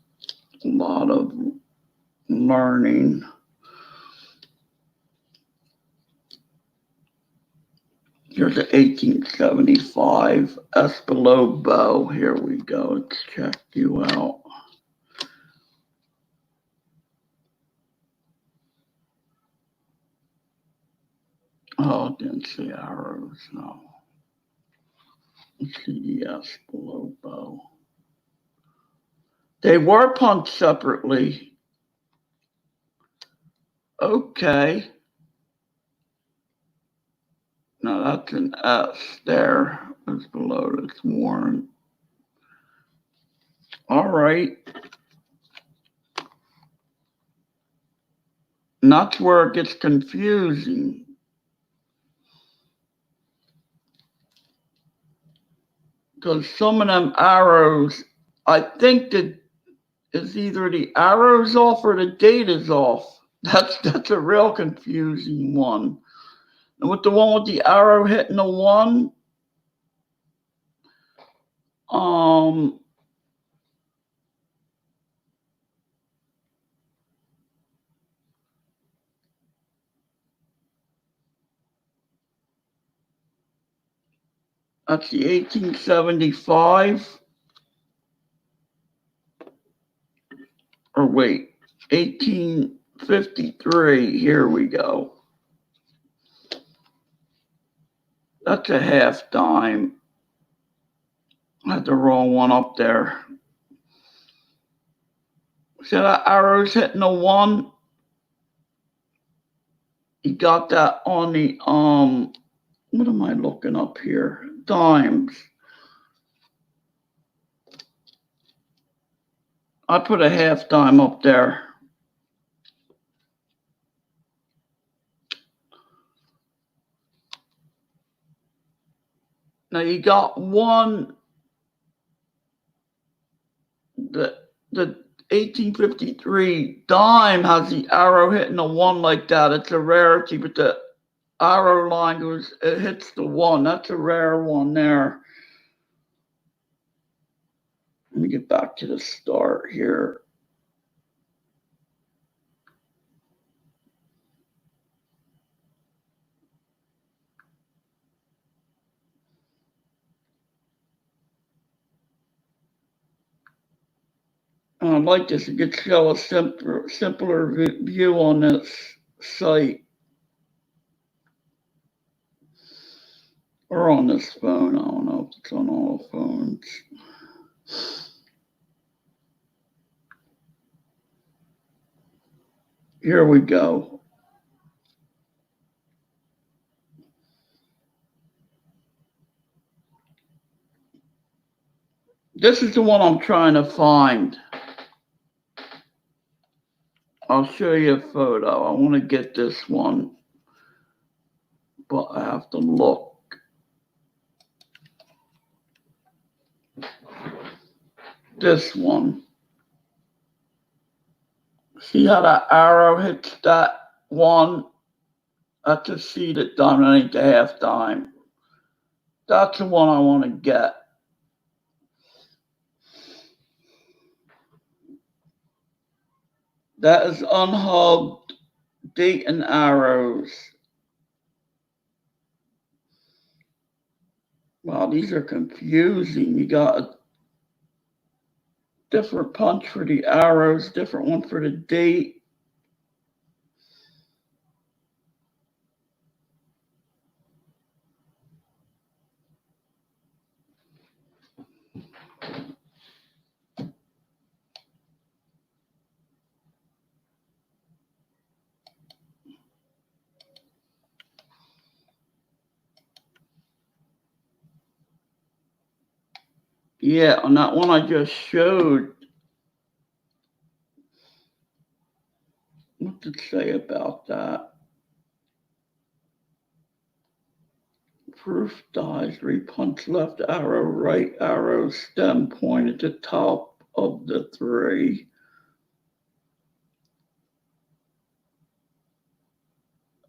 a lot of learning. Here's an 1875 Espelot bow. Here we go. Let's check you out. Oh, didn't see arrows, no. Let's see the Espelot bow. They were punched separately. Okay. Now that's an S there. It's below that's worn. All right. And that's where it gets confusing. Because some of them arrows, I think that is either the arrow's off or the date is off. That's a real confusing one. And with the one with the arrow hitting the 1, that's the 1875. Or wait, 1853. Here we go. That's a half dime. I had the wrong one up there. See that arrow's hitting a 1? You got that on the, what am I looking up here? Dimes. I put a half dime up there. Now you got one, the 1853 dime has the arrow hitting a one like that. It's a rarity, but the arrow line goes, it hits the one. That's a rare one there. Let me get back to the start here. I like this. It could show a simpler view on this site or on this phone. I don't know if it's on all phones. Here we go. This is the one I'm trying to find. I'll show you a photo. I want to get this one, but I have to look. This one. See how that arrow hits that one? That's a seeded dime, that ain't the half dime. That's the one I want to get. That is unhubbed date and arrows. Wow, these are confusing. You got a different punch for the arrows, different one for the date. Yeah, on that one I just showed. What did it say about that? Proof dies, repunch left arrow, right arrow, stem point at the top of the three.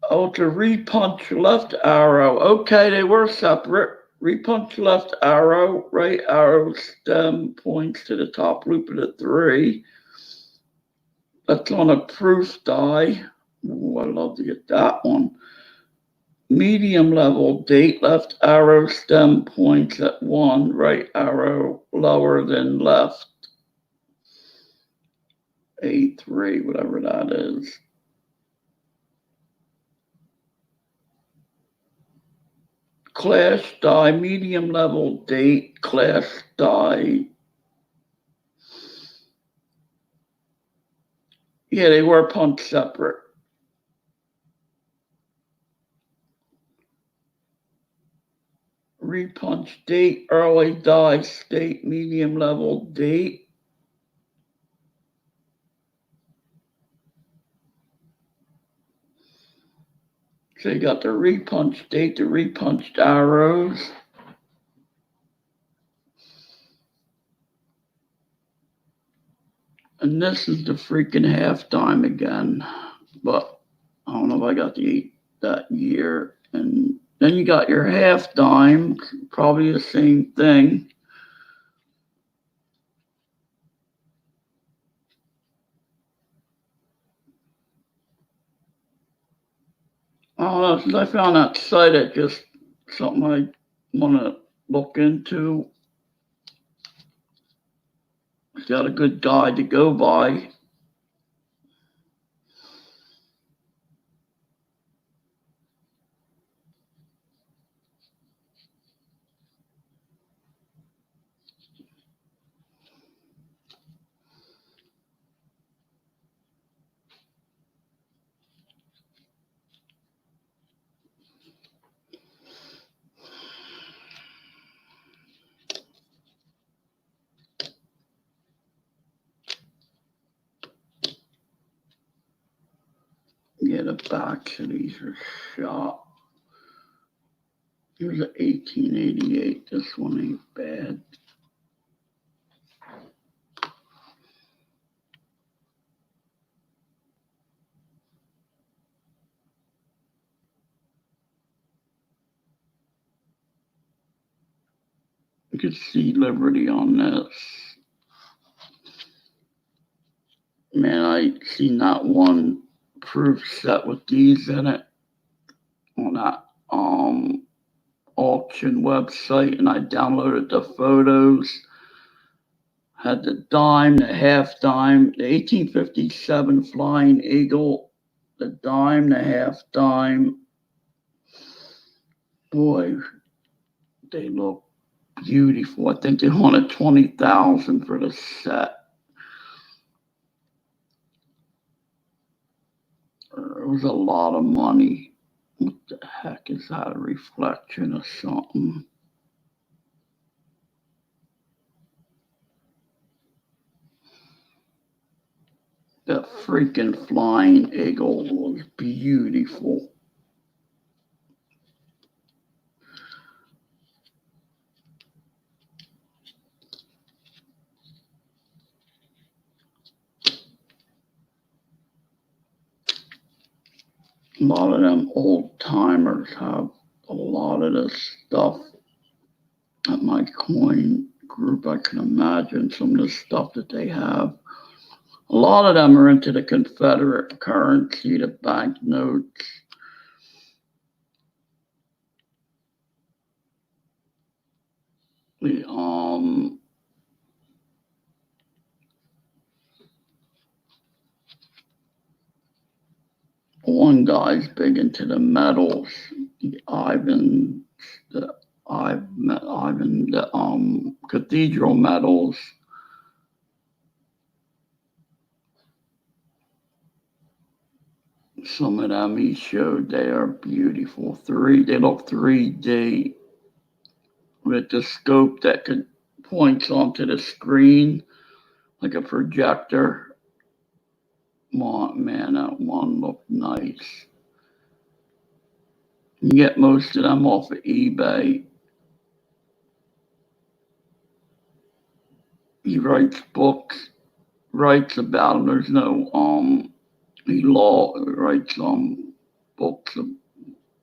Oh, to repunch left arrow. Okay, they were separate. Repunch left arrow, right arrow, stem points to the top loop of the three. That's on a proof die. Oh, I'd love to get that one. Medium level date, left arrow, stem points at one, right arrow lower than left. A3, whatever that is. Clash die, medium level date, clash die. Yeah, they were punched separate. Repunch date, early die, state, medium level date. So you got the repunch date, the repunched arrows. And this is the freaking half dime again. But I don't know if I got that year. And then you got your half dime, probably the same thing. I don't know, since I found that site, it's just something I want to look into. It's got a good guide to go by. Yeah, the backs of these are shot. Here's an 1888. This one ain't bad. You can see Liberty on this. Man, I seen that one proof set with these in it on that auction website, and I downloaded the photos. Had the dime, the half dime, the 1857 Flying Eagle, the dime, the half dime. Boy, they look beautiful. I think they wanted 20,000 for the set. It was a lot of money. What the heck is that? A reflection of something? That freaking Flying Eagle was beautiful. A lot of them old timers have a lot of this stuff at my coin group. I can imagine some of the stuff that they have. A lot of them are into the Confederate currency, the banknotes. The one guy's big into the metals. Ivan, the cathedral metals. Some of them he showed, they are beautiful. They look 3D with the scope that could points onto the screen like a projector. Man, that one looked nice. You can get most of them off of eBay. He writes books, writes about them. There's no he writes books of,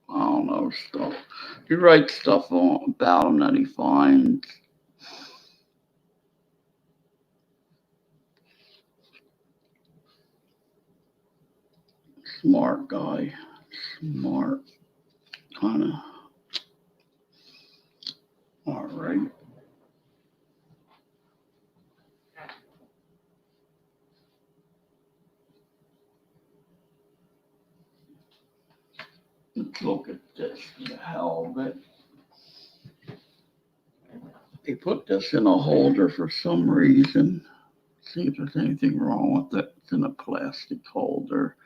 I don't know, stuff. He writes stuff about them that he finds. Smart guy. Smart. Kind of. All right. Let's look at this. The hell of it. They put this in a holder for some reason. See if there's anything wrong with it. It's in a plastic holder.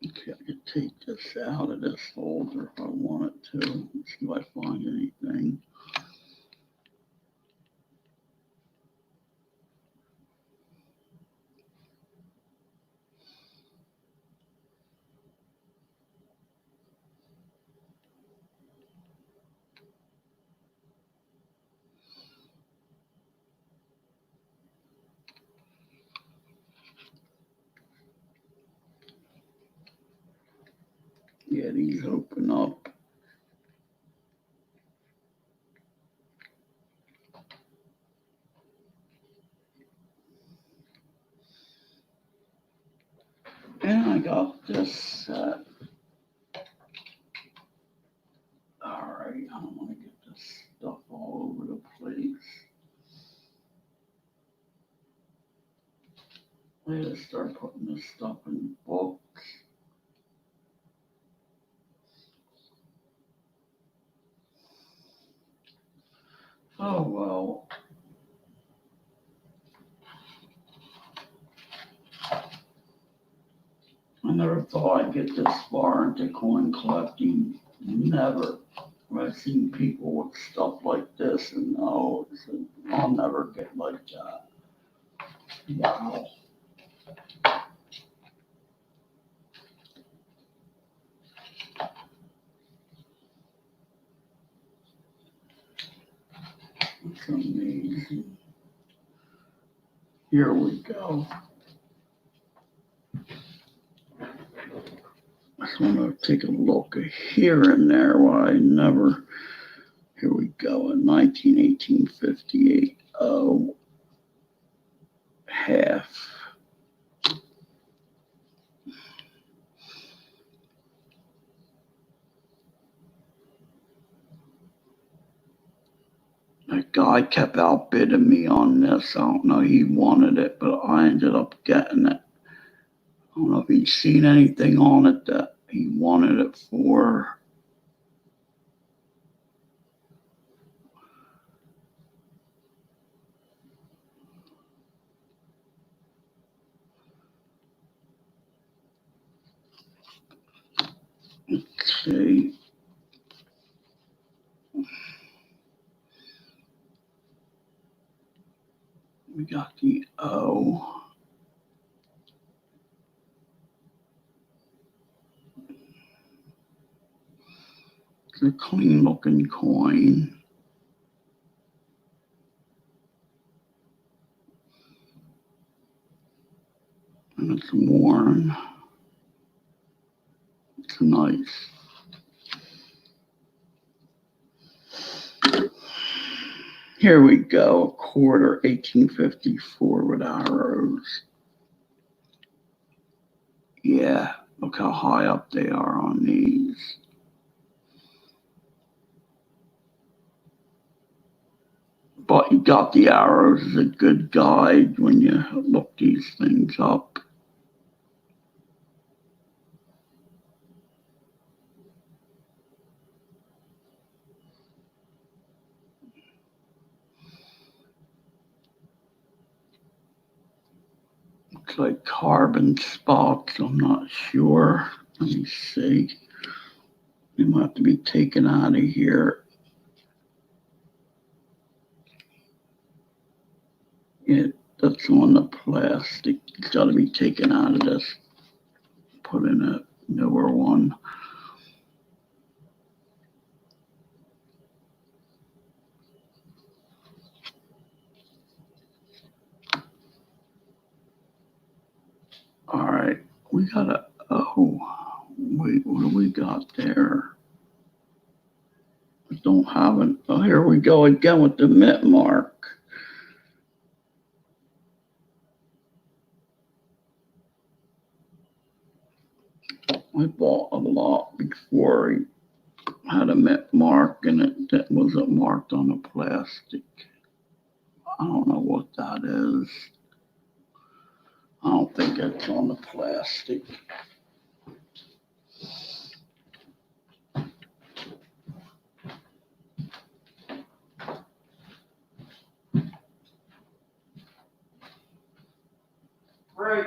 Okay, I can take this out of this folder if I wanted to. See if I find anything. Yeah, these open up. And I got this set. All right, I don't want to get this stuff all over the place. I gotta start putting this stuff in books. Oh well. I never thought I'd get this far into coin collecting. Never. I've seen people with stuff like this and I'll never get like that. Wow. It's amazing. Here we go. I just want to take a look here and there. Why I never. Here we go. In 1858. Oh, half. That guy kept outbidding me on this. I don't know. He wanted it, but I ended up getting it. I don't know if he's seen anything on it that he wanted it for. Let's see. We got the O. It's a clean looking coin. And it's worn. It's nice. Here we go, a quarter, 1854 with arrows. Yeah, look how high up they are on these. But you got the arrows as a good guide when you look these things up. Looks like carbon spots, I'm not sure. Let me see. They might have to be taken out of here. Yeah, that's on the plastic. It's got to be taken out of this. Put in a newer one. All right, we got a, oh, wait, what do we got there? We don't have an, oh, here we go again with the mint mark. I bought a lot before he had a mint mark and it that wasn't marked on the plastic. I don't know what that is. I don't think it's on the plastic. Great.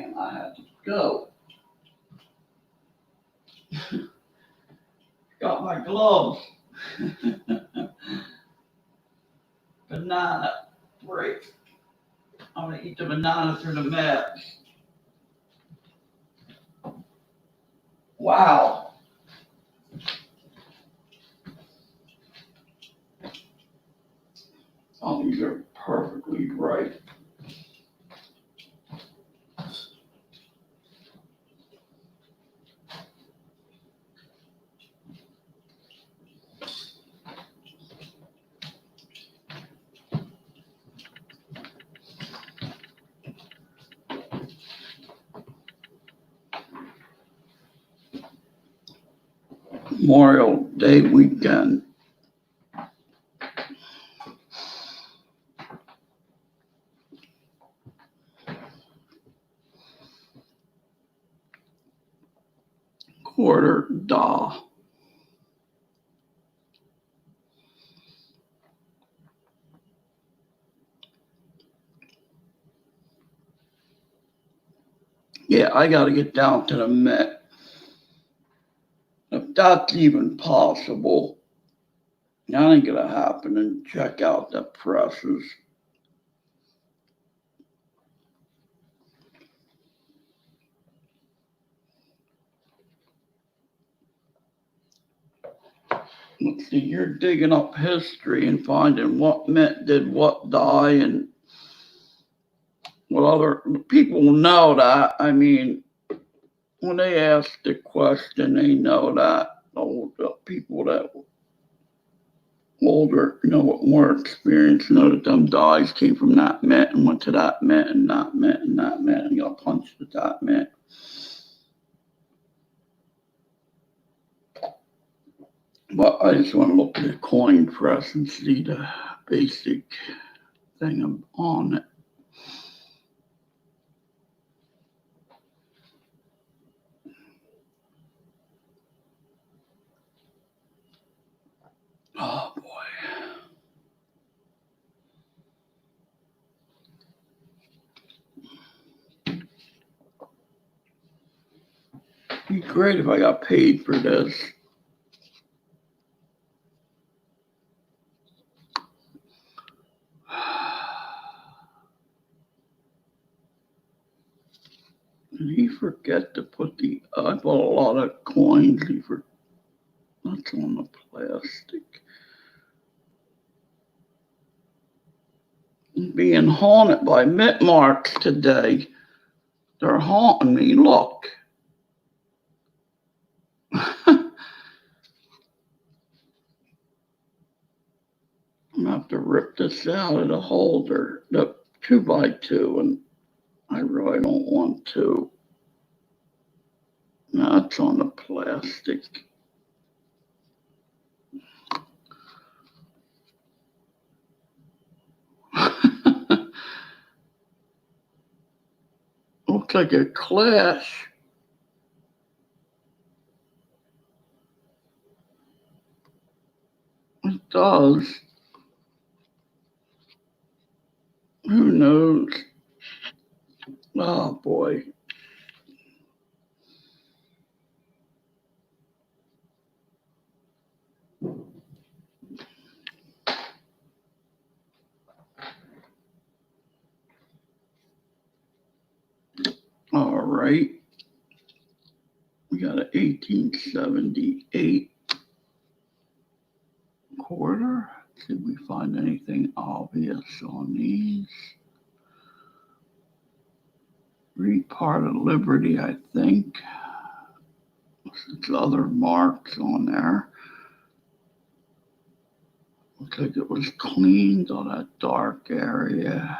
and I had to go. Got my gloves. Banana break. I'm gonna eat the banana through the meds. Wow. Oh, these are perfectly right. Memorial Day weekend. Quarter da. Yeah, I gotta get down to the Met. If that's even possible, that ain't gonna happen, and check out the presses. Let's see, you're digging up history and finding what Met did what die and what other people know that. I mean, when they ask the question, they know that. The people that older, with more experience, know that them dies came from that Met and went to that Met and that Met and that Met and got punched at that Met. But I just want to look at the coin press and see the basic thing on it. Oh boy. It'd be great if I got paid for this. Did he forget to put I bought a lot of coins. That's on the plastic. I'm being haunted by mint marks today. They're haunting me. Look. I'm gonna have to rip this out of the holder, the 2x2, and I really don't want to. That's on the plastic. Looks like a clash. It does. Who knows? Oh boy. All right. We got an 1878 quarter. Did we find anything obvious on these? Part of Liberty, I think. There's other marks on there. Looks like it was cleaned on that dark area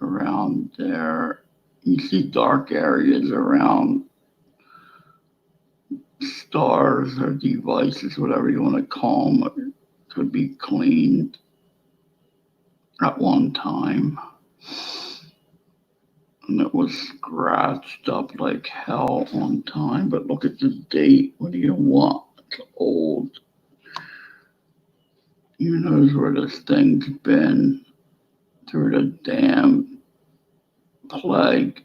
around there. You see dark areas around stars or devices, whatever you want to call them. It could be cleaned at one time. And it was scratched up like hell one time. But look at the date. What do you want? It's old. Who knows where this thing's been through the damn plague.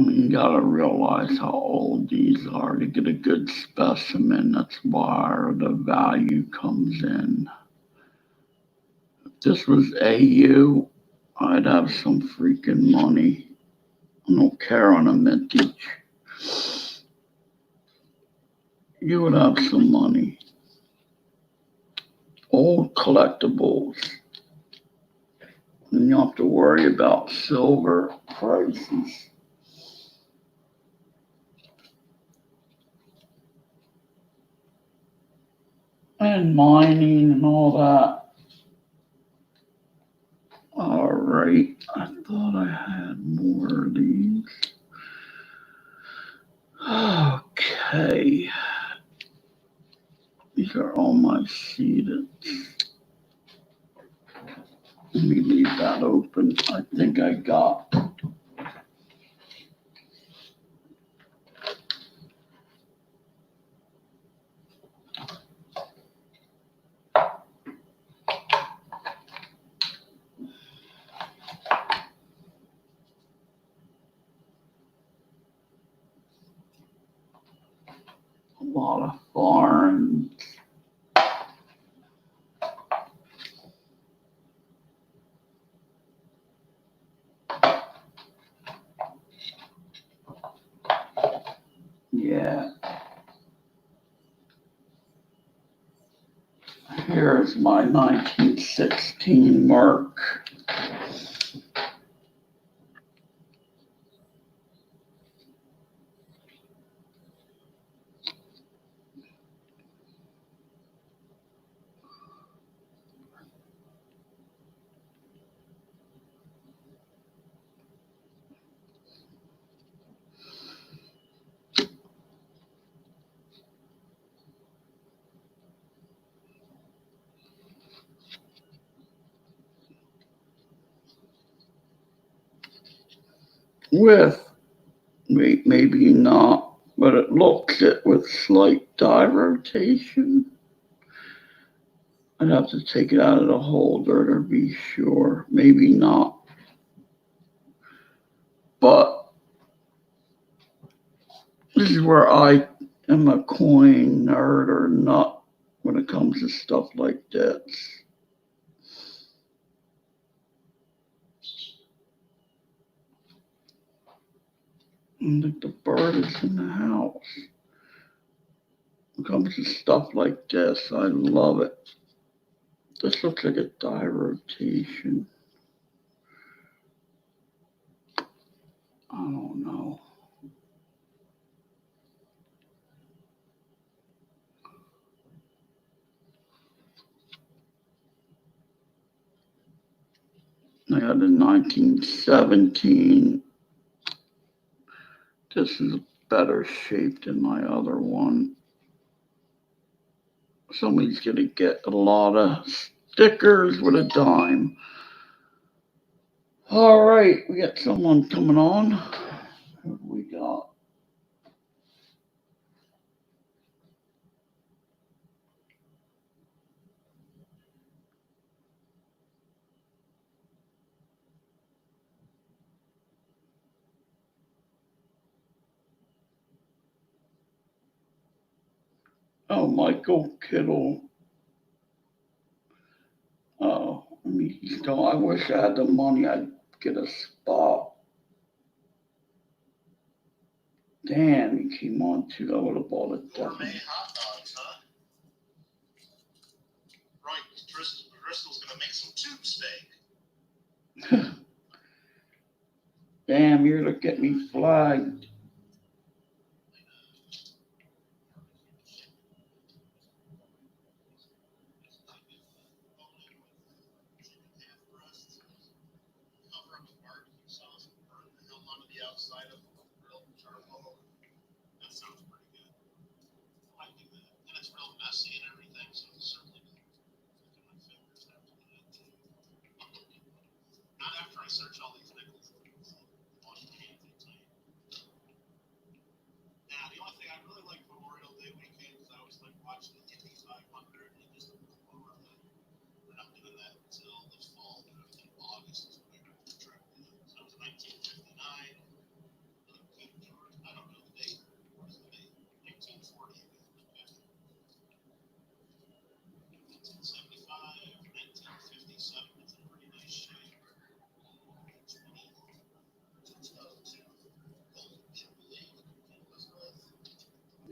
You gotta realize how old these are to get a good specimen. That's where the value comes in. If this was AU, I'd have some freaking money. I don't care on a mintage. You would have some money. Old collectibles. And you don't have to worry about silver prices. And mining and all that. All right, I thought I had more of these. Okay. These are all my seeded. Let me leave that open. I think I got. A lot of foreign. Yeah. Here's my 1916 mark. With, maybe not, but it looks it with slight die rotation. I'd have to take it out of the holder to be sure. Maybe not. But this is where I am a coin nerd or not when it comes to stuff like this. I think the bird is in the house. When it comes to stuff like this, I love it. This looks like a die rotation. I don't know. I had a 1917. This is better shape than my other one. Somebody's gonna get a lot of stickers with a dime. All right, we got someone coming on. Who do we got? Oh, Michael Kittle. Oh, I mean, he's gone. I wish I had the money. I'd get a spot. Damn, he came on too. I would have bought it Gourmet definitely. hot dogs, huh? Right, Driscoll's gonna make some tube steak. Damn, you're gonna get me flagged. Cover up the barbecue sauce and burn the hell onto the outside of the grill charcoal. That sounds pretty good. I like that. And it's real messy and everything, so it's certainly good. My fingers have to do that too. Not after I search all these nickels. Wash my hands anytime. Now, the only thing I really like Memorial Day weekend is I always like watching the Indy 500 and just over the. We're not doing that until the fall. I think August is when we have the track. So it was 1959.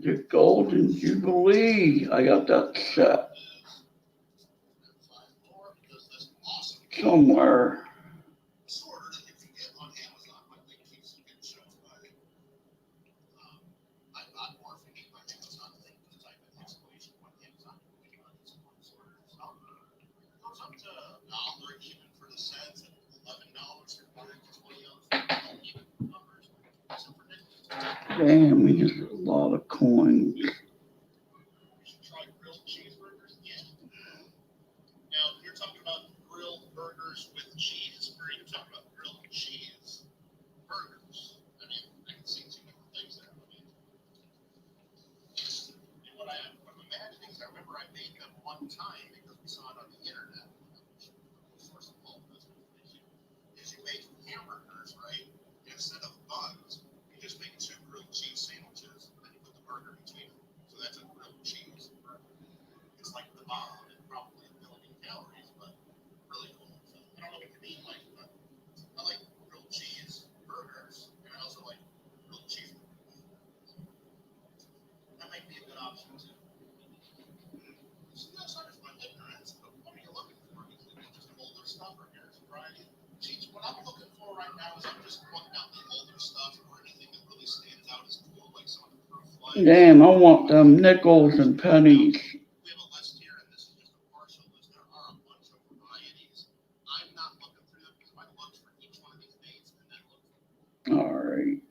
The Golden Jubilee. I got that set Because that's awesome. somewhere. Sorter that you can get on Amazon. My link keeps getting shown by. I bought morphine by Amazon. I think just type in exclamation point Amazon. You can get some sorter. So it goes up to $1 even for the sets and $11 for 20 ounce. Even numbers. Super ridiculous. Damn, he has a lot of coins. You should try grilled cheeseburgers. Yeah. Now, you're talking about grilled burgers with cheese, or you're talking about grilled cheese burgers. I mean, I can see two different things there. I mean, and what I'm imagining is I remember I made them one time because we saw it on the internet. Source of all this information is you make hamburgers, right? Instead of buns, you just make two grilled cheese sandwiches and you put the burger between them. So that's a grilled cheese burger. It's like the bomb and probably a million calories, but really cool. So I don't know what you mean, like, but I like grilled cheese burgers, and I also like grilled cheese. That might be a good option too. So that's not just my ignorance, but what are you looking for? Is it just older stuff or here's variety? Geez, what I'm looking for right now is I'm just looking out the older stuff or anything that really stands out as cool, like some of the proof flags. Damn, I want them nickels and pennies. We have a list here, and this is just a partial list. There are a bunch of varieties. I'm not looking through them because I looked for each one of these names and then looked for Alright.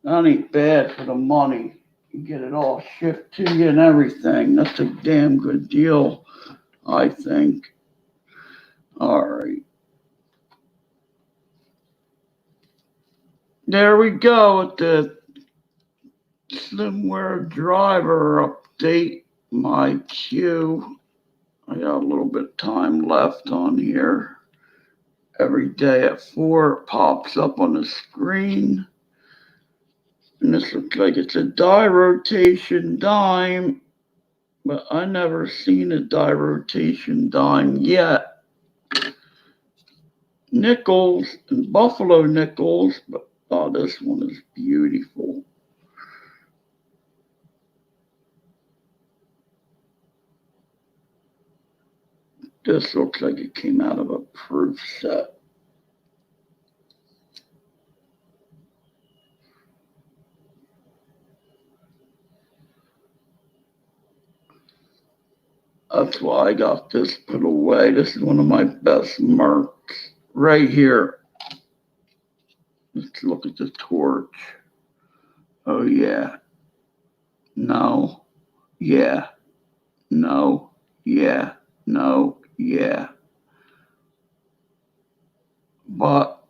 That ain't bad for the money. You get it all shipped to you and everything. That's a damn good deal, I think. Alright. There we go with the Slimware driver update. My queue. I got a little bit of time left on here. Every day at 4 it pops up on the screen. And this looks like it's a die rotation dime, but I never seen a die rotation dime yet. Nickels and buffalo nickels, but oh, this one is beautiful. This looks like it came out of a proof set. That's why I got this put away. This is one of my best marks right here. Let's look at the torch. Oh yeah. No. Yeah. No. Yeah. No. Yeah. But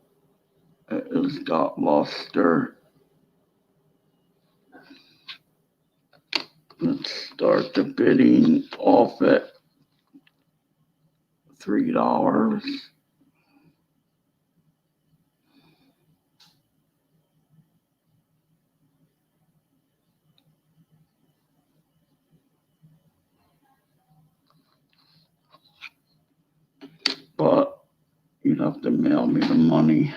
it has got luster. Let's start the bidding off at $3. But you'd have to mail me the money.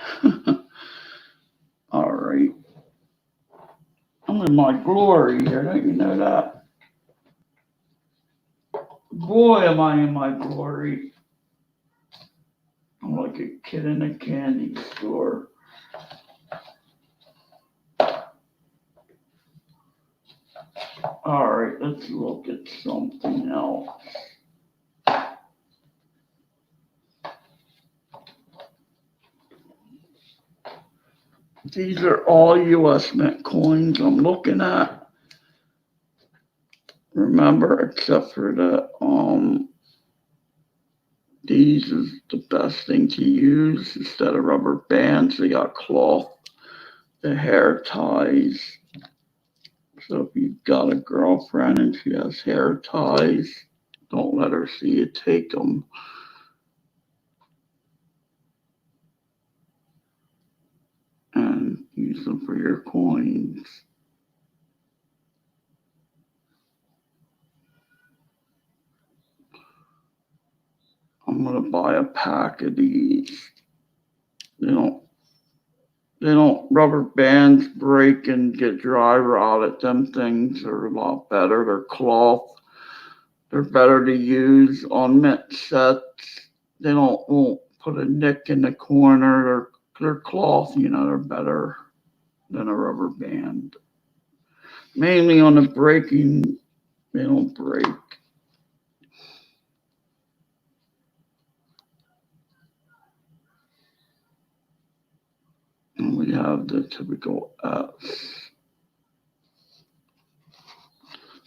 All right. I'm in my glory here, don't you know that? Boy, am I in my glory. I'm like a kid in a candy store. All right, let's look at something else. These are all US Mint coins I'm looking at. Remember, except for the these is the best thing to use instead of rubber bands. They got cloth, the hair ties. So if you've got a girlfriend and she has hair ties, don't let her see you take them. And use them for your coins. I'm gonna buy a pack of these. They they don't, rubber bands break and get dry rotted. Them things are a lot better. They're cloth. They're better to use on mint sets. They won't put a nick in the corner. They're cloth, they're better than a rubber band. Mainly on the braking, they don't break. And we have the typical S.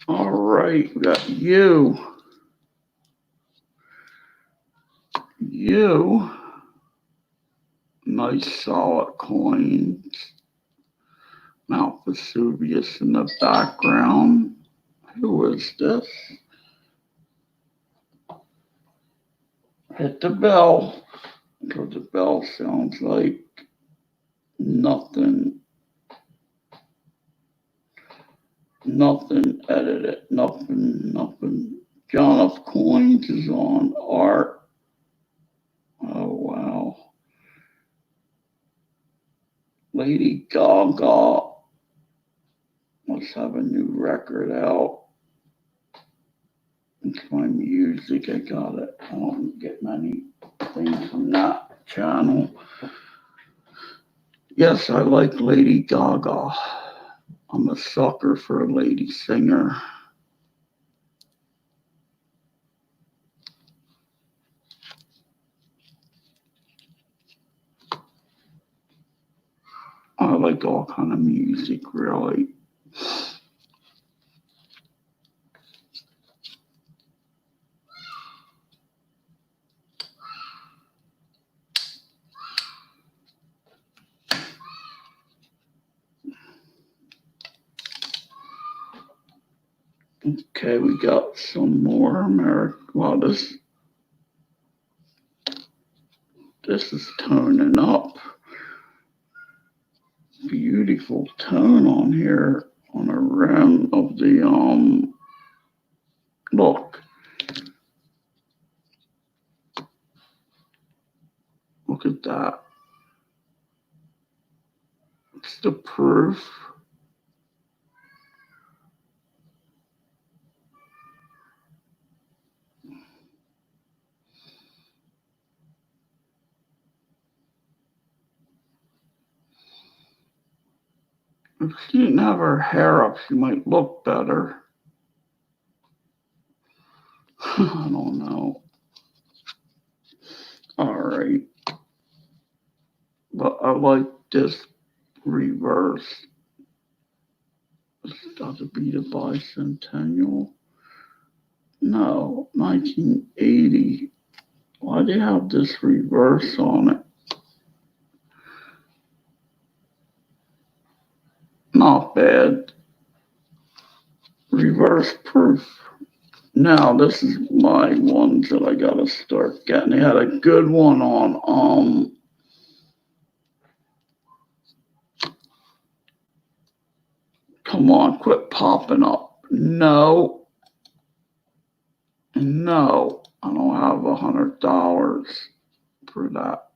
All right, we got U. Nice solid coins. Mount Vesuvius in the background. Who is this? Hit the bell, because the bell sounds like nothing edited, nothing. John of Coins is on art. Oh, wow. Lady Gaga must have a new record out. It's my music. I got it. I don't get many things from that channel. Yes, I like Lady Gaga. I'm a sucker for a lady singer. I like all kind of music, really. Okay, we got some more American. Wow, this is toning up. Beautiful tone on here on the rim of the look. Look at that. It's the proof. If she didn't have her hair up, she might look better. I don't know. All right. But I like this reverse. It's got to be the bicentennial. No, 1980. Why do you have this reverse on it? Not bad. Reverse proof. Now, this is my ones that I gotta start getting. They had a good one on, come on, quit popping up. No, I don't have $100 for that.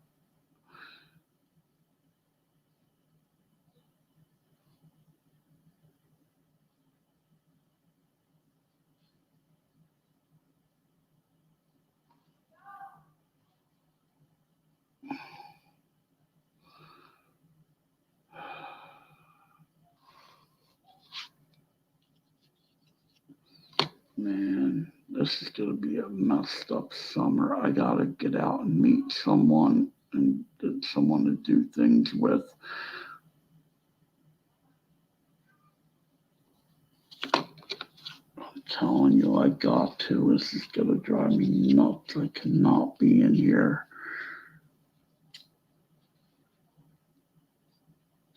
Man, this is gonna be a messed up summer. I gotta get out and meet someone and someone to do things with. I'm telling you, I got to. This is gonna drive me nuts. I cannot be in here.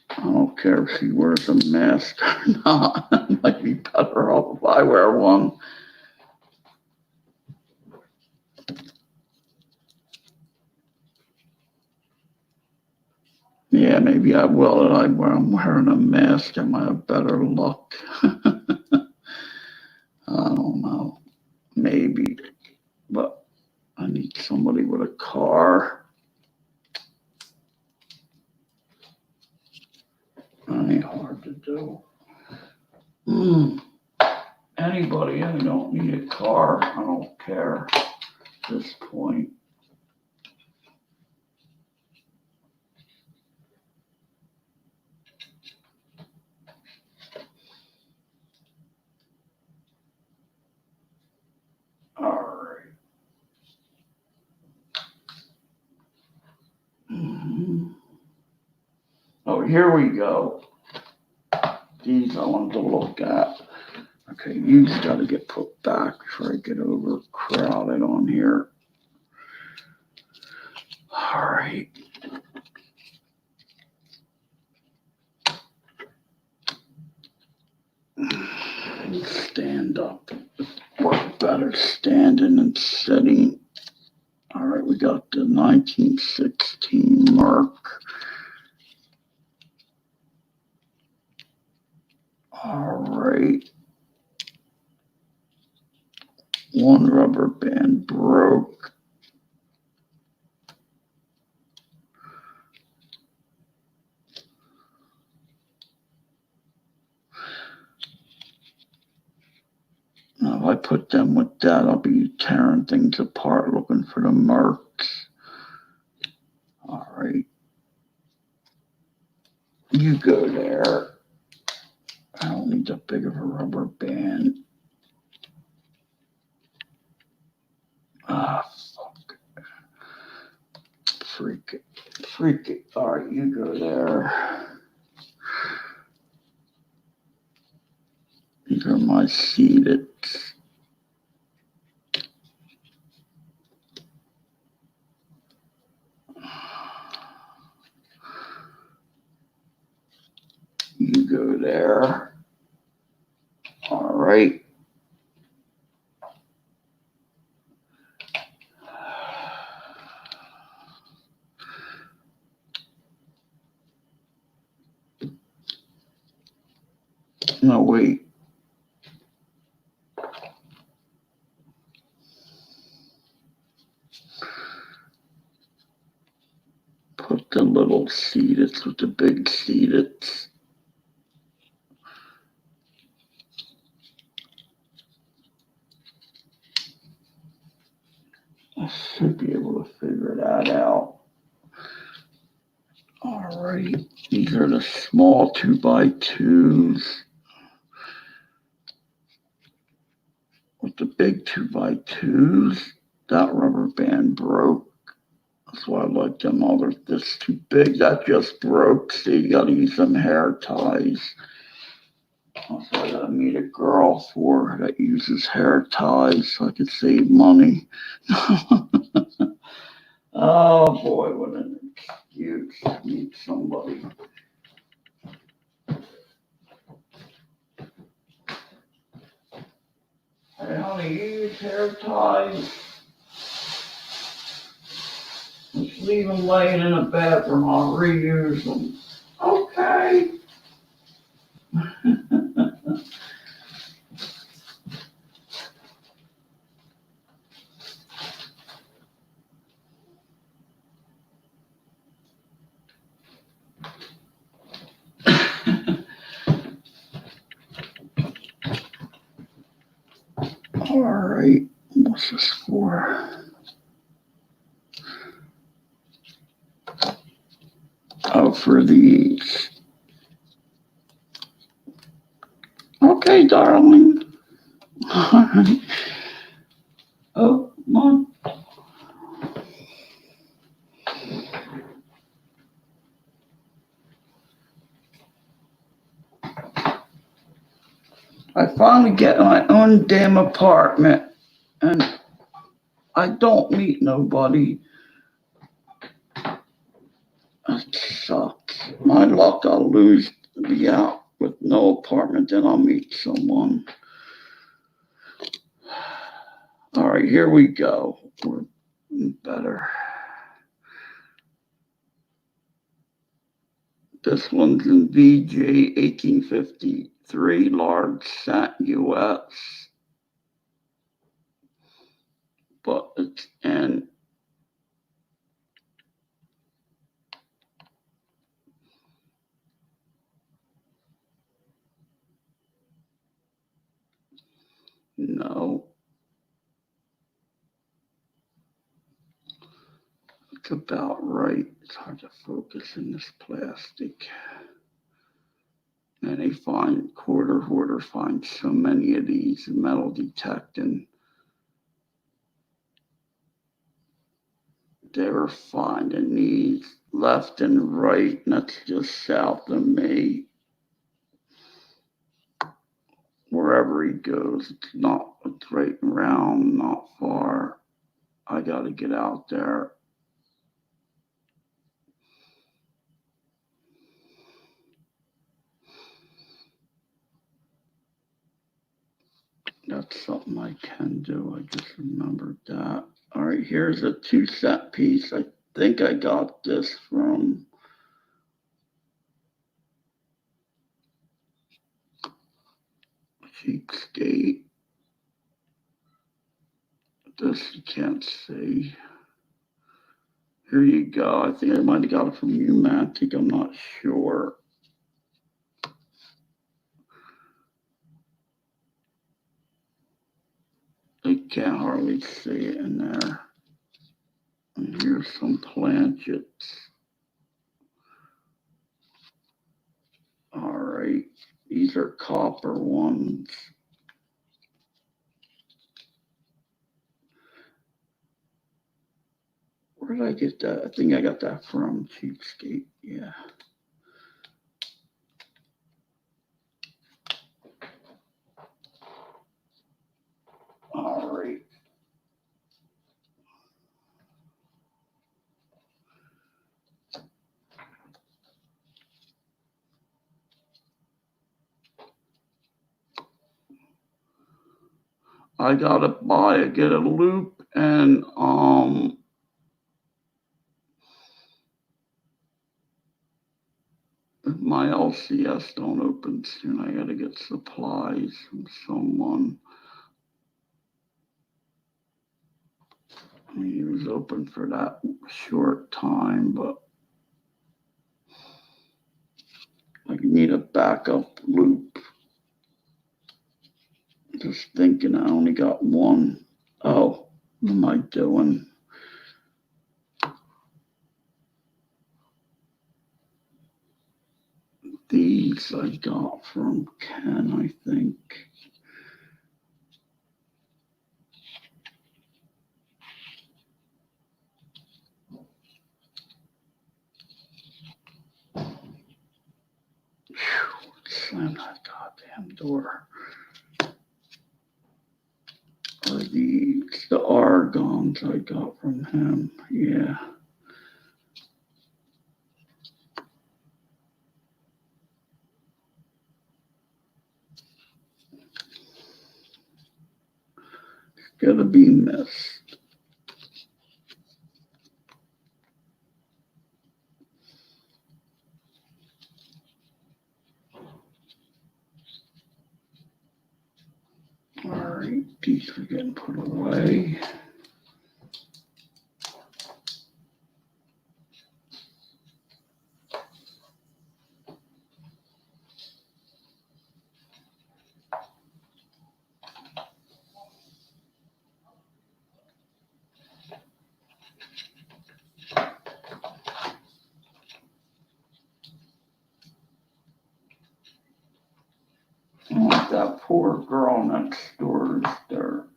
I don't care if she wears a mask or not. I might be better off if I wear one. Yeah, maybe I will. I'm wearing a mask. I might have better luck. I don't know. Maybe. But I need somebody with a car. ain't hard to do. Anybody who don't need a car, I don't care at this point. All right. Oh, here we go. These I wanted to look at. Okay, you just gotta get put back before I get overcrowded on here. All right. Stand up. Work better standing than sitting. All right, we got the 1916 Merc. All right. One rubber band broke. Now, if I put them with that, I'll be tearing things apart looking for the Mercs. All right. You go there. I don't need that big of a rubber band. Ah, fuck. Freak it. Freak it. All right, you go there. These are my seated. You go there. All right. No, wait. Put the little seated with the big seated. I should be able to figure that out. All right, these are the small 2x2s. With the big 2x2s, that rubber band broke. That's why I like them. Oh, they're just too big. That just broke. So you gotta use some hair ties. That's what I gotta meet a girl for that uses hair ties so I could save money. Oh boy, what an excuse to meet somebody. Hey honey, you use hair ties? Just leave them laying in the bathroom, I'll reuse them. Okay. All right, what's this for? Oh, for these. Okay, darling. All right. Oh, come on. I finally get my own damn apartment, and I don't meet nobody. That sucks. My luck, I'll lose to be out with no apartment, then I'll meet someone. All right, here we go. We're better. This one's in VG 1853, large cent US. But it's in No. It's about right. It's hard to focus in this plastic. And they find, quarter hoarder finds so many of these metal detecting. They're finding these left and right, and that's just south of me. Wherever he goes, it's right around, not far. I gotta get out there. That's something I can do. I just remembered that. All right, here's a 2-cent piece. I think I got this from Cheapskate. This you can't see. Here you go. I think I might have got it from Umatic. I'm not sure. You can't hardly see it in there. And here's some planchets. All right, these are copper ones. Where did I get that? I think I got that from Cheapskate. Yeah. All right. I gotta get a loop, and if my LCS don't open soon, I gotta get supplies from someone. He was open for that short time, but I need a backup loop. Just thinking I only got one. Oh, what am I doing? These I got from Ken, I think. Slam that goddamn door. Are these the argons I got from him? Yeah. It's gotta be missed. All right, these are getting put away. Oh, that poor girl next door is there.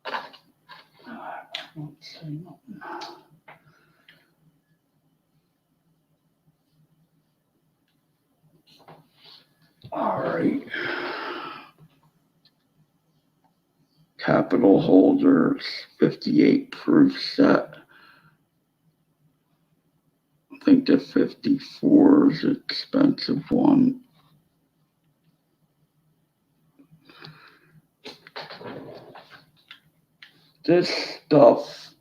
I won't say nothing. All right. Capital holders, 58 proof set. I think the 54 is an expensive one. This stuff,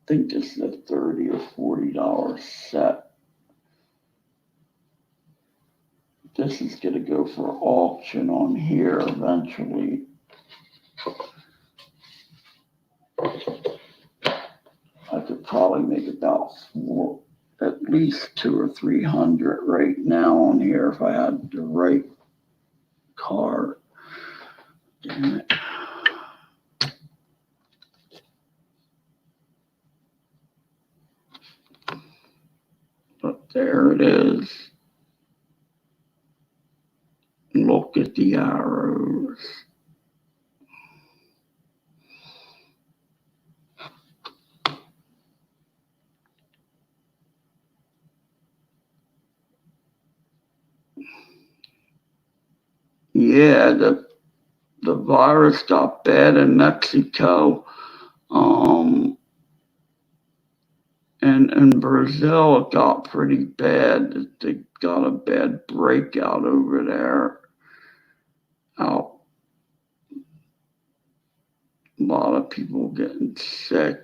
I think this is a $30 or $40 set. This is gonna go for auction on here eventually. I could probably make about at at least 200 or 300 right now on here if I had the right card. Damn it. But there it is. Look at the arrows. Yeah, the virus got bad in Mexico. And in Brazil, it got pretty bad. They got a bad breakout over there. Out. A lot of people getting sick.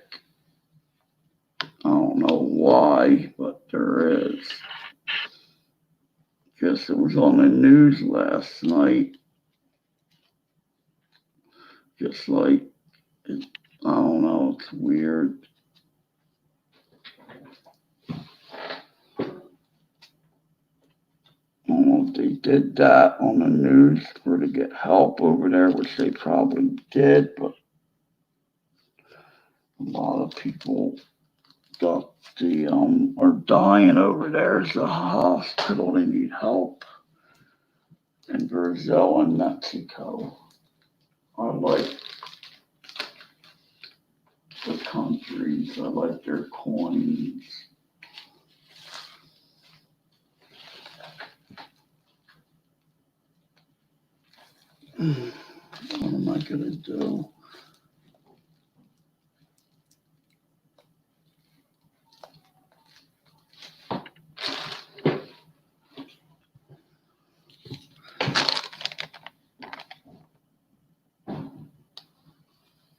I don't know why, but there is. Guess it was on the news last night. Just like, I don't know, it's weird. I don't know if they did that on the news for to get help over there, which they probably did, but a lot of people got are dying over there. It's a hospital. They need help in Brazil and Mexico. I like the countries. I like their coins. What am I gonna do?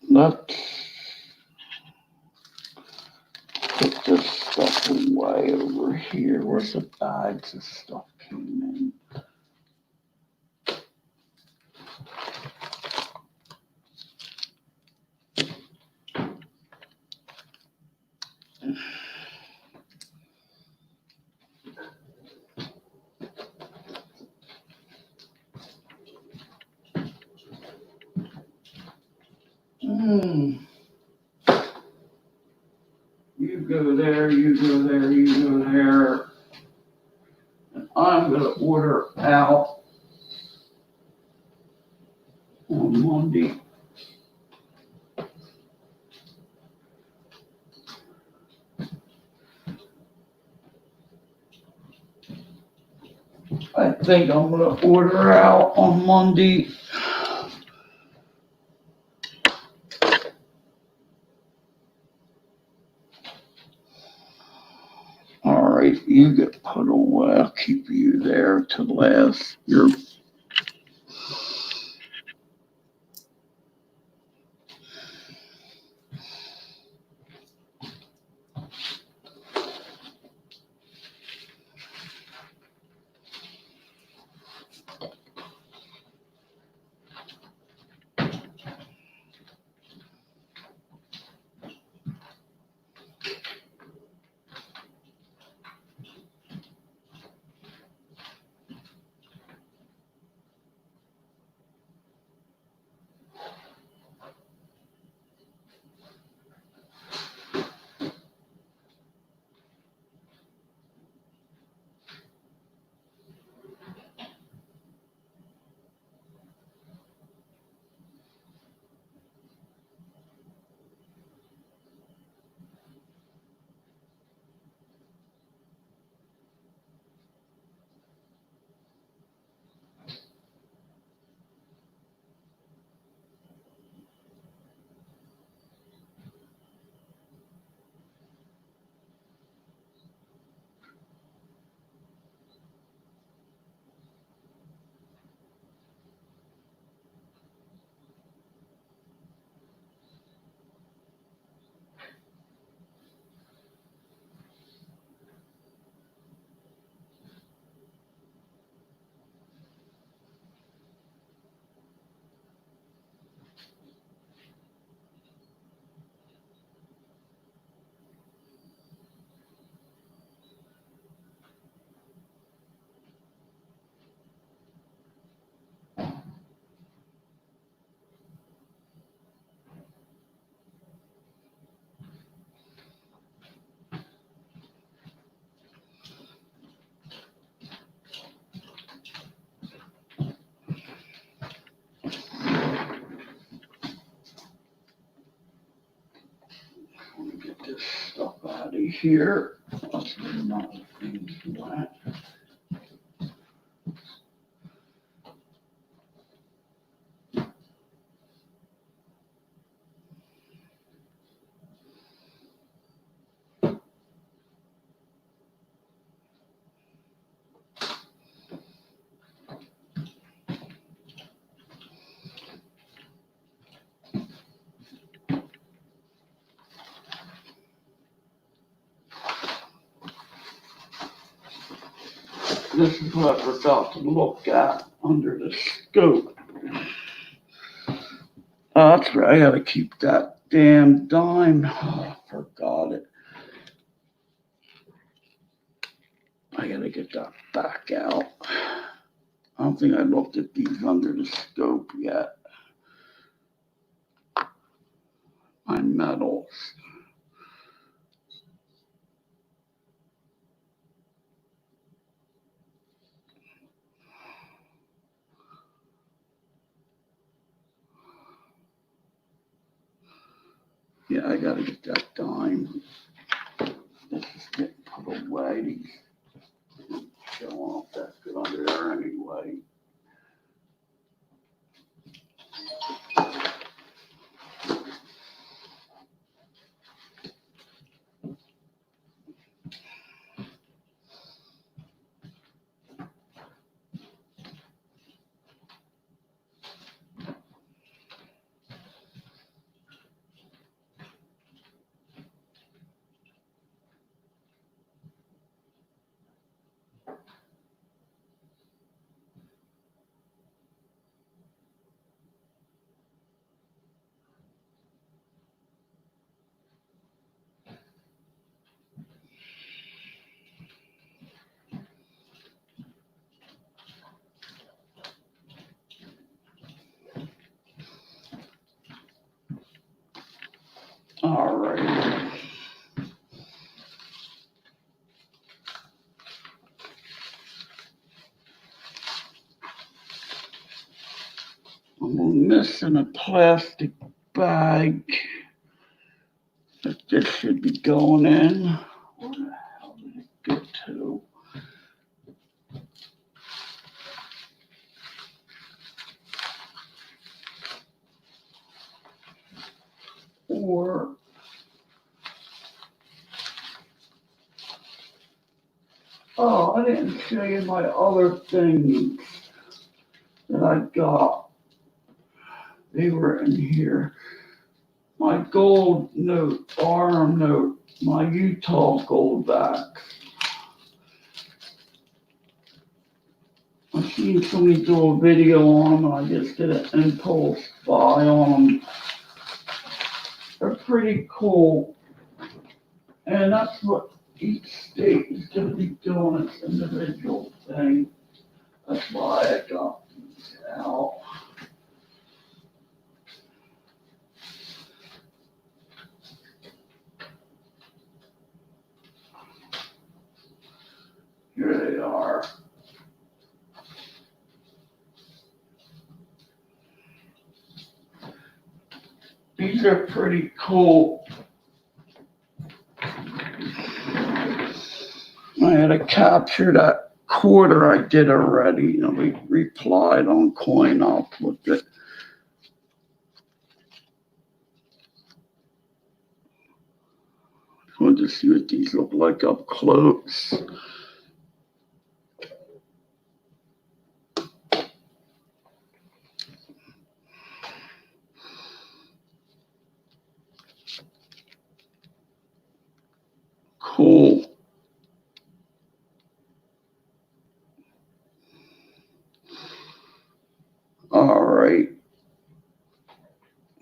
Let's put this stuff away over here. Where's the bags of stuff came in? You go there, you go there, you go there. And I'm gonna order out on Monday. I think I'm gonna order out on Monday. All right, you get put away. I'll keep you there to last. You're see here. That's where my things went. This is what I forgot to look at under the scope. Oh, that's right, I gotta keep that damn dime. Oh, I forgot it. I gotta get that back out. I don't think I looked at these under the scope yet. My metals. Yeah, I gotta get that dime. This is getting put away. These show off, that's good under there anyway. All right. I'm missing a plastic bag that this should be going in. Where the hell did it get to? Or oh, I didn't show you my other things that I got. They were in here. My gold note, arm note, my Utah gold back. I seen somebody do a video on them and I just did an impulse buy on them. They're pretty cool. And that's what each state is gonna be doing, its individual thing. That's why I got these out. Here they are. These are pretty cool. I had to capture that quarter I did already. You know, we replied on CoinOp with it. I wanted to see what these look like up close. Cool. All right.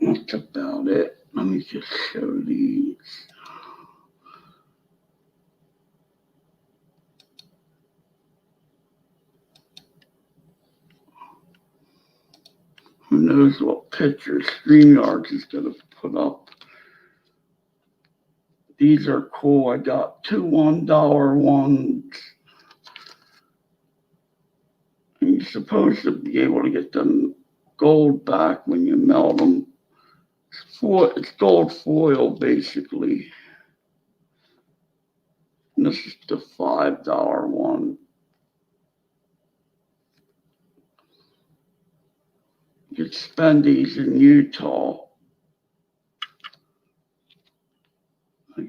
That's about it. Let me just show these. Who knows what picture StreamYard is going to put up. These are cool. I got 2 $1 ones. And you're supposed to be able to get them gold back when you melt them. It's gold foil, basically. This is the $5 one. You could spend these in Utah. I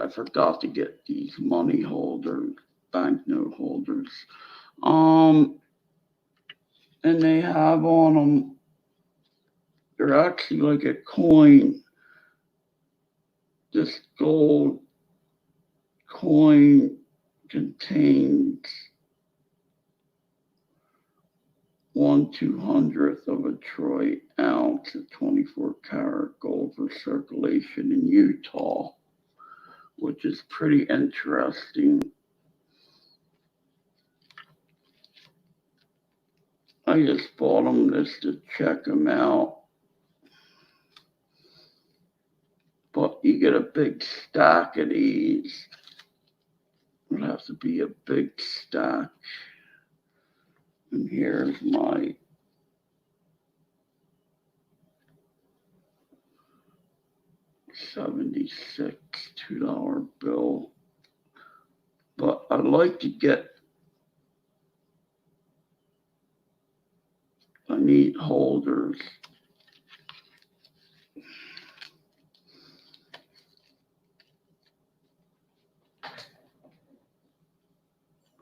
forgot to get these money holders, banknote holders. And they have on them, they're actually like a coin. This gold coin contains 1/200th of a troy ounce of 24 karat gold for circulation in Utah, which is pretty interesting. I just bought them just to check them out. But you get a big stack of these. It would have to be a big stack. And here's my $76 $2 bill. But I'd like to get, I need holders.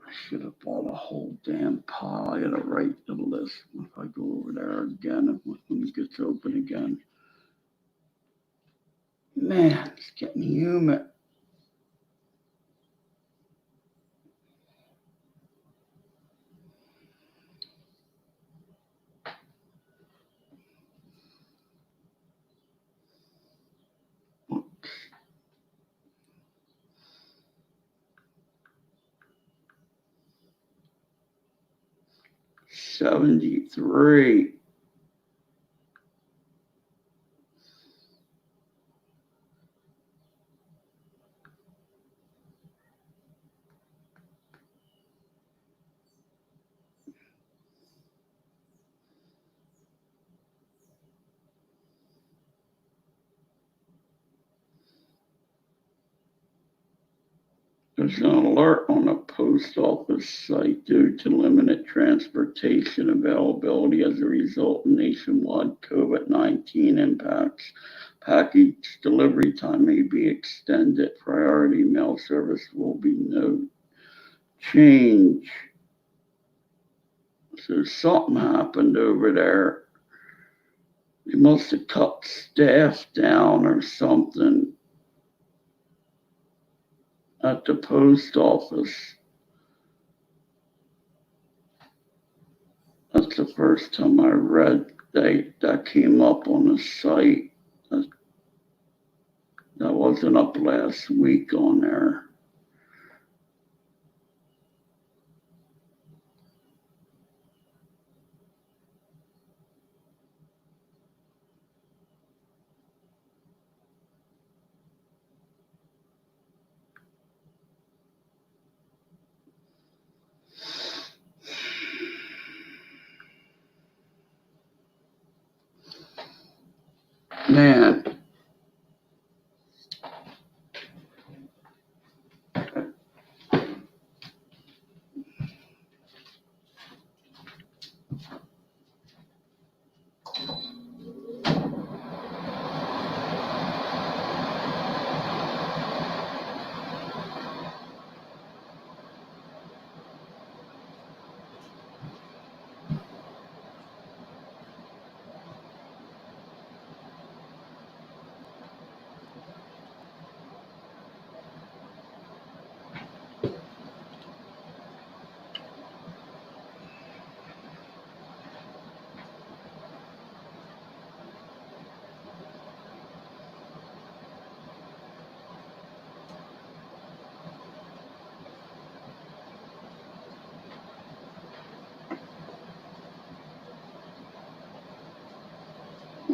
I should have bought a whole damn pile. I gotta write the list if I go over there again, when it gets open again. Man, it's getting humid. $73. There's an alert on the post office site due to limited transportation availability as a result of nationwide COVID-19 impacts. Package delivery time may be extended. Priority mail service will be no change. So something happened over there. They must have cut staff down or something at the post office. That's the first time I read that came up on the site. That wasn't up last week on there. Man.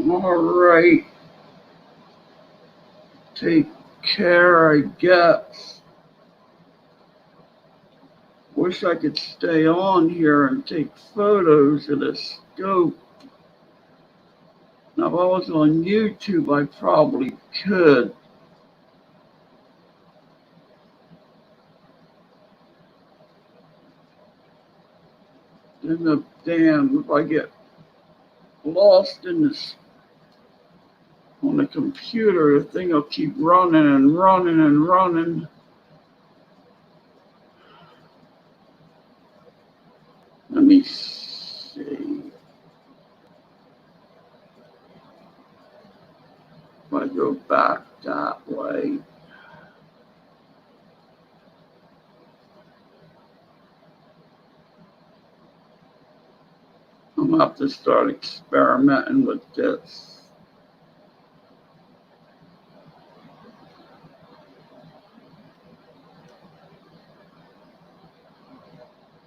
All right. Take care, I guess. Wish I could stay on here and take photos of the scope. Now, if I was on YouTube, I probably could. in the damn, if I get lost in this on the computer, the thing will keep running and running and running. Let me see. If I go back that way. I'm gonna have to start experimenting with this.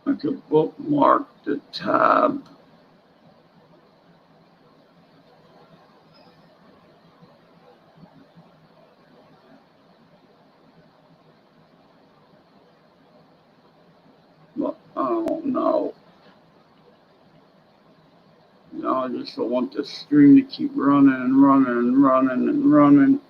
I could bookmark the tab. But I don't know. No, I just don't want the stream to keep running and running and running and running.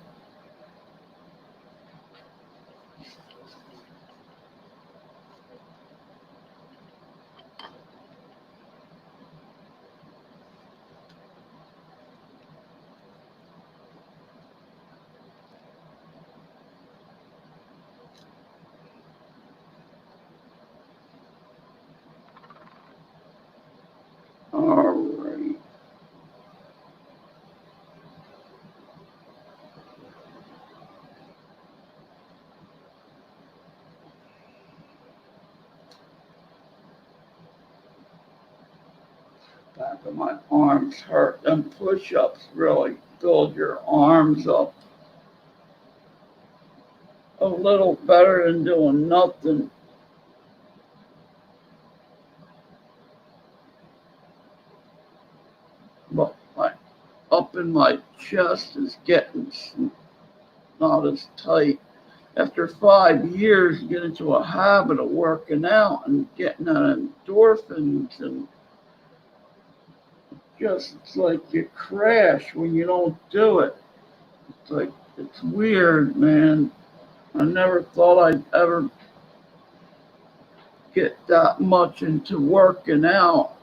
All right. Back of my arms hurt. Them push-ups really build your arms up a little better than doing nothing. But my up in my chest is getting not as tight. After 5 years, you get into a habit of working out and getting that endorphins, and just it's like you crash when you don't do it. It's like, it's weird, man. I never thought I'd ever get that much into working out.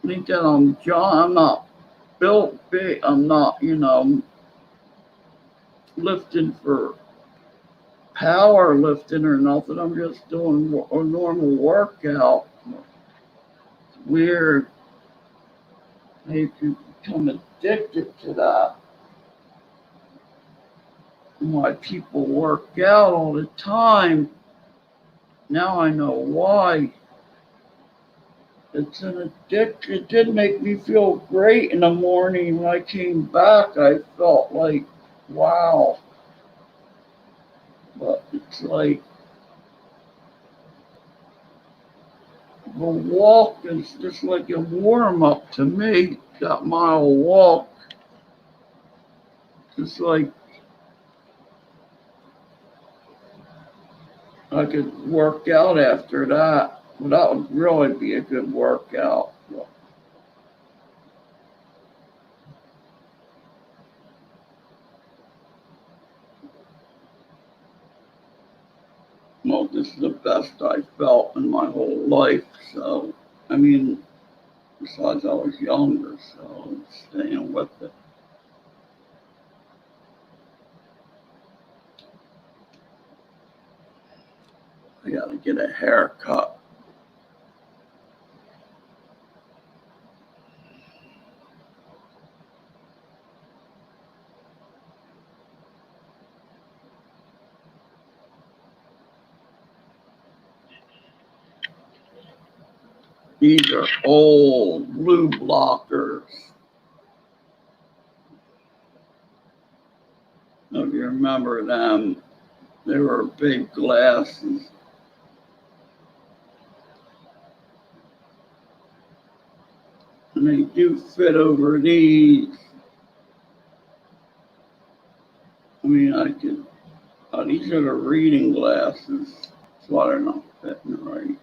I think that I'm not built big. I'm not, lifting for power lifting or nothing. I'm just doing a normal workout. It's weird. You can become addicted to that. Why people work out all the time. Now I know why. It's an addiction. It did make me feel great in the morning. When I came back, I felt like, wow. But it's like, the walk is just like a warm up to me. That mile walk. It's like I could work out after that. Well, that would really be a good workout. Well, this is the best I felt in my whole life. So, I mean, besides I was younger, so I'm staying with it. I gotta get a haircut. These are old blue blockers. If you remember them, they were big glasses. And they do fit over these. I mean, these are the reading glasses. That's why they're not fitting right.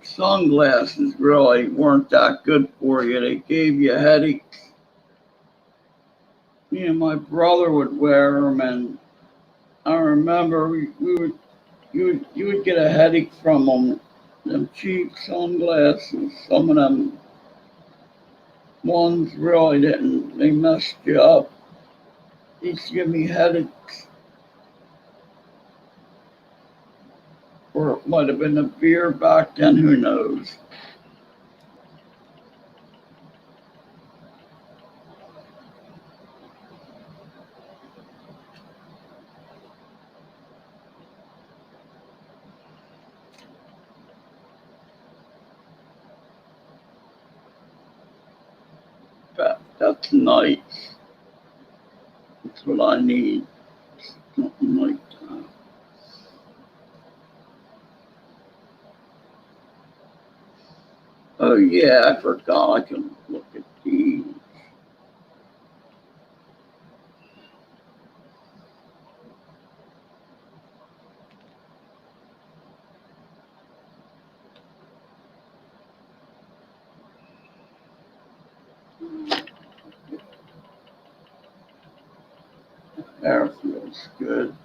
Sunglasses really weren't that good for you. They gave you headaches. me and my brother would wear them, and I remember you would get a headache from them. Them cheap sunglasses, some of them ones really didn't. They messed you up. They used to give me headaches, or it might have been the beer back then. Who knows? But that's nice. That's what I need. Something like that. Oh yeah, I forgot. I can look at these. Air feels good.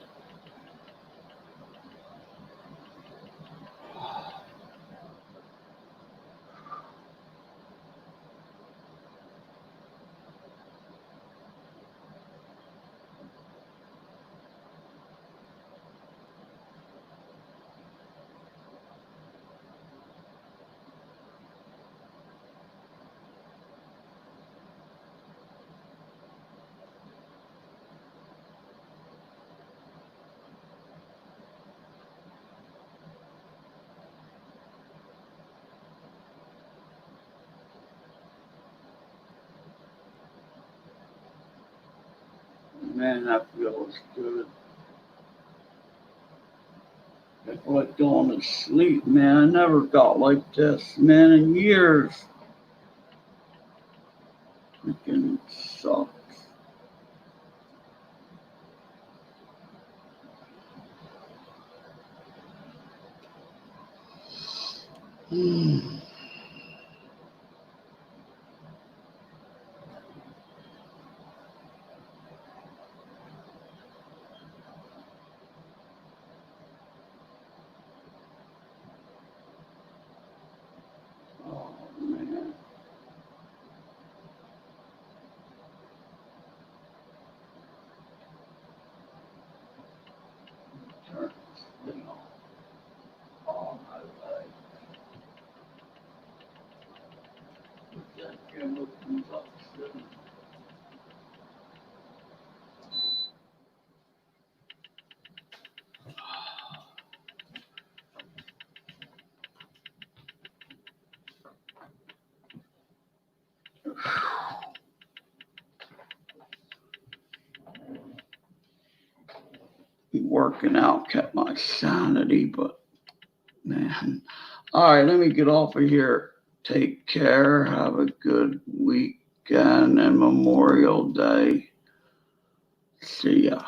Man, that feels good. I feel like going to sleep, man. I never got like this, man, in years. Freaking sucks. Oh man. Turn this thing off. Oh my life. That camera comes up soon. Working out kept my sanity, but man. All right, let me get off of here. Take care. Have a good weekend and Memorial Day. See ya.